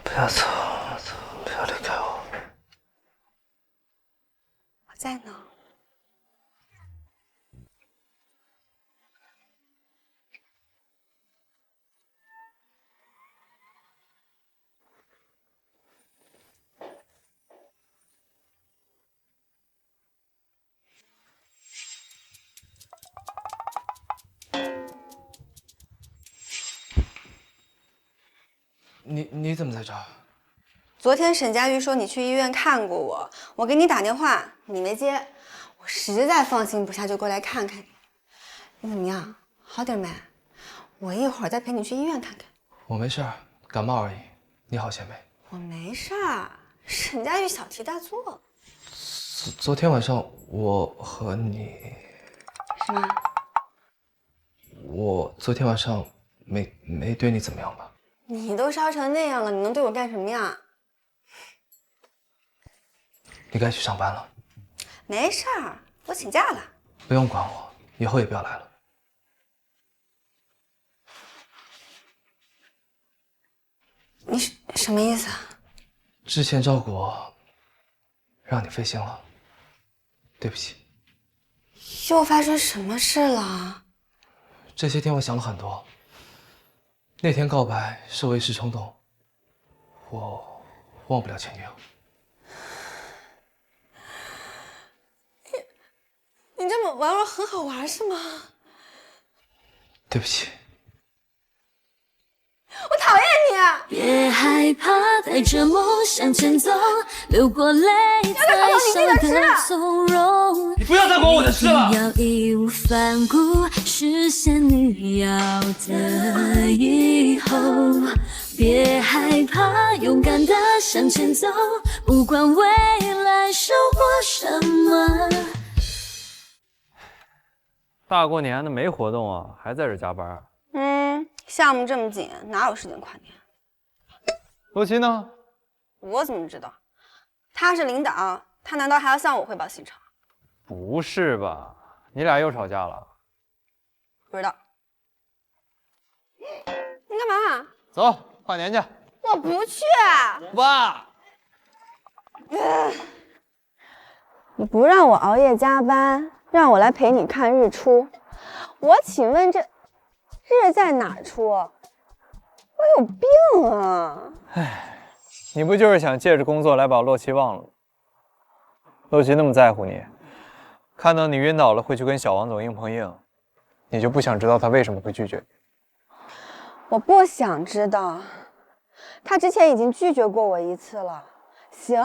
Speaker 5: 不要走，不要离开我。
Speaker 1: 我在呢。
Speaker 5: 你怎么在这儿？
Speaker 1: 昨天沈佳玉说你去医院看过我，我给你打电话你没接，我实在放心不下，就过来看看你。你怎么样？好点没？我一会儿再陪你去医院看看。
Speaker 5: 我没事儿，感冒而已。你好，贤妹。
Speaker 1: 我没事儿，沈佳玉小题大做。
Speaker 5: 昨天晚上我和你
Speaker 1: 什么？
Speaker 5: 我昨天晚上没对你怎么样吧？
Speaker 1: 你都烧成那样了，你能对我干什么呀？
Speaker 5: 你该去上班了。
Speaker 1: 没事儿，我请假了。
Speaker 5: 不用管我，以后也不要来了。
Speaker 1: 你什么意思啊？
Speaker 5: 之前照顾我，让你费心了，对不起。
Speaker 1: 又发生什么事了？
Speaker 5: 这些天我想了很多。那天告白是我一时冲动，我忘不了前女友。
Speaker 1: 你这么玩很好玩是吗？
Speaker 5: 对不起。
Speaker 1: 我讨厌你啊！
Speaker 3: 别害怕，带着梦向前走，流过泪才晓得从容。
Speaker 5: 你不要再管我的事了。
Speaker 3: 要义无反顾实现你要的以后。别害怕，勇敢的向前走，不管未来收获什么。
Speaker 7: 大过年的没活动啊，还在这加班？
Speaker 10: 项目这么紧，哪有时间跨年？
Speaker 7: 洛奇呢？
Speaker 10: 我怎么知道？他是领导，他难道还要向我汇报行程？
Speaker 7: 不是吧？你俩又吵架了？
Speaker 10: 不知道。你干嘛？
Speaker 7: 走，跨年去。
Speaker 10: 我不去。
Speaker 7: 爸。
Speaker 10: 你不让我熬夜加班，让我来陪你看日出，我请问这日在哪出？我有病啊！
Speaker 7: 唉，你不就是想借着工作来把洛奇忘了吗？洛奇那么在乎你，看到你晕倒了会去跟小王总硬碰硬，你就不想知道他为什么会拒绝你？
Speaker 10: 我不想知道，他之前已经拒绝过我一次了。行，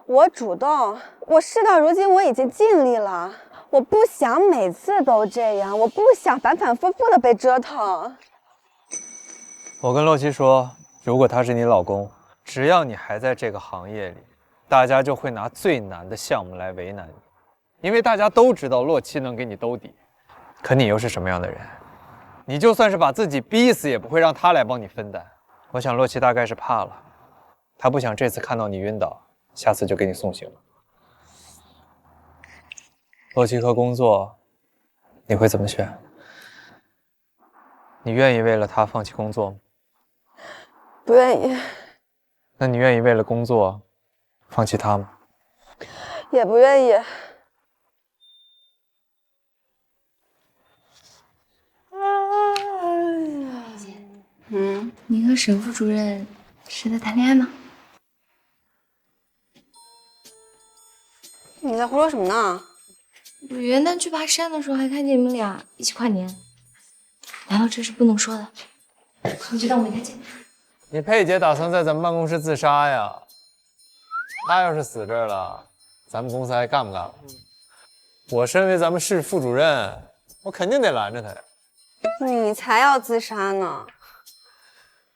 Speaker 10: 我主动，我事到如今我已经尽力了。我不想每次都这样，我不想反反复复的被折腾。
Speaker 7: 我跟洛奇说，如果他是你老公，只要你还在这个行业里，大家就会拿最难的项目来为难你，因为大家都知道洛奇能给你兜底。可你又是什么样的人？你就算是把自己逼死，也不会让他来帮你分担。我想洛奇大概是怕了，他不想这次看到你晕倒，下次就给你送行了。洛奇和工作，你会怎么选？你愿意为了他放弃工作吗？
Speaker 10: 不愿意。
Speaker 7: 那你愿意为了工作放弃他吗？
Speaker 10: 也不愿意。
Speaker 20: 你和沈副主任是在谈恋爱吗？
Speaker 10: 你在胡说什么呢？
Speaker 20: 我元旦去爬山的时候还看见你们俩一起跨年，难道这是不能说的？你就当我没看见。
Speaker 7: 你佩姐打算在咱们办公室自杀呀？她要是死这儿了，咱们公司还干不干了？我身为咱们市副主任，我肯定得拦着她呀。
Speaker 10: 你才要自杀呢！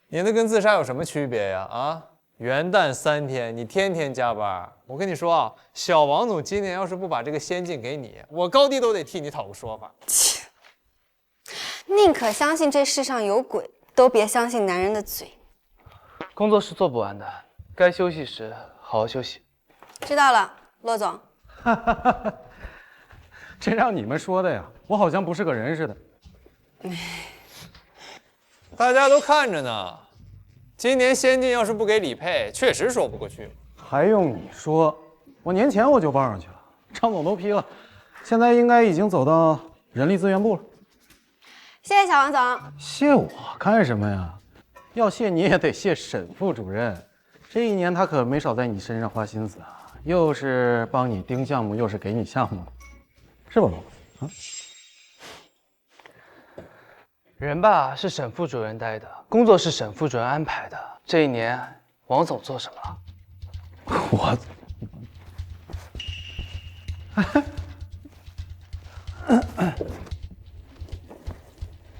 Speaker 7: 你那跟自杀有什么区别呀？啊，元旦3天，你天天加班。我跟你说啊，小王总今年要是不把这个先进给你，我高低都得替你讨个说法。
Speaker 10: 切，宁可相信这世上有鬼，都别相信男人的嘴。
Speaker 5: 工作是做不完的，该休息时好好休息。
Speaker 10: 知道了，骆总。
Speaker 4: 这让你们说的呀，我好像不是个人似的。
Speaker 7: 大家都看着呢，今年先进要是不给李佩，确实说不过去。
Speaker 4: 还用你说？我年前我就报上去了，张总都批了，现在应该已经走到人力资源部了。
Speaker 10: 谢谢小王总。
Speaker 4: 谢我干什么呀？要谢你也得谢沈副主任，这一年他可没少在你身上花心思啊，又是帮你盯项目，又是给你项目，是吧，老板？啊？
Speaker 5: 人吧是沈副主任带的，工作是沈副主任安排的。这一年，王总做什么了？
Speaker 4: 我，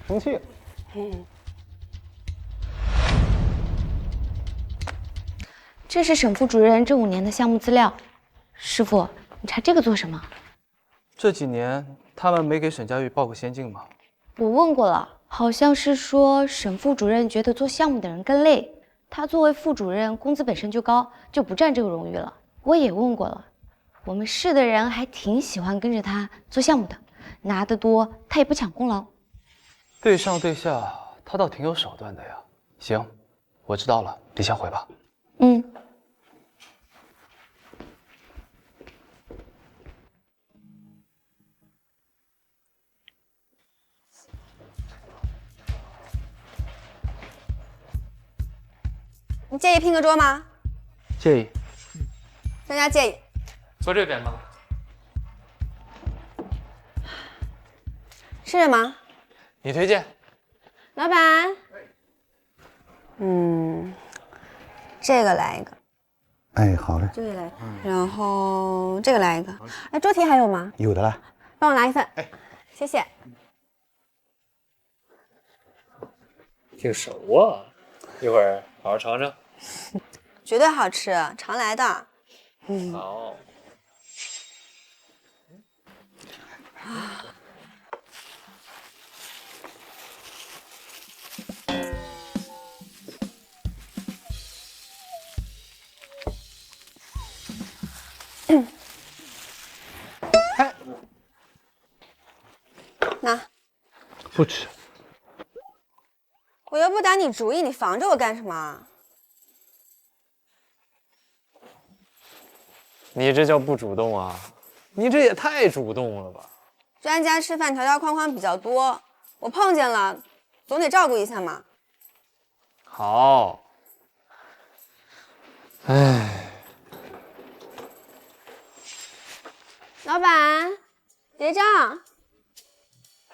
Speaker 4: 生气了。
Speaker 20: 这是沈副主任这5年的项目资料。师傅，你查这个做什么？
Speaker 5: 这几年他们没给沈佳玉报过先进吗？
Speaker 20: 我问过了，好像是说沈副主任觉得做项目的人更累，他作为副主任工资本身就高，就不占这个荣誉了。我也问过了，我们市的人还挺喜欢跟着他做项目的，拿得多他也不抢功劳。
Speaker 5: 对上对下，他倒挺有手段的呀。行，我知道了，你先回吧。
Speaker 20: 嗯。
Speaker 10: 你介意拼个桌吗？
Speaker 5: 介意。
Speaker 10: 大家介意。
Speaker 5: 坐这边吧。
Speaker 10: 是什么？
Speaker 7: 你推荐。
Speaker 10: 老板。这个来一个，
Speaker 9: 哎，好嘞，
Speaker 10: 这个来，然后这个来一个。哎，桌题还有吗？
Speaker 9: 有的了。
Speaker 10: 帮我拿一份。哎，谢谢。
Speaker 7: 挺熟啊，一会儿好好尝尝。
Speaker 10: 绝对好吃，常来的。
Speaker 7: 好。
Speaker 10: 拿。
Speaker 5: 不吃。
Speaker 10: 我又不打你主意，你防着我干什么？
Speaker 7: 你这叫不主动啊？你这也太主动了吧！
Speaker 10: 专家吃饭条条框框比较多，我碰见了，总得照顾一下嘛。
Speaker 7: 好。哎，
Speaker 10: 老板，结账。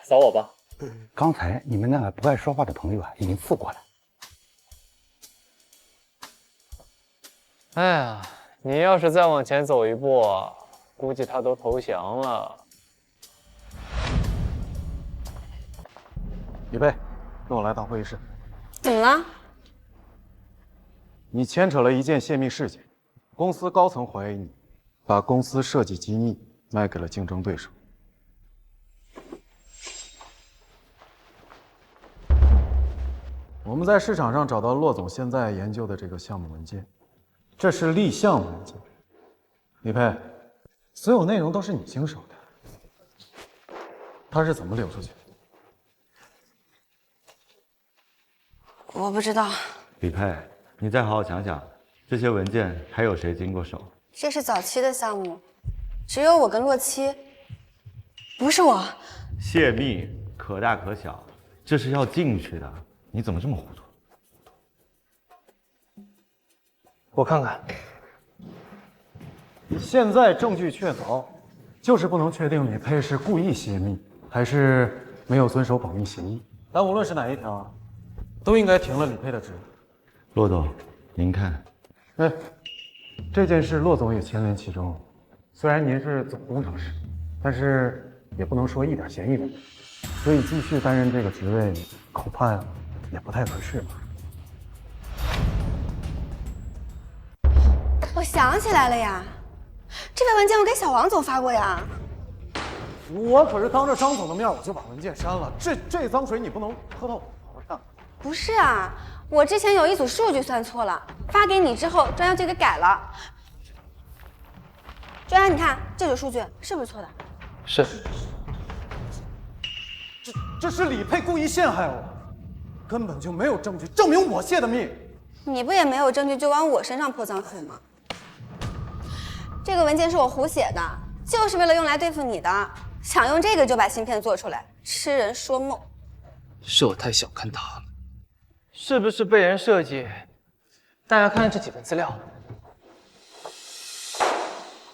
Speaker 7: 扫我吧。
Speaker 9: 刚才你们那个不爱说话的朋友啊，已经付过了。
Speaker 7: 哎呀，你要是再往前走一步，估计他都投降了。
Speaker 6: 李贝，跟我来趟会议室。
Speaker 10: 怎么了？
Speaker 6: 你牵扯了一件泄密事件，公司高层怀疑你把公司设计机密卖给了竞争对手。我们在市场上找到骆总现在研究的这个项目文件，这是立项文件。李佩，所有内容都是你经手的，他是怎么流出去的？
Speaker 10: 我不知道，
Speaker 16: 李佩，你再好好想想，这些文件还有谁经过手？
Speaker 10: 这是早期的项目，只有我跟洛七，不是我。
Speaker 16: 泄密可大可小，这是要进去的，你怎么这么糊涂？
Speaker 5: 我看看。
Speaker 6: 现在证据确凿，就是不能确定李佩是故意泄密，还是没有遵守保密协议。但无论是哪一条，都应该停了李佩的职。
Speaker 16: 骆总，您看。
Speaker 6: 哎，这件事骆总也牵连其中。虽然您是总工程师，但是也不能说一点嫌疑都没有，所以继续担任这个职位，恐怕也不太合适吧。
Speaker 10: 我想起来了呀，这份文件我给小王总发过呀。
Speaker 6: 我可是当着张总的面，我就把文件删了。这脏水你不能喝到我头上。
Speaker 10: 不是啊，我之前有一组数据算错了，发给你之后，专家就给改了。专家，你看这组数据是不是错的？
Speaker 5: 是。
Speaker 6: 这是李佩故意陷害我，根本就没有证据证明我泄的密。
Speaker 10: 你不也没有证据就往我身上泼脏水吗？这个文件是我胡写的，就是为了用来对付你的。想用这个就把芯片做出来，痴人说梦。
Speaker 5: 是我太小看他了，是不是被人设计？大家看看这几份资料。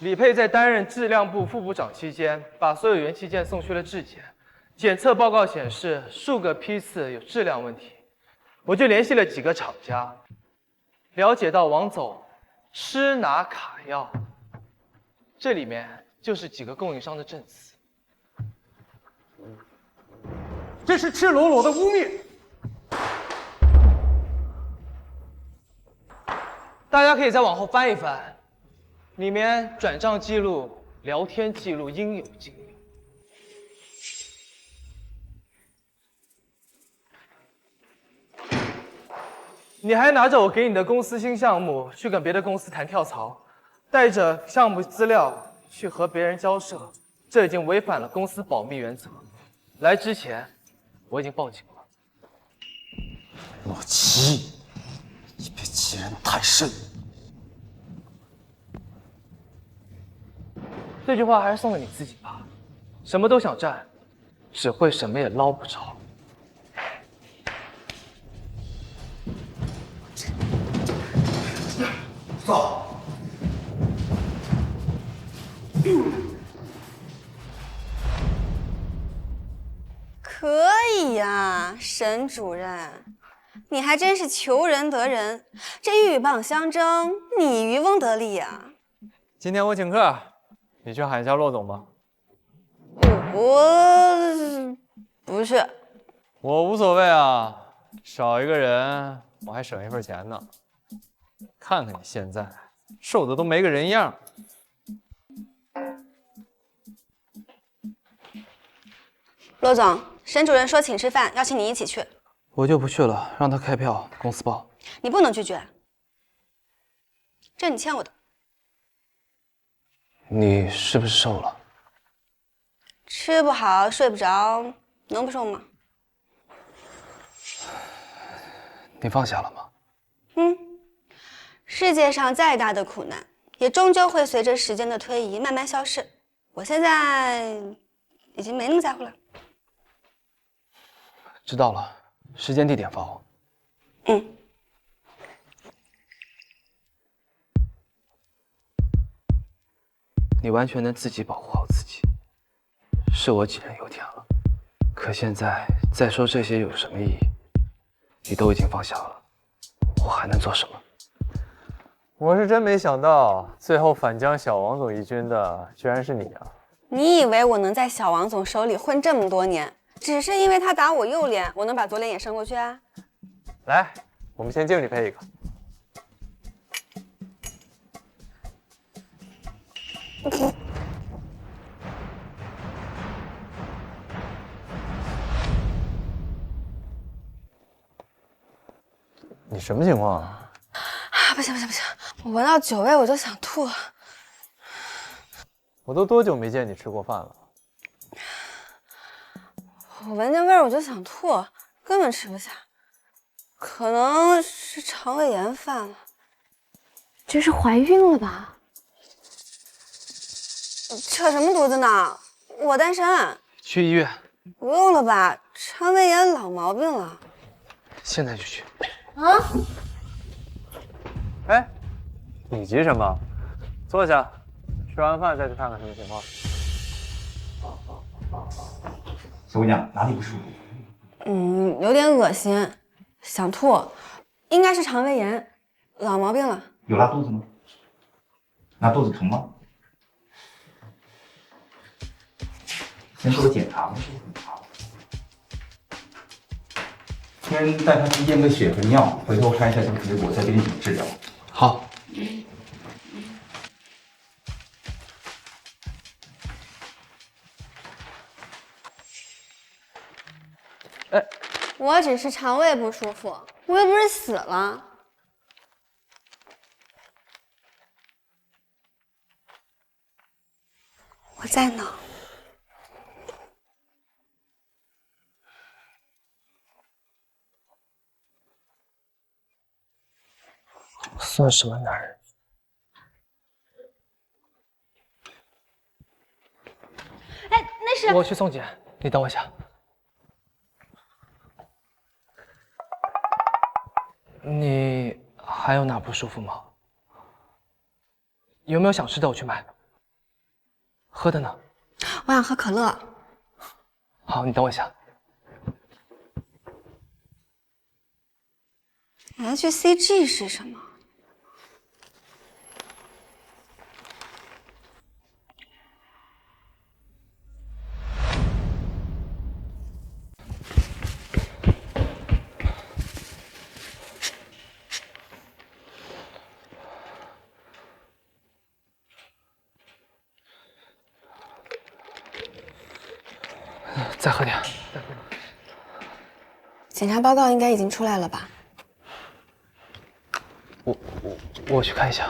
Speaker 5: 李佩在担任质量部副部长期间，把所有元器件送去了质检，检测报告显示数个批次有质量问题。我就联系了几个厂家，了解到王总吃拿卡药，这里面就是几个供应商的证词。
Speaker 6: 这是赤裸裸的污蔑。
Speaker 5: 大家可以再往后翻一翻，里面转账记录、聊天记录应有尽有。你还拿着我给你的公司新项目去跟别的公司谈跳槽，带着项目资料去和别人交涉，这已经违反了公司保密原则。来之前，我已经报警了。
Speaker 6: 洛七，你别欺人太甚。
Speaker 5: 这句话还是送给你自己吧。什么都想占，只会什么也捞不着。
Speaker 6: 走。
Speaker 10: 可以呀，沈主任，
Speaker 1: 你还真是求人得人，这鹬蚌相争，你渔翁得利呀。
Speaker 15: 今天我请客，你去喊一下骆总吧。
Speaker 1: 我不去。
Speaker 15: 我无所谓啊，少一个人我还省一份钱呢。看看你现在瘦的都没个人样。
Speaker 1: 骆总，沈主任说请吃饭，邀请你一起去。
Speaker 17: 我就不去了，让他开票，公司报。
Speaker 1: 你不能拒绝，这你欠我的。
Speaker 17: 你是不是瘦了？
Speaker 1: 吃不好睡不着，能不瘦吗？
Speaker 17: 你放下了吗？
Speaker 1: 世界上再大的苦难，也终究会随着时间的推移慢慢消逝。我现在已经没那么在乎了。
Speaker 17: 知道了，时间地点发我。你完全能自己保护好自己，是我杞人忧天了。可现在再说这些有什么意义？你都已经放下了，我还能做什么？
Speaker 15: 我是真没想到，最后反将小王总一军的居然是你啊！
Speaker 1: 你以为我能在小王总手里混这么多年，只是因为他打我右脸，我能把左脸也伸过去啊？
Speaker 15: 来，我们先敬你配一个。你什么情况啊？
Speaker 1: 不行，我闻到酒味我就想吐。
Speaker 15: 我都多久没见你吃过饭了？
Speaker 1: 我闻见味儿我就想吐，根本吃不下，可能是肠胃炎犯了。
Speaker 8: 这是怀孕了吧？
Speaker 1: 扯什么犊子呢？我单身。
Speaker 17: 去医院。
Speaker 1: 不用了吧，肠胃炎老毛病了。
Speaker 17: 现在就去。
Speaker 1: 啊？
Speaker 15: 哎，你急什么？坐下，吃完饭再去看看什么情况。
Speaker 9: 小姑娘，哪里不舒服？
Speaker 1: 有点恶心，想吐，应该是肠胃炎，老毛病了。
Speaker 9: 有拉肚子吗？那肚子疼吗？先做个检查吧。先带他去验个血和尿，回头看一下这个结果，再给你怎么治疗。
Speaker 17: 好。
Speaker 1: 我只是肠胃不舒服，我又不是死了。我在呢。
Speaker 17: 算什么男人？
Speaker 20: 哎，那是
Speaker 17: 我去送检，你等我一下。你还有哪不舒服吗？有没有想吃的？我去买。喝的呢？
Speaker 1: 我想喝可乐。
Speaker 17: 好，你等我一下。
Speaker 1: HCG 是什么？
Speaker 17: 再喝点。
Speaker 1: 检查报告应该已经出来了吧？
Speaker 17: 我去看一下。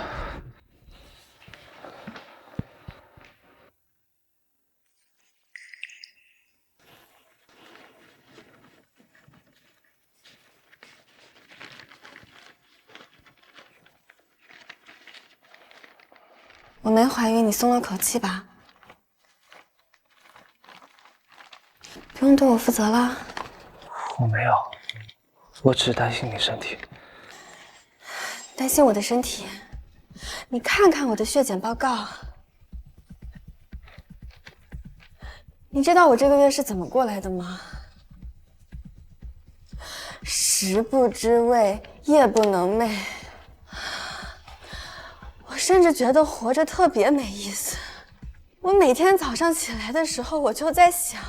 Speaker 1: 我没怀孕，你松了口气吧？不用对我负责了。
Speaker 17: 我没有，我只是担心你身体。
Speaker 1: 担心我的身体？你看看我的血检报告。你知道我这个月是怎么过来的吗？
Speaker 10: 食不知味，夜不能寐。我甚至觉得活着特别没意思。我每天早上起来的时候，我就在想，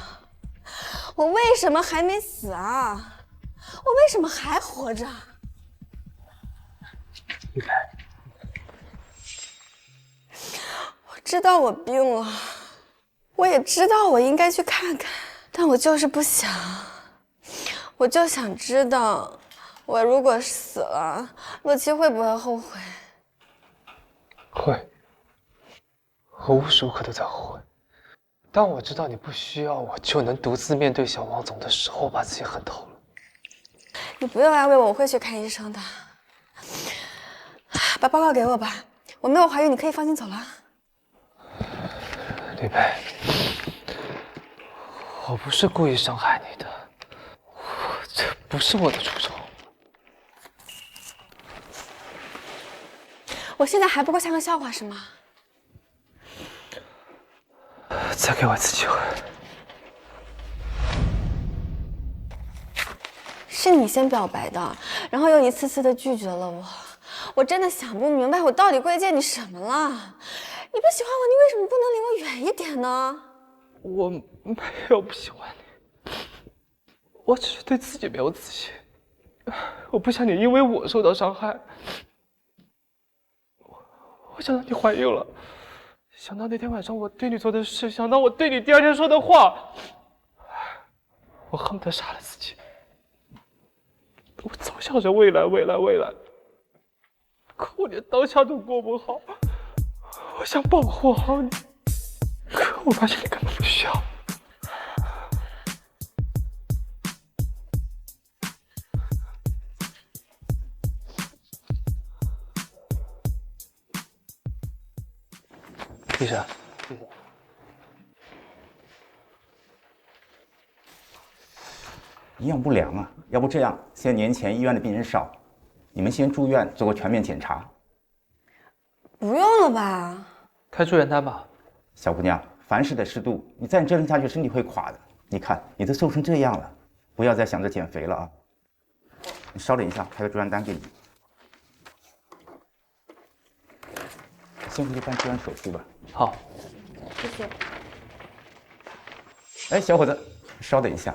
Speaker 10: 我为什么还没死啊？我为什么还活着？
Speaker 5: 李佩，
Speaker 10: 我知道我病了，我也知道我应该去看看，但我就是不想。我就想知道，我如果死了，洛七会不会后悔？
Speaker 5: 会，我无时无刻都在后悔。当我知道你不需要我就能独自面对小王总的时候，我把自己恨透了。
Speaker 10: 你不用安慰我，我会去看医生的。把报告给我吧，我没有怀孕，你可以放心走了。
Speaker 5: 李佩，我不是故意伤害你的，这不是我的初衷。
Speaker 10: 我现在还不够像个笑话是吗？
Speaker 5: 再给我一次机会。
Speaker 10: 是你先表白的，然后又一次次的拒绝了我。我真的想不明白，我到底怪贱你什么了？你不喜欢我，你为什么不能离我远一点呢？
Speaker 5: 我没有不喜欢你，我只是对自己没有自信。我不想你因为我受到伤害。我想到你怀孕了，想到那天晚上我对你做的事，想到我对你第二天说的话，我恨不得杀了自己。我总想着未来，可我连当下都过不好。我想保护好你，可我发现你根本不需要。医生，
Speaker 9: 营养不良啊，要不这样，现在年前医院的病人少，你们先住院做个全面检查。
Speaker 10: 不用了吧？
Speaker 5: 开住院单吧。
Speaker 9: 小姑娘，凡事得适度，你再折腾下去，身体会垮的。你看，你都瘦成这样了，不要再想着减肥了啊！你稍等一下，开个住院单给你。先回去办住院手续吧。
Speaker 5: 好，
Speaker 8: 谢谢。
Speaker 9: 哎，小伙子，稍等一下。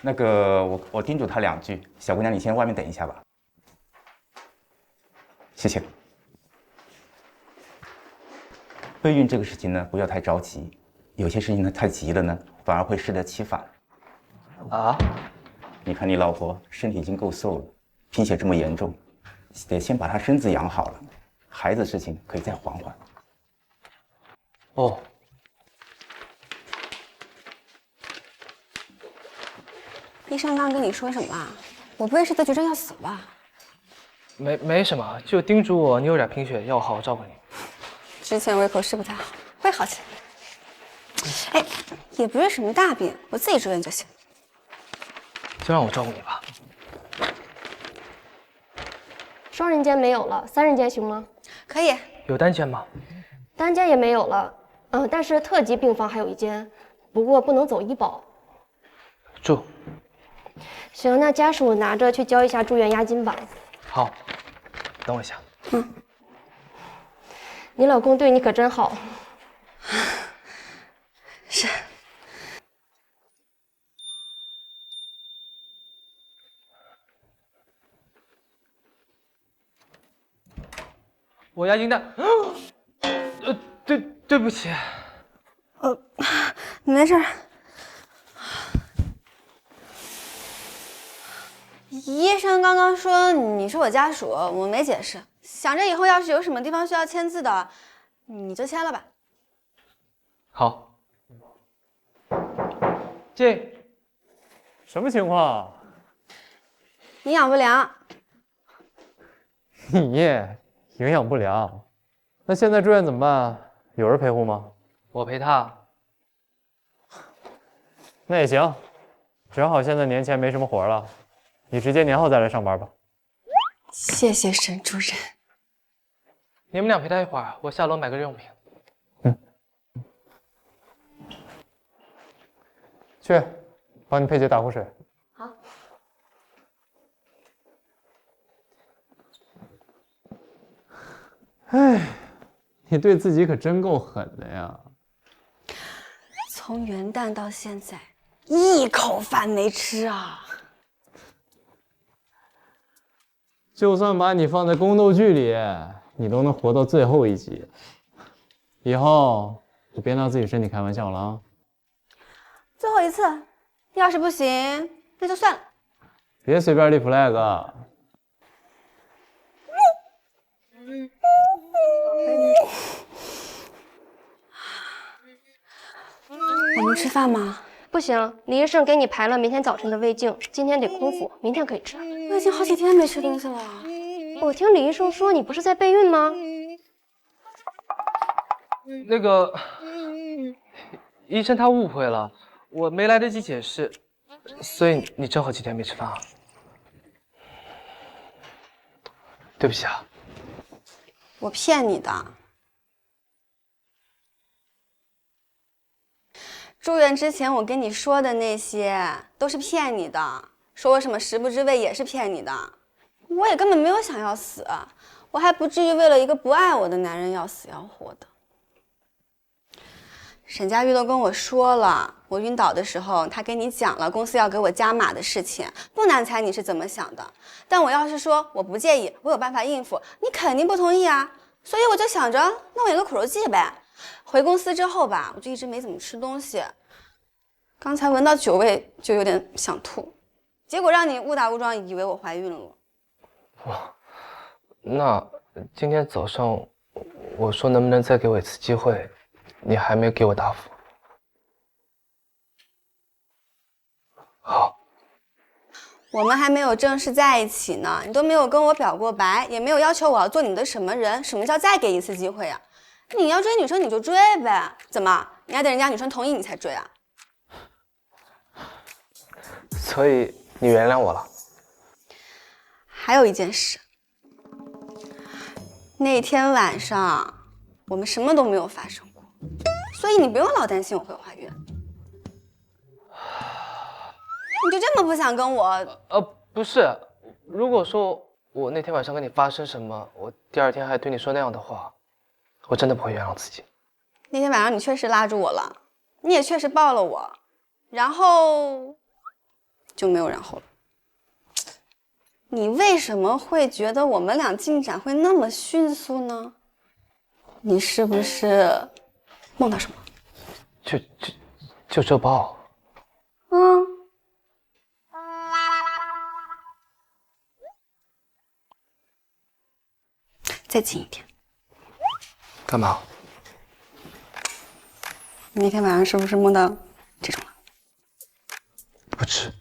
Speaker 9: 那个，我叮嘱他2句，小姑娘，你先外面等一下吧。谢谢。备孕这个事情呢，不要太着急，有些事情呢太急了呢，反而会适得其反。
Speaker 5: 啊？
Speaker 9: 你看你老婆身体已经够瘦了，贫血这么严重，得先把她身子养好了，孩子事情可以再缓缓。
Speaker 5: 哦。
Speaker 10: 医生刚刚跟你说什么啊？我不会是得绝症要死吧？
Speaker 5: 没什么，就叮嘱我你有点贫血，要我好好照顾你。
Speaker 10: 之前胃口是不太好，会好起来。哎，也不是什么大病，我自己住院就行。
Speaker 5: 就让我照顾你吧。
Speaker 8: 双人间没有了，3人间行吗？
Speaker 10: 可以。
Speaker 5: 有单间吗？
Speaker 8: 单间也没有了，但是特级病房还有1间，不过不能走医保。
Speaker 5: 住。
Speaker 8: 行，那家属拿着去交一下住院押金吧。
Speaker 5: 好，等我一下。
Speaker 8: 你老公对你可真好。
Speaker 10: 是。
Speaker 5: 我押金单。对不起。
Speaker 10: 没事。医生刚刚说你是我家属，我没解释，想着以后要是有什么地方需要签字的，你就签了吧。
Speaker 5: 好。进。
Speaker 7: 什么情况？
Speaker 10: 营养不良。
Speaker 7: 你营养不良？那现在住院怎么办？有人陪护吗？
Speaker 5: 我陪他。
Speaker 7: 那也行，正好现在年前没什么活了。你直接年后再来上班吧。
Speaker 10: 谢谢沈主任。
Speaker 5: 你们俩陪他一会儿，我下楼买个日用品。
Speaker 7: 去，帮你佩姐打壶水。
Speaker 8: 好。
Speaker 18: 哎，你对自己可真够狠的呀！
Speaker 10: 从元旦到现在，一口饭没吃啊！
Speaker 18: 就算把你放在宫斗剧里，你都能活到最后一集。以后就别拿自己身体开玩笑了啊！
Speaker 10: 最后一次，要是不行，那就算了。
Speaker 18: 别随便立 flag。
Speaker 10: 我们吃饭吗？
Speaker 8: 不行，李医生给你排了明天早晨的胃镜，今天得空腹，明天可以吃。
Speaker 10: 我已经好几天没吃东西了。
Speaker 8: 我听李医生说你不是在备孕吗？
Speaker 5: 那个，医生他误会了，我没来得及解释，所以你正好几天没吃饭啊？对不起啊。
Speaker 10: 我骗你的。住院之前我跟你说的那些都是骗你的，说我什么食不知味也是骗你的。我也根本没有想要死，我还不至于为了一个不爱我的男人要死要活的。沈佳玉都跟我说了，我晕倒的时候他跟你讲了公司要给我加码的事情，不难猜你是怎么想的。但我要是说我不介意，我有办法应付，你肯定不同意啊。所以我就想着，那我演个苦肉计呗。回公司之后吧，我就一直没怎么吃东西，刚才闻到酒味就有点想吐，结果让你误打误撞以为我怀孕了。
Speaker 5: 哇，那今天早上我说能不能再给我一次机会，你还没给我答复。好，
Speaker 10: 我们还没有正式在一起呢，你都没有跟我表过白，也没有要求我要做你的什么人。什么叫再给一次机会啊？你要追女生你就追呗，怎么你还得人家女生同意你才追啊？
Speaker 5: 所以你原谅我了。
Speaker 10: 还有一件事，那天晚上我们什么都没有发生过，所以你不用老担心我会怀孕。你就这么不想跟我？
Speaker 5: 不是，如果说我那天晚上跟你发生什么，我第二天还对你说那样的话，我真的不会原谅自己。
Speaker 10: 那天晚上你确实拉住我了，你也确实抱了我，然后就没有然后了。你为什么会觉得我们俩进展会那么迅速呢？你是不是梦到什么？
Speaker 5: 就这包。
Speaker 10: 再近一点。
Speaker 5: 干嘛？
Speaker 10: 你那天晚上是不是梦到这种了？
Speaker 5: 不吃。